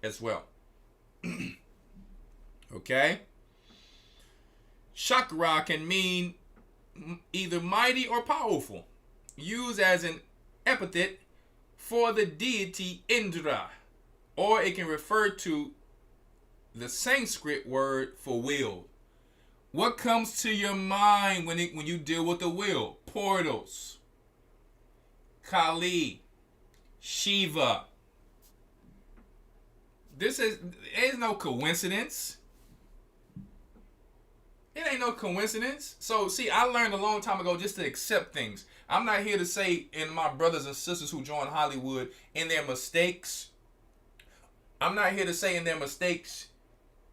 as well. Okay? Chakra can mean either mighty or powerful, used as an epithet for the deity Indra, or it can refer to the Sanskrit word for will. What comes to your mind when you deal with the will? Portals, Kali, Shiva. There's no coincidence. It ain't no coincidence. So, see, I learned a long time ago just to accept things. I'm not here to say in my brothers and sisters who join Hollywood in their mistakes. I'm not here to say in their mistakes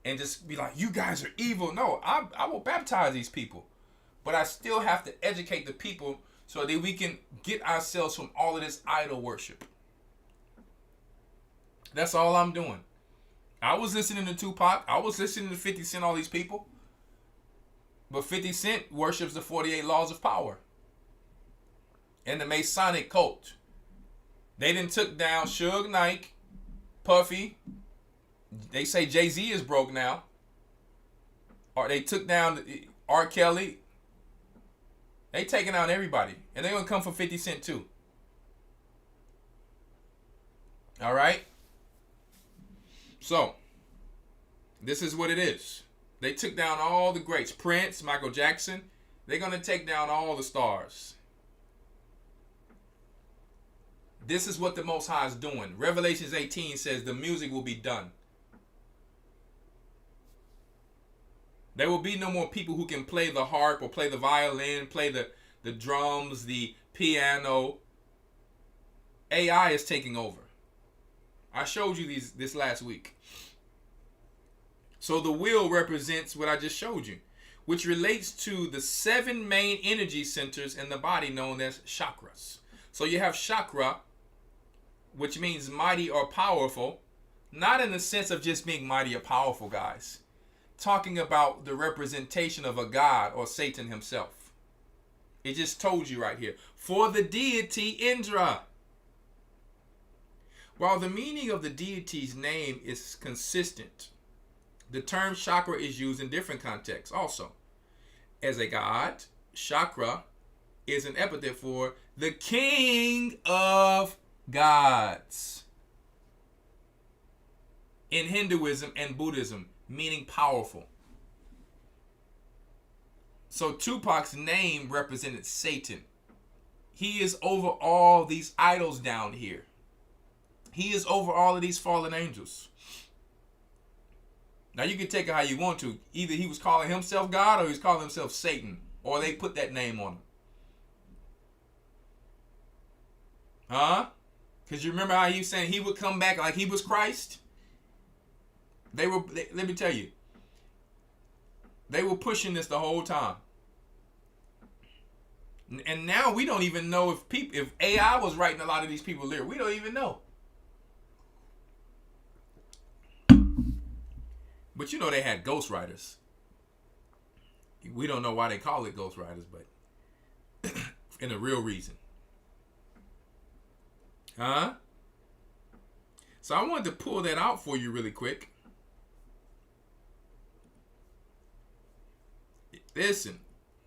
and just be like, you guys are evil. No, I will baptize these people. But I still have to educate the people so that we can get ourselves from all of this idol worship. That's all I'm doing. I was listening to Tupac. I was listening to 50 Cent, all these people. But 50 Cent worships the 48 laws of power and the Masonic cult. They done took down Suge Knight, Puffy. They say Jay-Z is broke now. Or they took down R. Kelly. They taking out everybody. And they're going to come for 50 Cent too. All right? So, this is what it is. They took down all the greats. Prince, Michael Jackson. They're going to take down all the stars. This is what the Most High is doing. Revelations 18 says the music will be done. There will be no more people who can play the harp or play the violin, play the drums, the piano. AI is taking over. I showed you this last week. So the wheel represents what I just showed you, which relates to the 7 main energy centers in the body known as chakras. So you have chakra, which means mighty or powerful, not in the sense of just being mighty or powerful, guys. Talking about the representation of a god or Satan himself. It just told you right here. For the deity Indra. While the meaning of the deity's name is consistent, the term chakra is used in different contexts also. As a god, chakra is an epithet for the king of gods. In Hinduism and Buddhism, meaning powerful. So Tupac's name represented Satan. He is over all these idols down here. He is over all of these fallen angels. Now you can take it how you want to. Either he was calling himself God or he was calling himself Satan. Or they put that name on him. Huh? Because you remember how he was saying he would come back like he was Christ? Let me tell you. They were pushing this the whole time. And now we don't even know if AI was writing a lot of these people lyrics. We don't even know. But you know they had ghostwriters. We don't know why they call it ghostwriters, but in a real reason. Huh? So I wanted to pull that out for you really quick. Listen,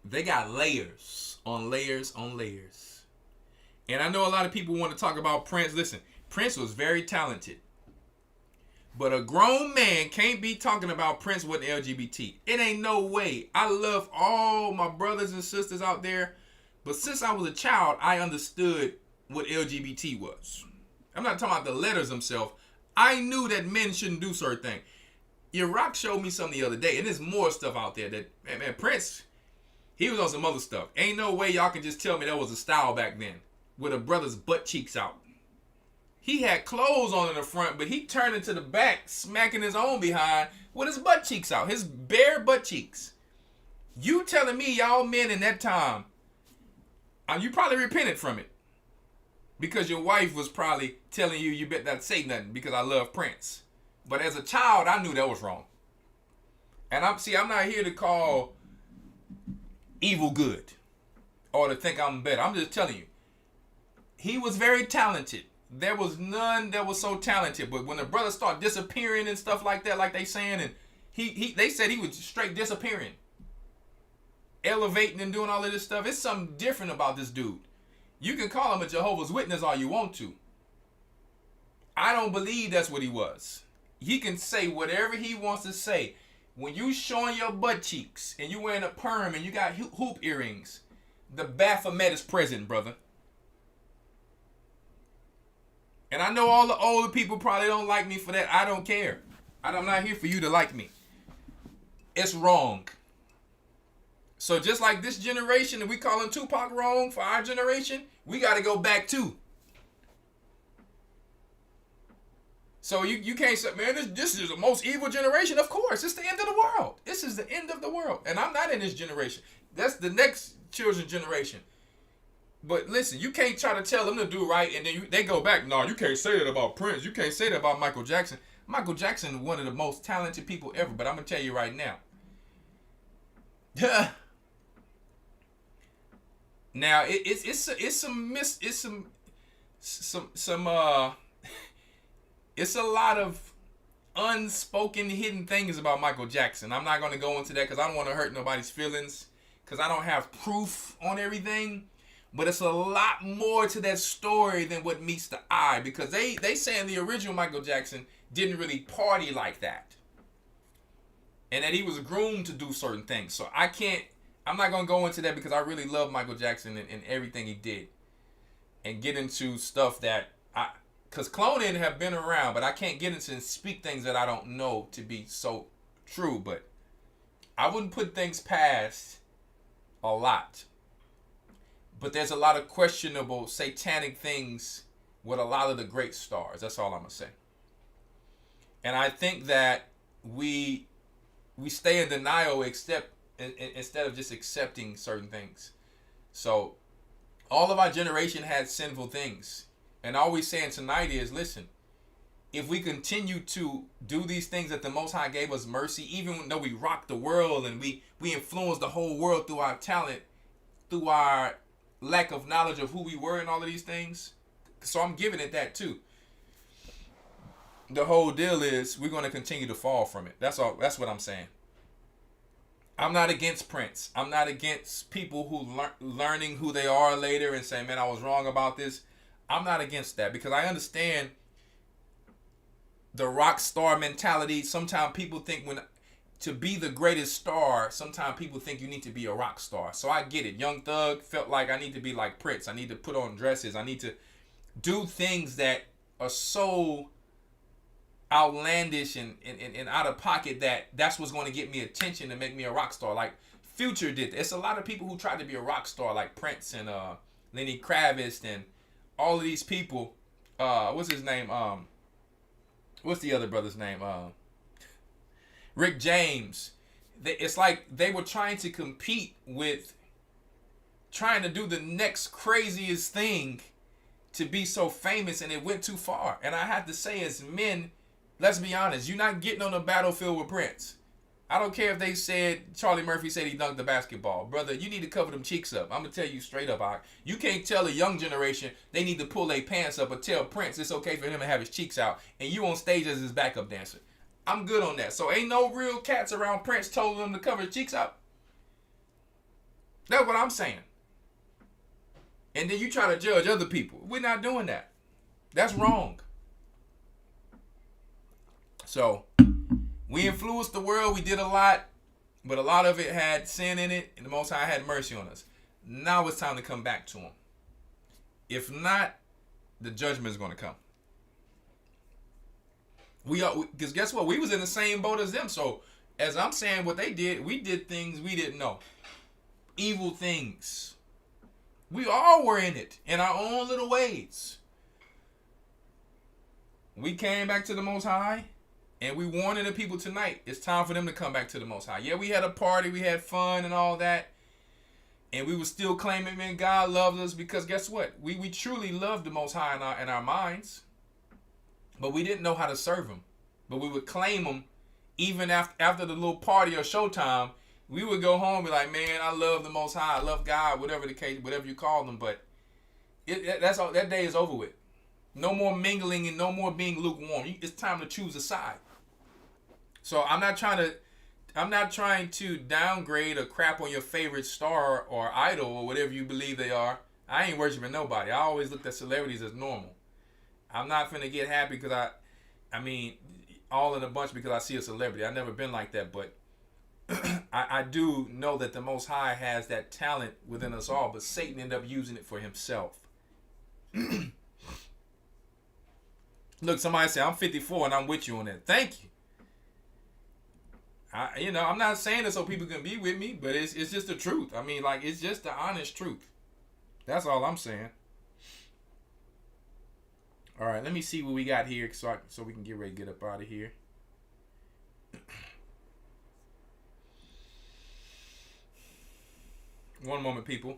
they got layers on layers on layers. And I know a lot of people want to talk about Prince. Listen, Prince was very talented. But a grown man can't be talking about Prince with LGBT. It ain't no way. I love all my brothers and sisters out there. But since I was a child, I understood what LGBT was. I'm not talking about the letters themselves. I knew that men shouldn't do certain things. Your Rock showed me something the other day. And there's more stuff out there that, man, Prince, he was on some other stuff. Ain't no way y'all can just tell me that was a style back then. With a brother's butt cheeks out. He had clothes on in the front, but he turned into the back, smacking his own behind with his butt cheeks out. His bare butt cheeks. You telling me y'all men in that time, you probably repented from it. because your wife was probably telling you better not say nothing because I love Prince. But as a child, I knew that was wrong. And I'm not here to call evil good or to think I'm better. I'm just telling you, he was very talented. There was none that was so talented. But when the brothers start disappearing and stuff like that, like they saying, and they said he was straight disappearing, elevating and doing all of this stuff. It's something different about this dude. You can call him a Jehovah's Witness all you want to. I don't believe that's what he was. He can say whatever he wants to say. When you showing your butt cheeks and you wearing a perm and you got hoop earrings, the Baphomet is present, brother. And I know all the older people probably don't like me for that. I don't care. I'm not here for you to like me. It's wrong. So just like this generation, and we calling Tupac wrong for our generation, we got to go back too. So you can't say, man, this is the most evil generation. Of course, it's the end of the world. This is the end of the world. And I'm not in this generation. That's the next children's generation. But listen, you can't try to tell them to do right, and then they go back. No, you can't say that about Prince. You can't say that about Michael Jackson. Michael Jackson, one of the most talented people ever. But I'm gonna tell you right now. Now it's a lot of unspoken hidden things about Michael Jackson. I'm not gonna go into that because I don't want to hurt nobody's feelings, because I don't have proof on everything. But it's a lot more to that story than what meets the eye, because they saying the original Michael Jackson didn't really party like that, and that he was groomed to do certain things. So I'm not going to go into that because I really love Michael Jackson and everything he did, and get into stuff that because cloning have been around, but I can't get into and speak things that I don't know to be so true. But I wouldn't put things past a lot. But there's a lot of questionable satanic things with a lot of the great stars. That's all I'm going to say. And I think that we stay in denial instead of just accepting certain things. So all of our generation had sinful things. And all we're saying tonight is, listen, if we continue to do these things that the Most High gave us mercy, even though we rocked the world and we influenced the whole world through our talent, through our lack of knowledge of who we were and all of these things. So I'm giving it that too. The whole deal is we're going to continue to fall from it. That's all. That's what I'm saying. I'm not against Prince. I'm not against people who learning who they are later and saying, man, I was wrong about this. I'm not against that, because I understand the rock star mentality. Sometimes people think to be the greatest star, sometimes people think you need to be a rock star. So I get it. Young Thug felt like I need to be like Prince. I need to put on dresses. I need to do things that are so outlandish and out of pocket that's what's going to get me attention and make me a rock star. Like Future did. It's a lot of people who tried to be a rock star, like Prince and Lenny Kravitz and all of these people. What's his name? What's the other brother's name? Rick James. It's like they were trying to compete with trying to do the next craziest thing to be so famous, and it went too far. And I have to say, as men, let's be honest, you're not getting on the battlefield with Prince. I don't care if they said, Charlie Murphy said he dunked the basketball. Brother, you need to cover them cheeks up. I'm going to tell you straight up. You can't tell a young generation they need to pull their pants up or tell Prince it's okay for him to have his cheeks out and you on stage as his backup dancer. I'm good on that. So ain't no real cats around Prince told them to cover his cheeks up. That's what I'm saying. And then you try to judge other people. We're not doing that. That's wrong. So we influenced the world. We did a lot, but a lot of it had sin in it, and the Most High had mercy on us. Now it's time to come back to him. If not, the judgment is going to come. Because guess what? We was in the same boat as them. So as I'm saying what they did, we did things we didn't know. Evil things. We all were in it in our own little ways. We came back to the Most High. And we warning the people tonight, it's time for them to come back to the Most High. Yeah, we had a party, we had fun and all that. And we were still claiming, man, God loves us, because guess what? We truly loved the Most High in our minds. But we didn't know how to serve him. But we would claim him even after the little party or showtime. We would go home and be like, man, I love the Most High. I love God, whatever the case, whatever you call them. But that's all. That day is over with. No more mingling and no more being lukewarm. It's time to choose a side. So I'm not trying to downgrade or crap on your favorite star or idol or whatever you believe they are. I ain't worshiping nobody. I always looked at celebrities as normal. I'm not finna get happy because I mean, all in a bunch because I see a celebrity. I've never been like that, but I do know that the Most High has that talent within us all, but Satan ended up using it for himself. Look, somebody say, I'm 54 and I'm with you on that. Thank you. I'm not saying it so people can be with me, but it's just the truth. I mean, like, it's just the honest truth. That's all I'm saying. All right, let me see what we got here so we can get ready to get up out of here. One moment, people.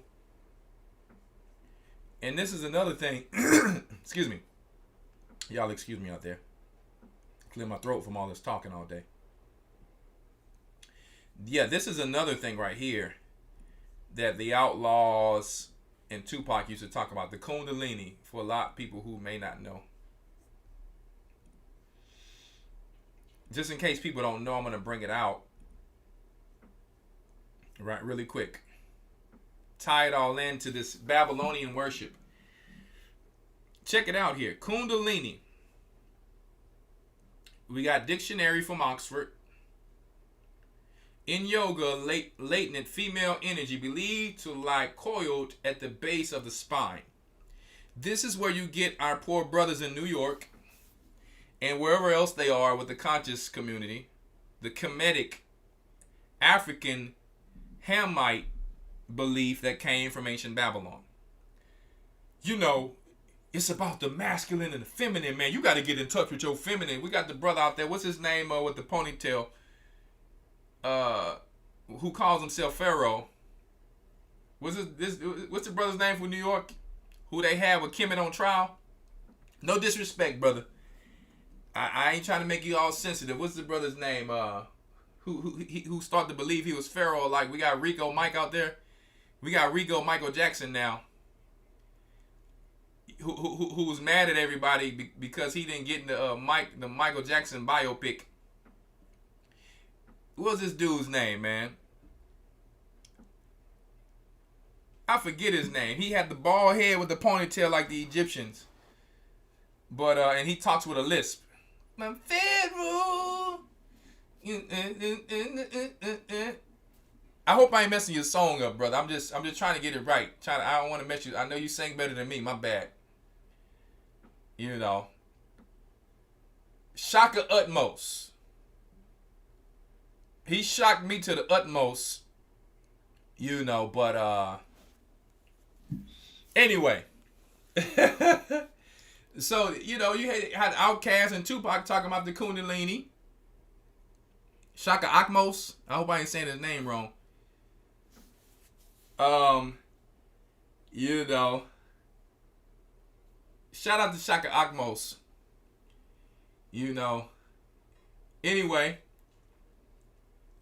And this is another thing. Excuse me. Y'all excuse me out there. Clear my throat from all this talking all day. Yeah, this is another thing right here that the Outlaws and Tupac used to talk about. The Kundalini, for a lot of people who may not know. Just in case people don't know, I'm going to bring it out. Right, really quick. Tie it all into this Babylonian worship. Check it out here. Kundalini. We got dictionary from Oxford. In yoga, latent female energy believed to lie coiled at the base of the spine. This is where you get our poor brothers in New York and wherever else they are with the conscious community, the Kemetic African Hamite belief that came from ancient Babylon. You know, it's about the masculine and the feminine, man. You got to get in touch with your feminine. We got the brother out there. What's his name with the ponytail? Who calls himself Pharaoh? What's the brother's name from New York? Who they have with Kemet on trial? No disrespect, brother. I ain't trying to make you all sensitive. What's the brother's name? Who started to believe he was Pharaoh? Like, we got Rico Mike out there. We got Rico Michael Jackson now. Who's mad at everybody because he didn't get in the Michael Jackson biopic. What's this dude's name, man? I forget his name. He had the bald head with the ponytail like the Egyptians. But and he talks with a lisp. My Pharaoh. I hope I ain't messing your song up, brother. I'm just trying to get it right. I don't want to mess you. I know you sing better than me. My bad. You know. Shaka utmost. He shocked me to the utmost. You know, but anyway. So, you know, you had Outkast and Tupac talking about the Kundalini. Shaka Akmos. I hope I ain't saying his name wrong. You know. Shout out to Shaka Akmos. You know. Anyway.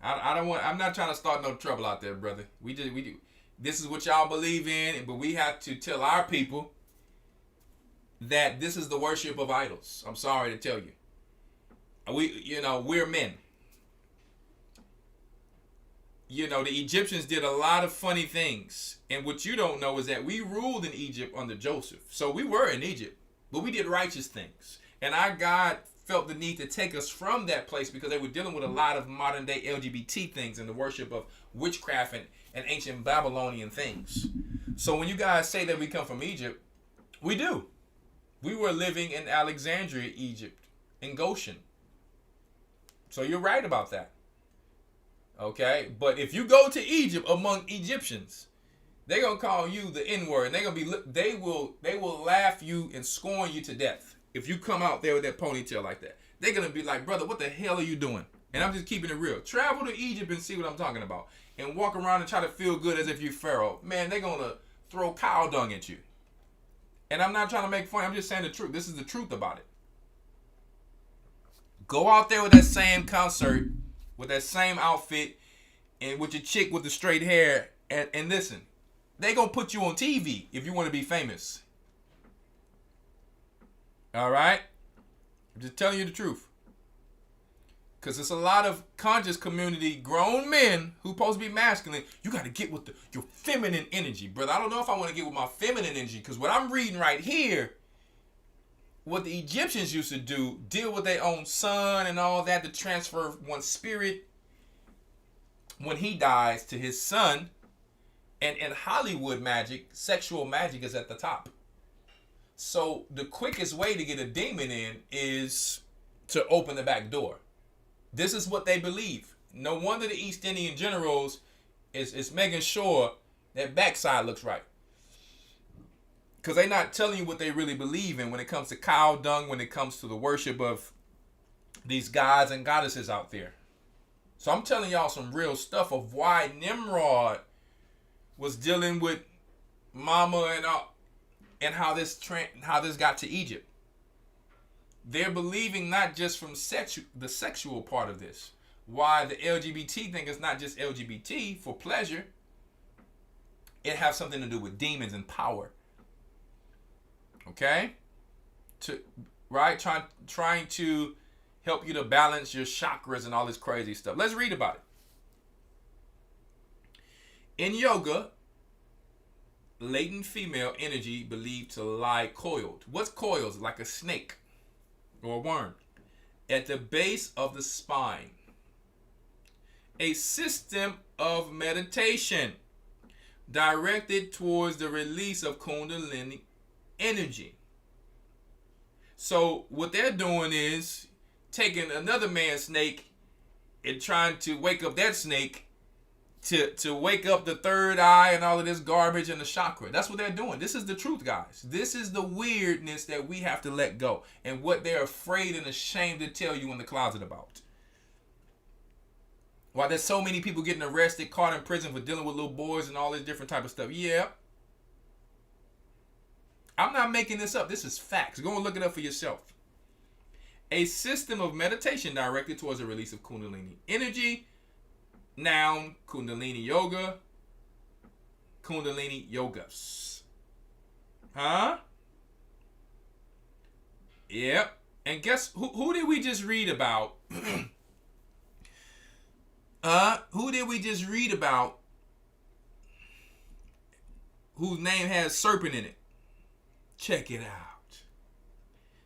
I'm not trying to start no trouble out there, brother. We do. This is what y'all believe in, but we have to tell our people that this is the worship of idols. I'm sorry to tell you. We're men. You know, the Egyptians did a lot of funny things. And what you don't know is that we ruled in Egypt under Joseph. So we were in Egypt, but we did righteous things. And our God felt the need to take us from that place because they were dealing with a lot of modern day LGBT things and the worship of witchcraft and ancient Babylonian things. So when you guys say that we come from Egypt, we do. We were living in Alexandria, Egypt, in Goshen. So you're right about that. Okay? But if you go to Egypt among Egyptians, they're going to call you the N-word. And they will laugh you and scorn you to death. If you come out there with that ponytail like that, they're going to be like, brother, what the hell are you doing? And I'm just keeping it real. Travel to Egypt and see what I'm talking about. And walk around and try to feel good as if you're Pharaoh. Man, they're going to throw cow dung at you. And I'm not trying to make fun. I'm just saying the truth. This is the truth about it. Go out there with that same concert, with that same outfit, and with your chick with the straight hair. And listen, they going to put you on TV if you want to be famous. All right? I'm just telling you the truth. Because it's a lot of conscious community, grown men who supposed to be masculine. You got to get with your feminine energy. Brother, I don't know if I want to get with my feminine energy. Because what I'm reading right here, what the Egyptians used to do, deal with their own son and all that to transfer one's spirit when he dies to his son. And in Hollywood magic, sexual magic is at the top. So the quickest way to get a demon in is to open the back door. This is what they believe. No wonder the East Indian generals is making sure that backside looks right. Because they're not telling you what they really believe in when it comes to cow dung, when it comes to the worship of these gods and goddesses out there. So I'm telling y'all some real stuff of why Nimrod was dealing with mama and how this got to Egypt. They're believing not just from the sexual part of this. Why the LGBT thing is not just LGBT for pleasure. It has something to do with demons and power. Okay? Trying to help you to balance your chakras and all this crazy stuff. Let's read about it. In yoga, latent female energy believed to lie coiled. What's coiled? Like a snake or a worm at the base of the spine. A system of meditation directed towards the release of Kundalini energy. So what they're doing is taking another man's snake and trying to wake up that snake to wake up the third eye and all of this garbage and the chakra. That's what they're doing. This is the truth, guys. This is the weirdness that we have to let go and what they're afraid and ashamed to tell you in the closet about. Why there's so many people getting arrested, caught in prison for dealing with little boys and all this different type of stuff. Yeah. I'm not making this up. This is facts. Go and look it up for yourself. A system of meditation directed towards the release of Kundalini energy. Noun, Kundalini Yoga, Kundalini Yogas. Huh? Yep. And guess who did we just read about? Who did we just read about whose name has serpent in it? Check it out.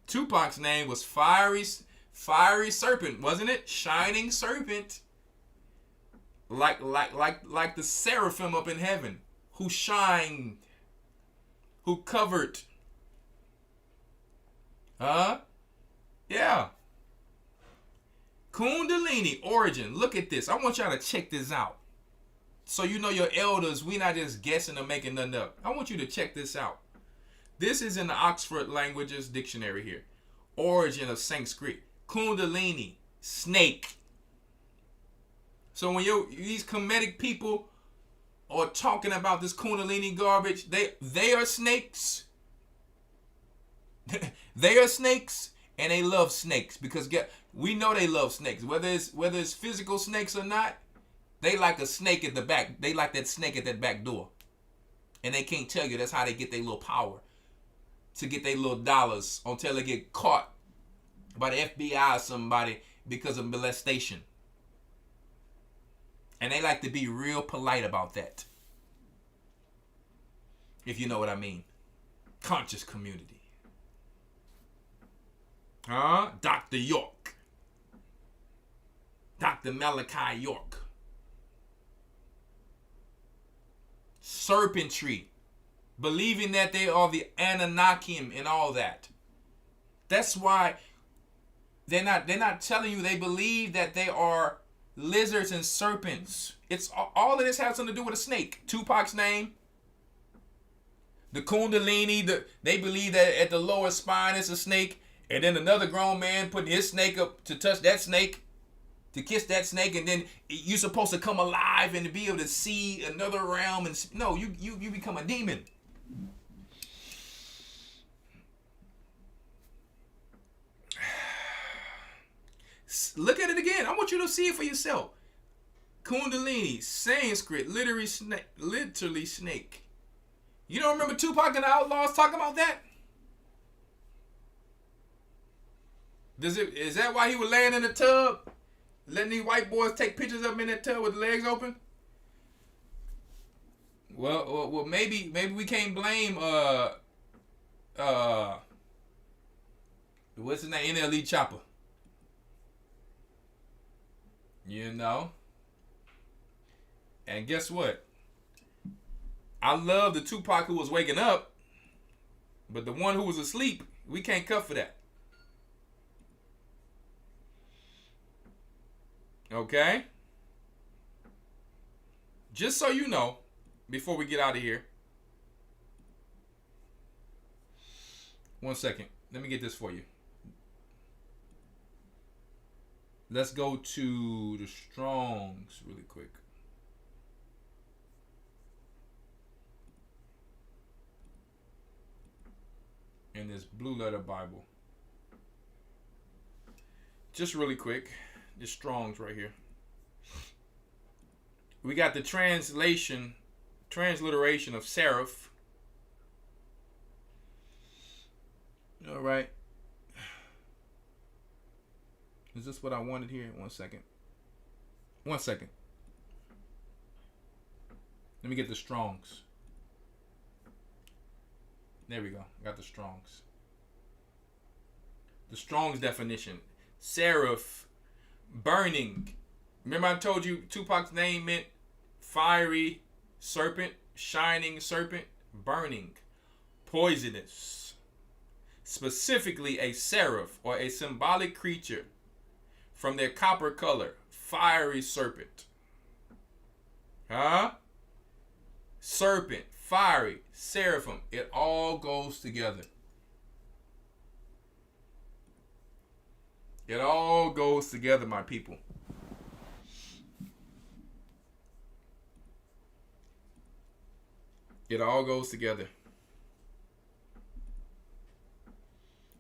Tupac's name was Fiery Serpent, wasn't it? Shining Serpent. Like the seraphim up in heaven, who shined, who covered. Yeah. Kundalini origin. Look at this. I want y'all to check this out. So you know your elders, we not just guessing or making nothing up. I want you to check this out. This is in the Oxford Languages Dictionary here. Origin of Sanskrit. Kundalini, snake. So when these Kemetic people are talking about this Kundalini garbage, they are snakes. They are snakes, and they love snakes because we know they love snakes. Whether it's physical snakes or not, they like a snake at the back. They like that snake at that back door, and they can't tell you. That's how they get their little power, to get their little dollars until they get caught by the FBI or somebody because of molestation. And they like to be real polite about that. If you know what I mean. Conscious community. Dr. York. Dr. Malachi York. Serpentry. Believing that they are the Anunnakim and all that. That's why they're not telling you they believe that they are lizards and serpents. It's all of this has something to do with a snake. Tupac's name. The Kundalini, they believe that at the lower spine it's a snake. And then another grown man putting his snake up to touch that snake. to kiss that snake, and then you're supposed to come alive and to be able to see another realm. And no, you become a demon. Look at it again. I want you to see it for yourself. Kundalini, Sanskrit, literally snake. You don't remember Tupac and the Outlaws talking about that? Is that why he was laying in the tub, letting these white boys take pictures of him in that tub with the legs open? Well, maybe we can't blame what's his name, NLE Chopper. You know. And guess what? I love the Tupac who was waking up, but the one who was asleep, we can't cut for that. Okay? Just so you know, before we get out of here. 1 second. Let me get this for you. Let's go to the Strongs really quick. In this Blue Letter Bible. Just really quick. The Strongs right here. We got the transliteration of seraph. All right. Is this what I wanted here? 1 second. 1 second. Let me get the Strongs. There we go. Got the Strongs. The Strongs definition. Seraph, burning. Remember I told you Tupac's name meant fiery serpent, shining serpent, burning, poisonous. Specifically a seraph or a symbolic creature from their copper color, fiery serpent. Huh? Serpent, fiery, seraphim. It all goes together. It all goes together, my people. It all goes together.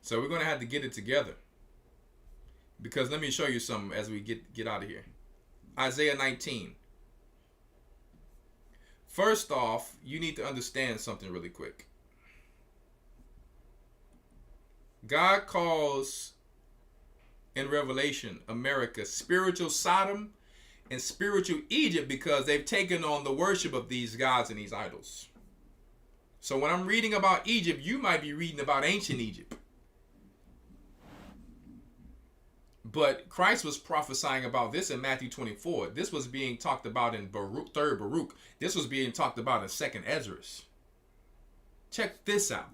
So we're going to have to get it together. Because let me show you something as we get out of here. Isaiah 19. First off, you need to understand something really quick. God calls in Revelation America spiritual Sodom and spiritual Egypt because they've taken on the worship of these gods and these idols. So when I'm reading about Egypt, you might be reading about ancient Egypt. But Christ was prophesying about this in Matthew 24. This was being talked about in Baruch, 3rd Baruch. This was being talked about in 2nd Esdras. Check this out.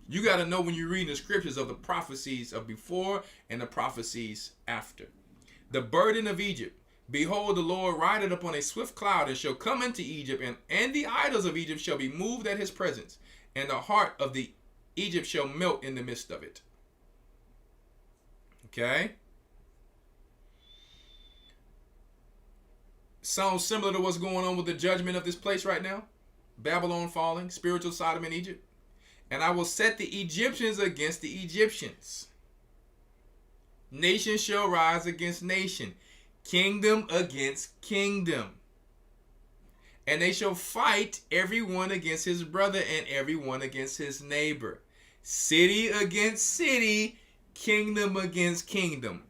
You got to know when you're reading the scriptures of the prophecies of before and the prophecies after. The burden of Egypt. Behold, the Lord rideth upon a swift cloud and shall come into Egypt, and the idols of Egypt shall be moved at his presence, and the heart of the Egypt shall melt in the midst of it. Okay? Sounds similar to what's going on with the judgment of this place right now. Babylon falling, spiritual Sodom and Egypt. And I will set the Egyptians against the Egyptians. Nation shall rise against nation. Kingdom against kingdom. And they shall fight everyone against his brother and everyone against his neighbor. City against city, kingdom against kingdom.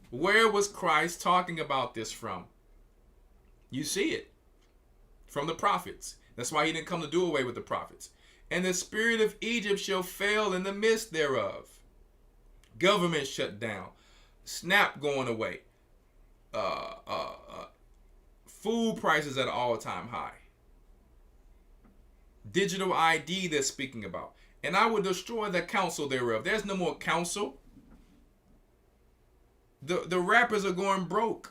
Where was Christ talking about this from? You see it from the prophets. That's why he didn't come to do away with the prophets. And the spirit of Egypt shall fail in the midst thereof. Government shut down. SNAP going away. Food prices at an all-time high. Digital ID they're speaking about. And I will destroy the counsel thereof. There's no more counsel. The rappers are going broke.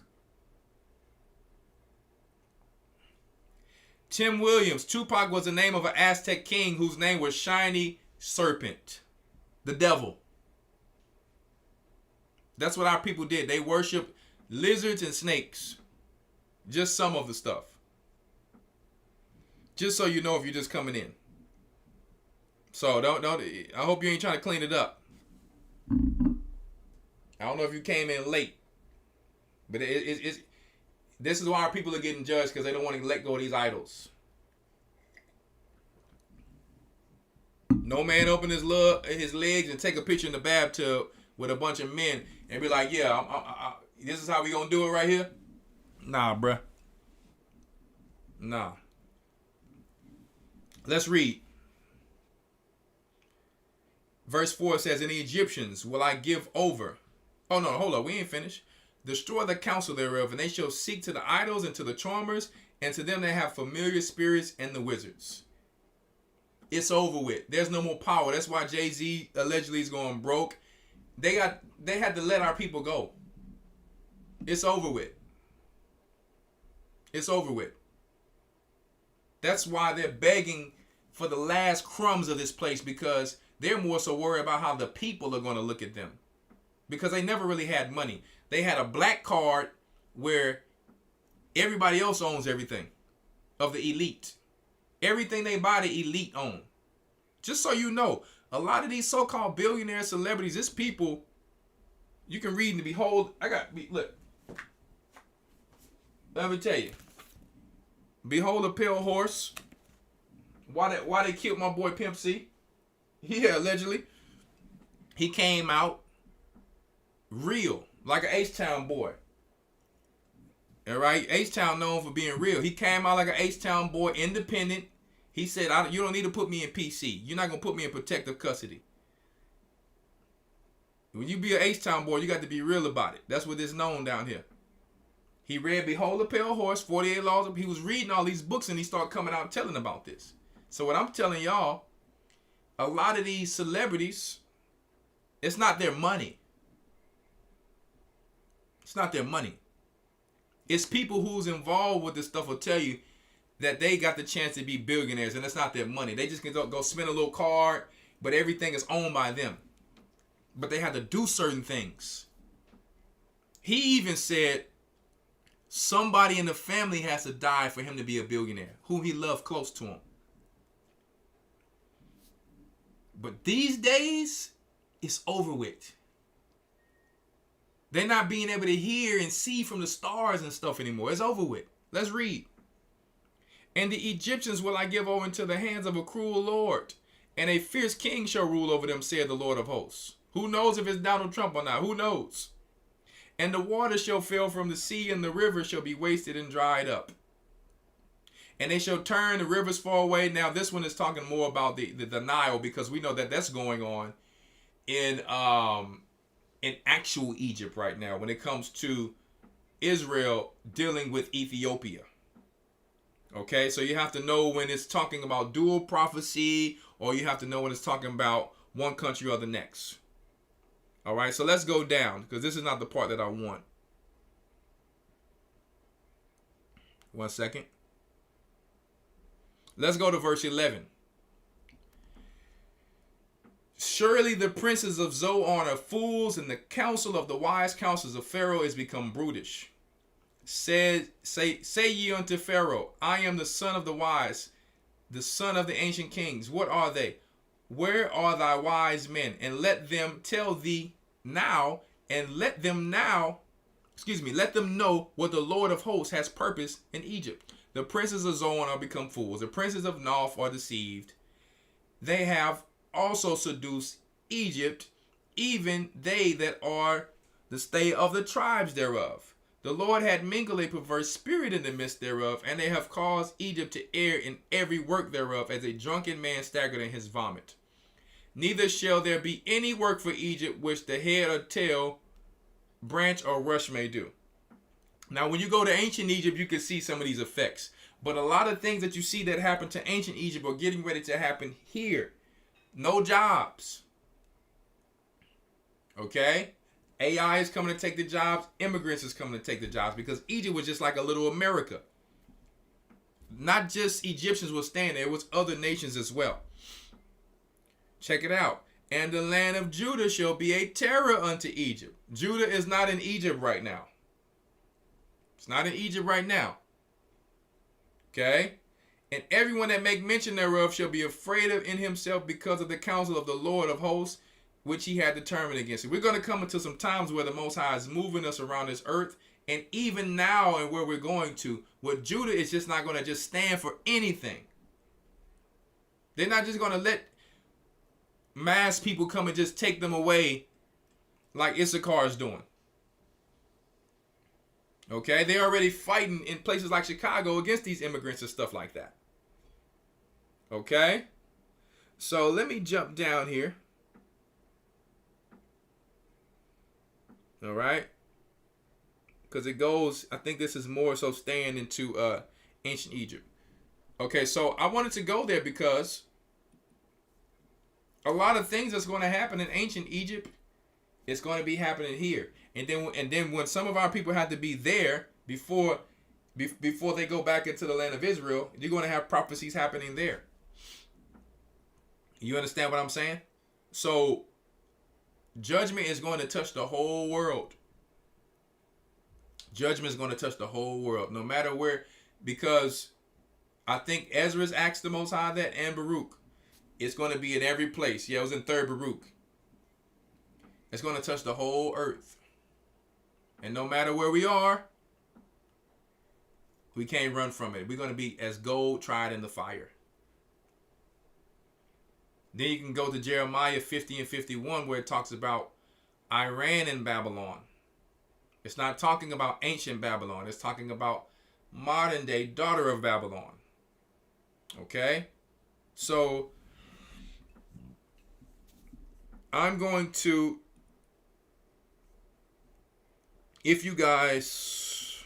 Tim Williams, Tupac was the name of an Aztec king whose name was Shiny Serpent, the devil. That's what our people did. They worship lizards and snakes. Just some of the stuff. Just so you know if you're just coming in. So don't. I hope you ain't trying to clean it up. I don't know if you came in late, but this is why our people are getting judged, because they don't want to let go of these idols. No man open his legs and take a picture in the bathtub with a bunch of men and be like, yeah, this is how we gonna do it right here. Nah, bruh. Nah. Let's read. Verse 4 says, and the Egyptians will I give over. Oh, no, hold up. We ain't finished. Destroy the counsel thereof, and they shall seek to the idols and to the charmers, and to them that have familiar spirits and the wizards. It's over with. There's no more power. That's why Jay-Z allegedly is going broke. They had to let our people go. It's over with. It's over with. That's why they're begging for the last crumbs of this place, because they're more so worried about how the people are going to look at them. Because they never really had money. They had a black card where everybody else owns everything of the elite. Everything they buy, the elite own. Just so you know, a lot of these so-called billionaire celebrities, it's people you can read and behold. Look. Let me tell you. Behold a pale horse. Why they killed my boy Pimp C? Yeah, allegedly. He came out real, like an H-Town boy. All right, H-Town known for being real. He came out like an H-Town boy, independent. He said, you don't need to put me in PC. You're not going to put me in protective custody. When you be an H-Town boy, you got to be real about it. That's what it's known down here. He read Behold the Pale Horse, 48 Laws. He was reading all these books, and he started coming out and telling about this. So what I'm telling y'all, a lot of these celebrities, it's not their money. It's not their money. It's people who's involved with this stuff will tell you that they got the chance to be billionaires, and it's not their money. They just can go spend a little card, but everything is owned by them. But they have to do certain things. He even said somebody in the family has to die for him to be a billionaire, who he loved close to him. But these days, it's over with. They're not being able to hear and see from the stars and stuff anymore. It's over with. Let's read. And the Egyptians will I give over into the hands of a cruel lord, and a fierce king shall rule over them, saith the Lord of hosts. Who knows if it's Donald Trump or not? Who knows? And the water shall fail from the sea, and the river shall be wasted and dried up. And they shall turn the rivers far away. Now this one is talking more about the Nile, because we know that that's going on in actual Egypt right now when it comes to Israel dealing with Ethiopia. Okay, so you have to know when it's talking about dual prophecy, or you have to know when it's talking about one country or the next. All right, so let's go down, because this is not the part that I want. 1 second. Let's go to verse 11. Surely the princes of Zoan are fools, and the counsel of the wise counselors of Pharaoh is become brutish. Say ye unto Pharaoh, I am the son of the wise, the son of the ancient kings. What are they? Where are thy wise men? And let them tell thee now, and let them know what the Lord of hosts has purposed in Egypt. The princes of Zoan are become fools. The princes of Noph are deceived. They have also seduced Egypt, even they that are the stay of the tribes thereof. The Lord had mingled a perverse spirit in the midst thereof, and they have caused Egypt to err in every work thereof, as a drunken man staggered in his vomit. Neither shall there be any work for Egypt which the head or tail, branch or rush may do. Now, when you go to ancient Egypt, you can see some of these effects. But a lot of things that you see that happen to ancient Egypt are getting ready to happen here. No jobs. Okay? AI is coming to take the jobs. Immigrants is coming to take the jobs, because Egypt was just like a little America. Not just Egyptians were staying there. It was other nations as well. Check it out. And the land of Judah shall be a terror unto Egypt. Judah is not in Egypt right now. It's not in Egypt right now. Okay? And everyone that make mention thereof shall be afraid of in himself because of the counsel of the Lord of hosts, which he had determined against it. We're going to come into some times where the Most High is moving us around this earth. And even now and where we're going to, what Judah is just not going to just stand for anything. They're not just going to let mass people come and just take them away like Issachar is doing. Okay? They're already fighting in places like Chicago against these immigrants and stuff like that. Okay? So let me jump down here. All right? Because it goes, I think this is more so staying into ancient Egypt. Okay, so I wanted to go there because a lot of things that's going to happen in ancient Egypt is going to be happening here. And then when some of our people have to be there before they go back into the land of Israel, you're going to have prophecies happening there. You understand what I'm saying? So judgment is going to touch the whole world. Judgment is going to touch the whole world, no matter where, because I think Ezra's asked the Most High that, and Baruch. It's going to be in every place. Yeah, it was in 3rd Baruch. It's going to touch the whole earth. And no matter where we are, we can't run from it. We're going to be as gold tried in the fire. Then you can go to Jeremiah 50 and 51, where it talks about Iran and Babylon. It's not talking about ancient Babylon. It's talking about modern day daughter of Babylon. Okay? So I'm going to, if you guys,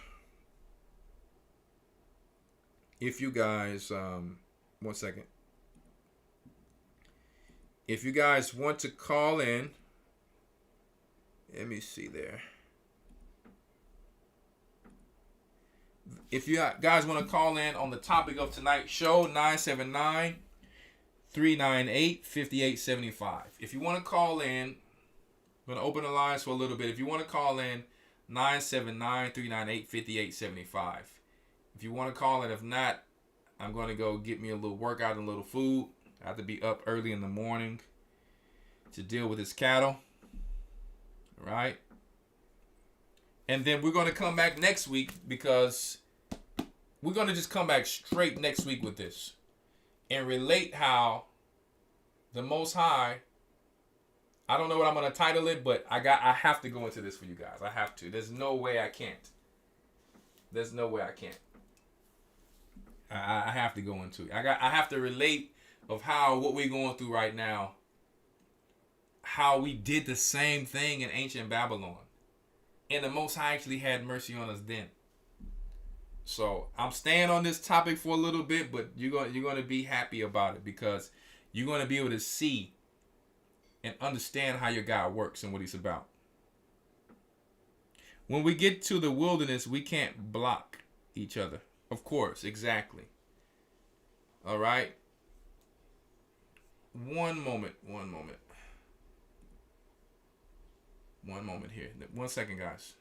one second. If you guys want to call in, let me see there. If you guys want to call in on the topic of tonight's show, 979-398-5875. If you want to call in, I'm going to open the lines for a little bit. If you want to call in, 979-398-5875. If you want to call in, if not, I'm going to go get me a little workout and a little food. I have to be up early in the morning to deal with this cattle. All right? And then we're going to come back next week because we're going to just come back straight next week with this and relate how the Most High, I don't know what I'm going to title it, but I have to go into this for you guys. I have to. There's no way I can't. There's no way I can't. I have to go into it. I have to relate of how what we're going through right now, how we did the same thing in ancient Babylon. And the Most High actually had mercy on us then. So I'm staying on this topic for a little bit, but you're going to be happy about it because you're going to be able to see and understand how your God works and what he's about. When we get to the wilderness, we can't block each other. Of course, exactly. All right. One moment here. 1 second, guys.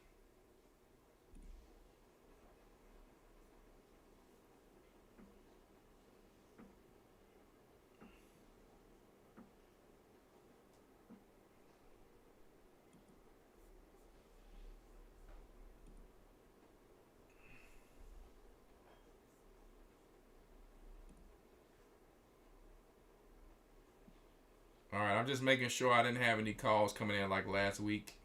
All right, I'm just making sure I didn't have any calls coming in like last week.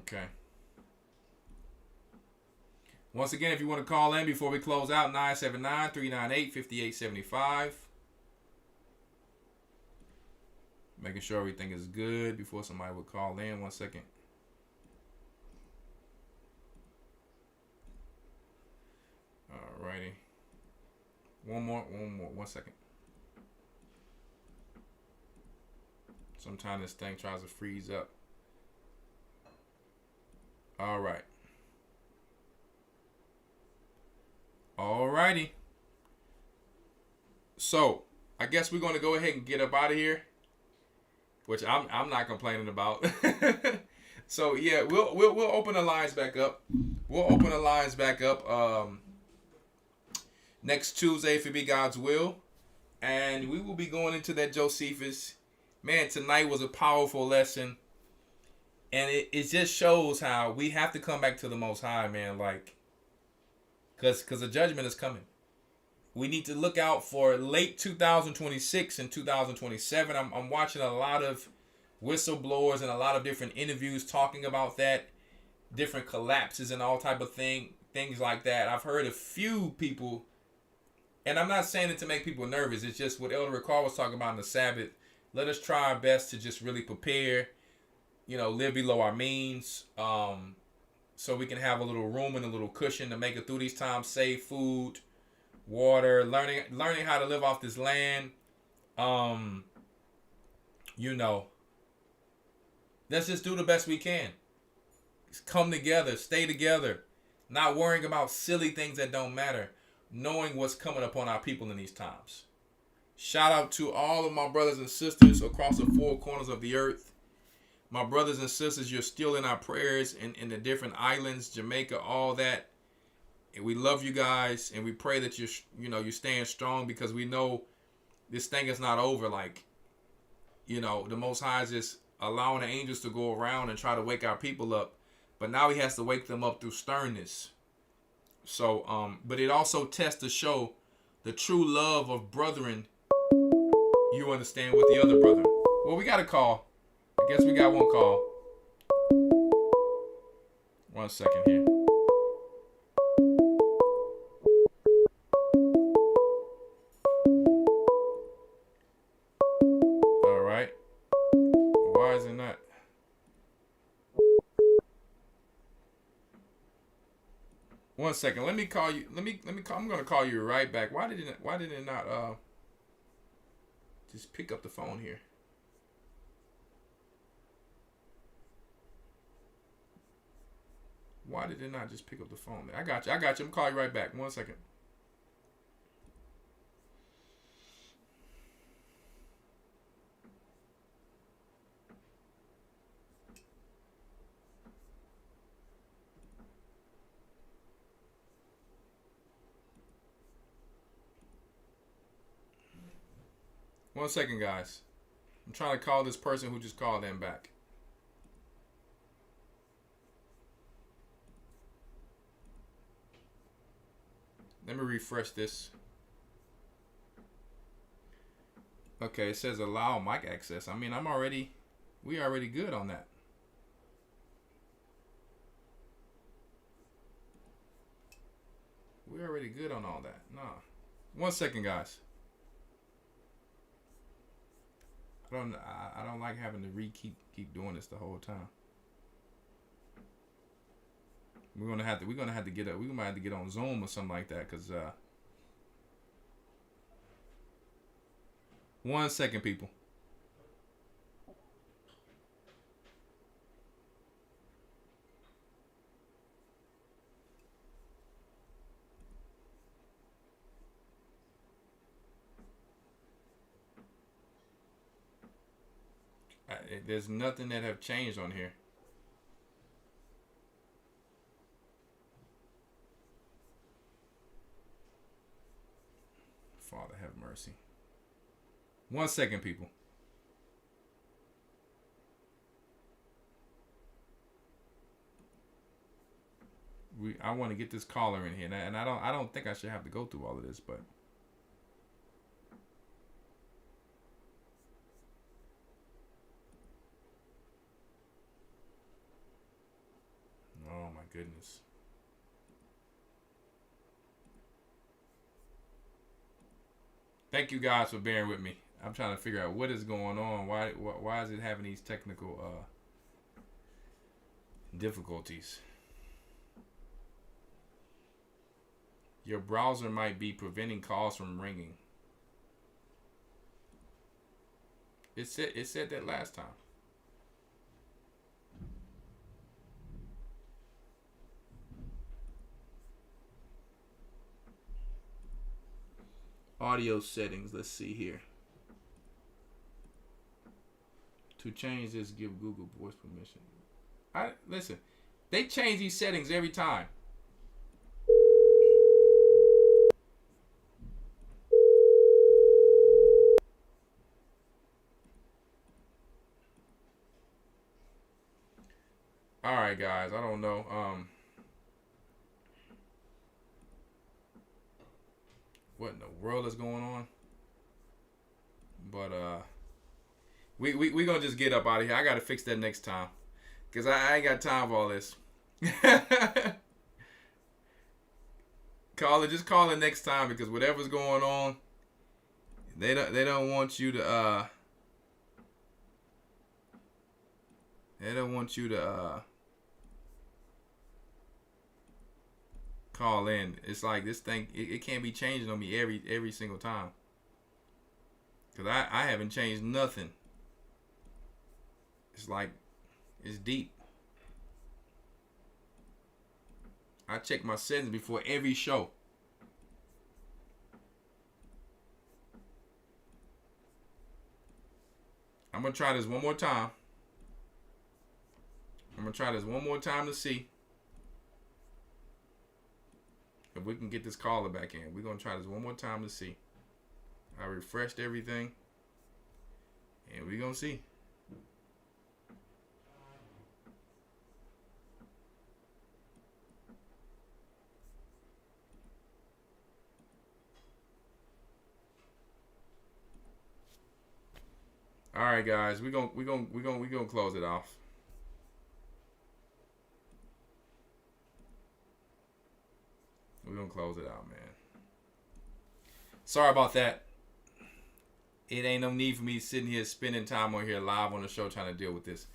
Okay. Once again, if you want to call in before we close out, 979-398-5875. Making sure everything is good before somebody would call in. 1 second. Alrighty. One more. 1 second. Sometimes this thing tries to freeze up. All right. Alrighty. So, I guess we're going to go ahead and get up out of here, which I'm not complaining about. So yeah, we'll open the lines back up. We'll open the lines back up next Tuesday if it be God's will, and we will be going into that Josephus. Man, tonight was a powerful lesson, and it just shows how we have to come back to the Most High, man. Like, cause the judgment is coming. We need to look out for late 2026 and 2027. I'm watching a lot of whistleblowers and a lot of different interviews talking about that, different collapses and all type of things like that. I've heard a few people, and I'm not saying it to make people nervous. It's just what Elder Rawchaa was talking about in the Sabbath. Let us try our best to just really prepare, live below our means, so we can have a little room and a little cushion to make it through these times, save food, water, learning how to live off this land. Let's just do the best we can. Just come together, stay together, not worrying about silly things that don't matter, knowing what's coming upon our people in these times. Shout out to all of my brothers and sisters across the four corners of the earth. My brothers and sisters, you're still in our prayers in the different islands, Jamaica, all that. And we love you guys, and we pray that you're staying strong, because we know this thing is not over. Like, the Most High is just allowing the angels to go around and try to wake our people up, but now He has to wake them up through sternness. So, but it also tests to show the true love of brethren. You understand with the other brethren. Well, we got a call. I guess we got one call. 1 second here. All right. Why is it not? One second. Let me call you. Let me call. I'm gonna call you right back. Why did it not just pick up the phone here? Why did it not just pick up the phone? I got you. I'm gonna call you right back. 1 second. One second, guys. I'm trying to call this person who just called in back. Let me refresh this. Okay, it says allow mic access. I mean, we already good on that. We're already good on all that. Nah. 1 second, guys. I don't like having to keep doing this the whole time. We're gonna have to get up. We might have to get on Zoom or something like that, cause 1 second, people. There's nothing that have changed on here. Father, have mercy. 1 second, people. I want to get this caller in here, and I don't think I should have to go through all of this, but. Oh my goodness. Thank you guys for bearing with me. I'm trying to figure out what is going on. Why is it having these technical difficulties? Your browser might be preventing calls from ringing. It said that last time. Audio settings. Let's see here. To change this, give Google Voice permission. Listen, they change these settings every time. All right, guys. I don't know. What in the world is going on? But we gonna just get up out of here. I gotta fix that next time, cause I ain't got time for all this. Just call it next time, because whatever's going on, they don't want you to call in. It's like this thing, it can't be changing on me every single time, because I haven't changed nothing. It's like, it's deep. I check my settings before every show. I'm going to try this one more time. To see if we can get this caller back in. We're going to try this one more time to see. I refreshed everything, and we're going to see. All right, guys, we're gonna close it off. We're gonna close it out, man. Sorry about that. It ain't no need for me sitting here spending time on here live on the show trying to deal with this.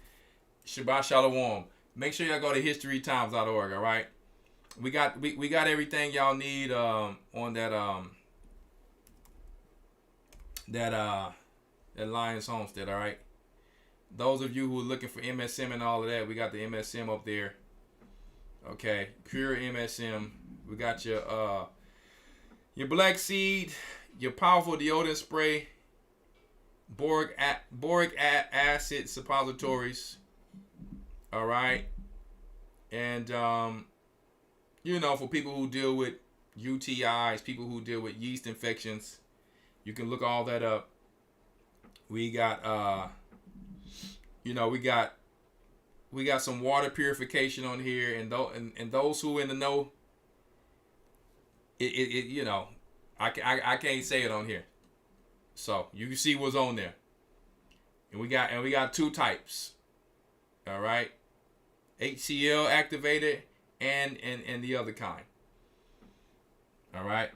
Shabbat Shalom. Make sure y'all go to historytimes.org. All right, we got everything y'all need on that Lions Homestead. All right, those of you who are looking for MSM and all of that, we got the MSM up there. Okay, pure MSM. We got your black seed, your powerful deodorant spray, boric acid suppositories. All right, and for people who deal with UTIs, people who deal with yeast infections, you can look all that up. We got we got some water purification on here, and those who in the know, I can't say it on here, so you can see what's on there. And we got two types. All right, HCl activated and the other kind. All right.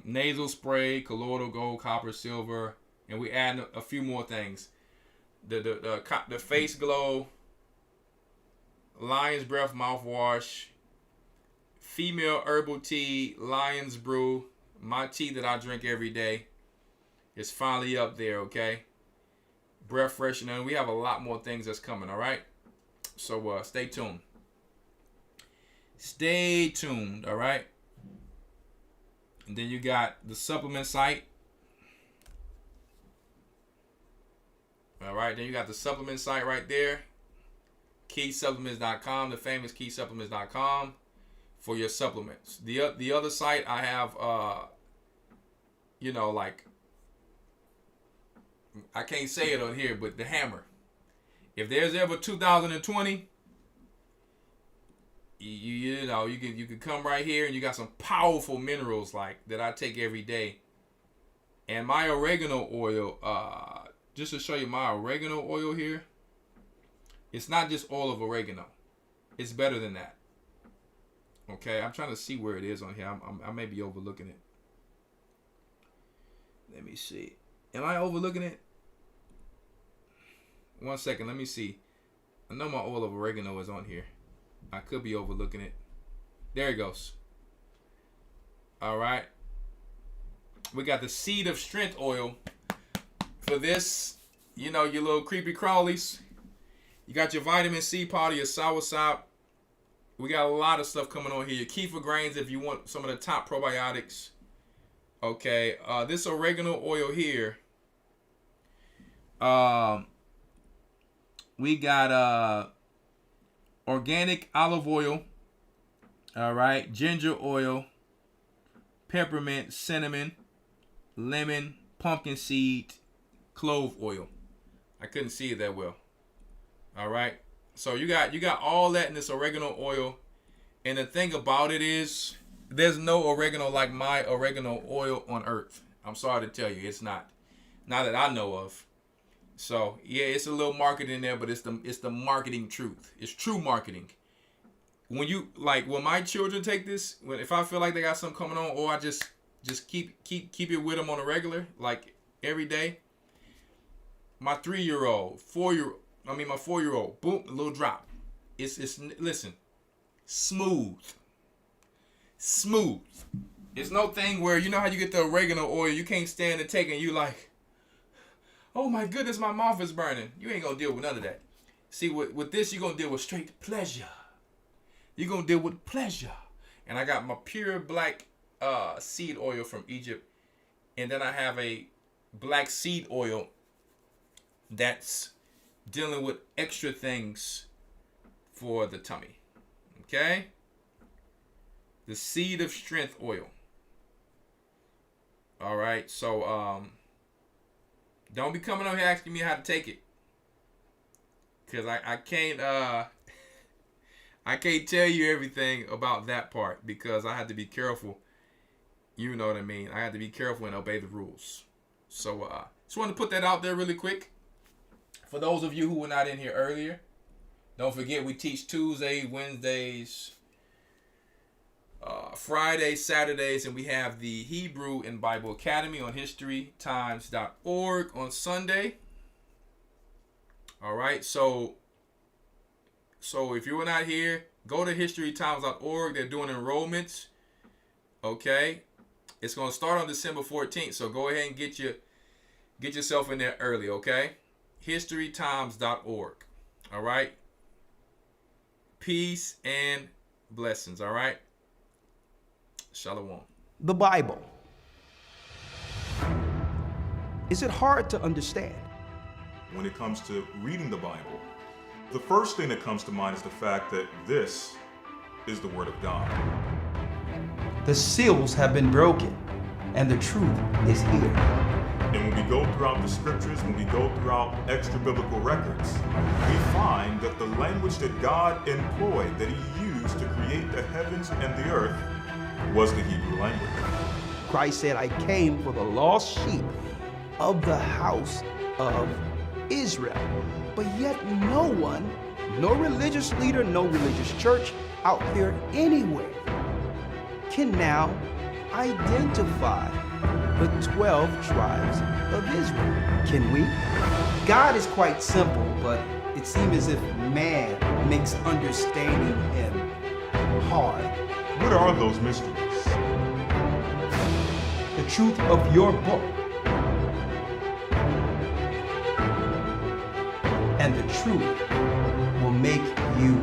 Nasal spray, colloidal gold, copper, silver, and we add a few more things. The face glow, lion's breath mouthwash, female herbal tea, lion's brew, my tea that I drink every day, is finally up there. Okay, breath freshener, and we have a lot more things that's coming. All right, so stay tuned. Stay tuned. All right. And then you got the supplement site. All right, then you got the supplement site right there. KeySupplements.com, the famous KeySupplements.com for your supplements. The other site I have, I can't say it on here, but the hammer. If there's ever 2020, you can come right here, and you got some powerful minerals like that I take every day. And my oregano oil, just to show you my oregano oil here, it's not just oil of oregano, it's better than that. Okay, I'm trying to see where it is on here. I may be overlooking it. Let me see. Am I overlooking it? 1 second, let me see. I know my oil of oregano is on here. I could be overlooking it. There it goes. All right. We got the seed of strength oil for this. Your little creepy crawlies. You got your vitamin C powder, your soursop. We got a lot of stuff coming on here. Your kefir grains if you want some of the top probiotics. Okay. This oregano oil here. We got organic olive oil. All right, ginger oil, peppermint, cinnamon, lemon, pumpkin seed, clove oil. I couldn't see it that well. All right, so you got all that in this oregano oil, and the thing about it is, there's no oregano like my oregano oil on earth. I'm sorry to tell you, it's not that I know of. So yeah, it's a little marketing in there, but it's the marketing truth. It's true marketing. When my children take this, if I feel like they got something coming on, or I just keep it with them on a regular, like every day. My 3-year-old, my 4-year-old, boom, a little drop. It's listen, smooth. It's no thing where, you know how you get the oregano oil, you can't stand to take it and you like, oh my goodness, my mouth is burning. You ain't gonna deal with none of that. See, with this, you're gonna deal with straight pleasure. You're gonna deal with pleasure. And I got my pure black seed oil from Egypt. And then I have a black seed oil that's dealing with extra things for the tummy. Okay? The seed of strength oil. All right, so don't be coming over here asking me how to take it, cause I can't tell you everything about that part, because I had to be careful. You know what I mean? I had to be careful and obey the rules. So just wanted to put that out there really quick. For those of you who were not in here earlier, don't forget we teach Tuesdays, Wednesdays, Fridays, Saturdays, and we have the Hebrew and Bible Academy on historytimes.org on Sunday. All right, so if you were not here, go to historytimes.org. They're doing enrollments. Okay, it's going to start on December 14th, so go ahead and get yourself in there early. Okay, historytimes.org. All right, peace and blessings. All right. Shalom. The Bible. Is it hard to understand? When it comes to reading the Bible, the first thing that comes to mind is the fact that this is the Word of God. The seals have been broken, and the truth is here. And when we go throughout the scriptures, when we go throughout extra biblical records, we find that the language that God employed, that He used to create the heavens and the earth, was the Hebrew language. Christ said, I came for the lost sheep of the house of Israel. But yet no one, no religious leader, no religious church out there anywhere can now identify the 12 tribes of Israel. Can we? God is quite simple, but it seems as if man makes understanding Him hard. What are those mysteries? The truth of your book and the truth will make you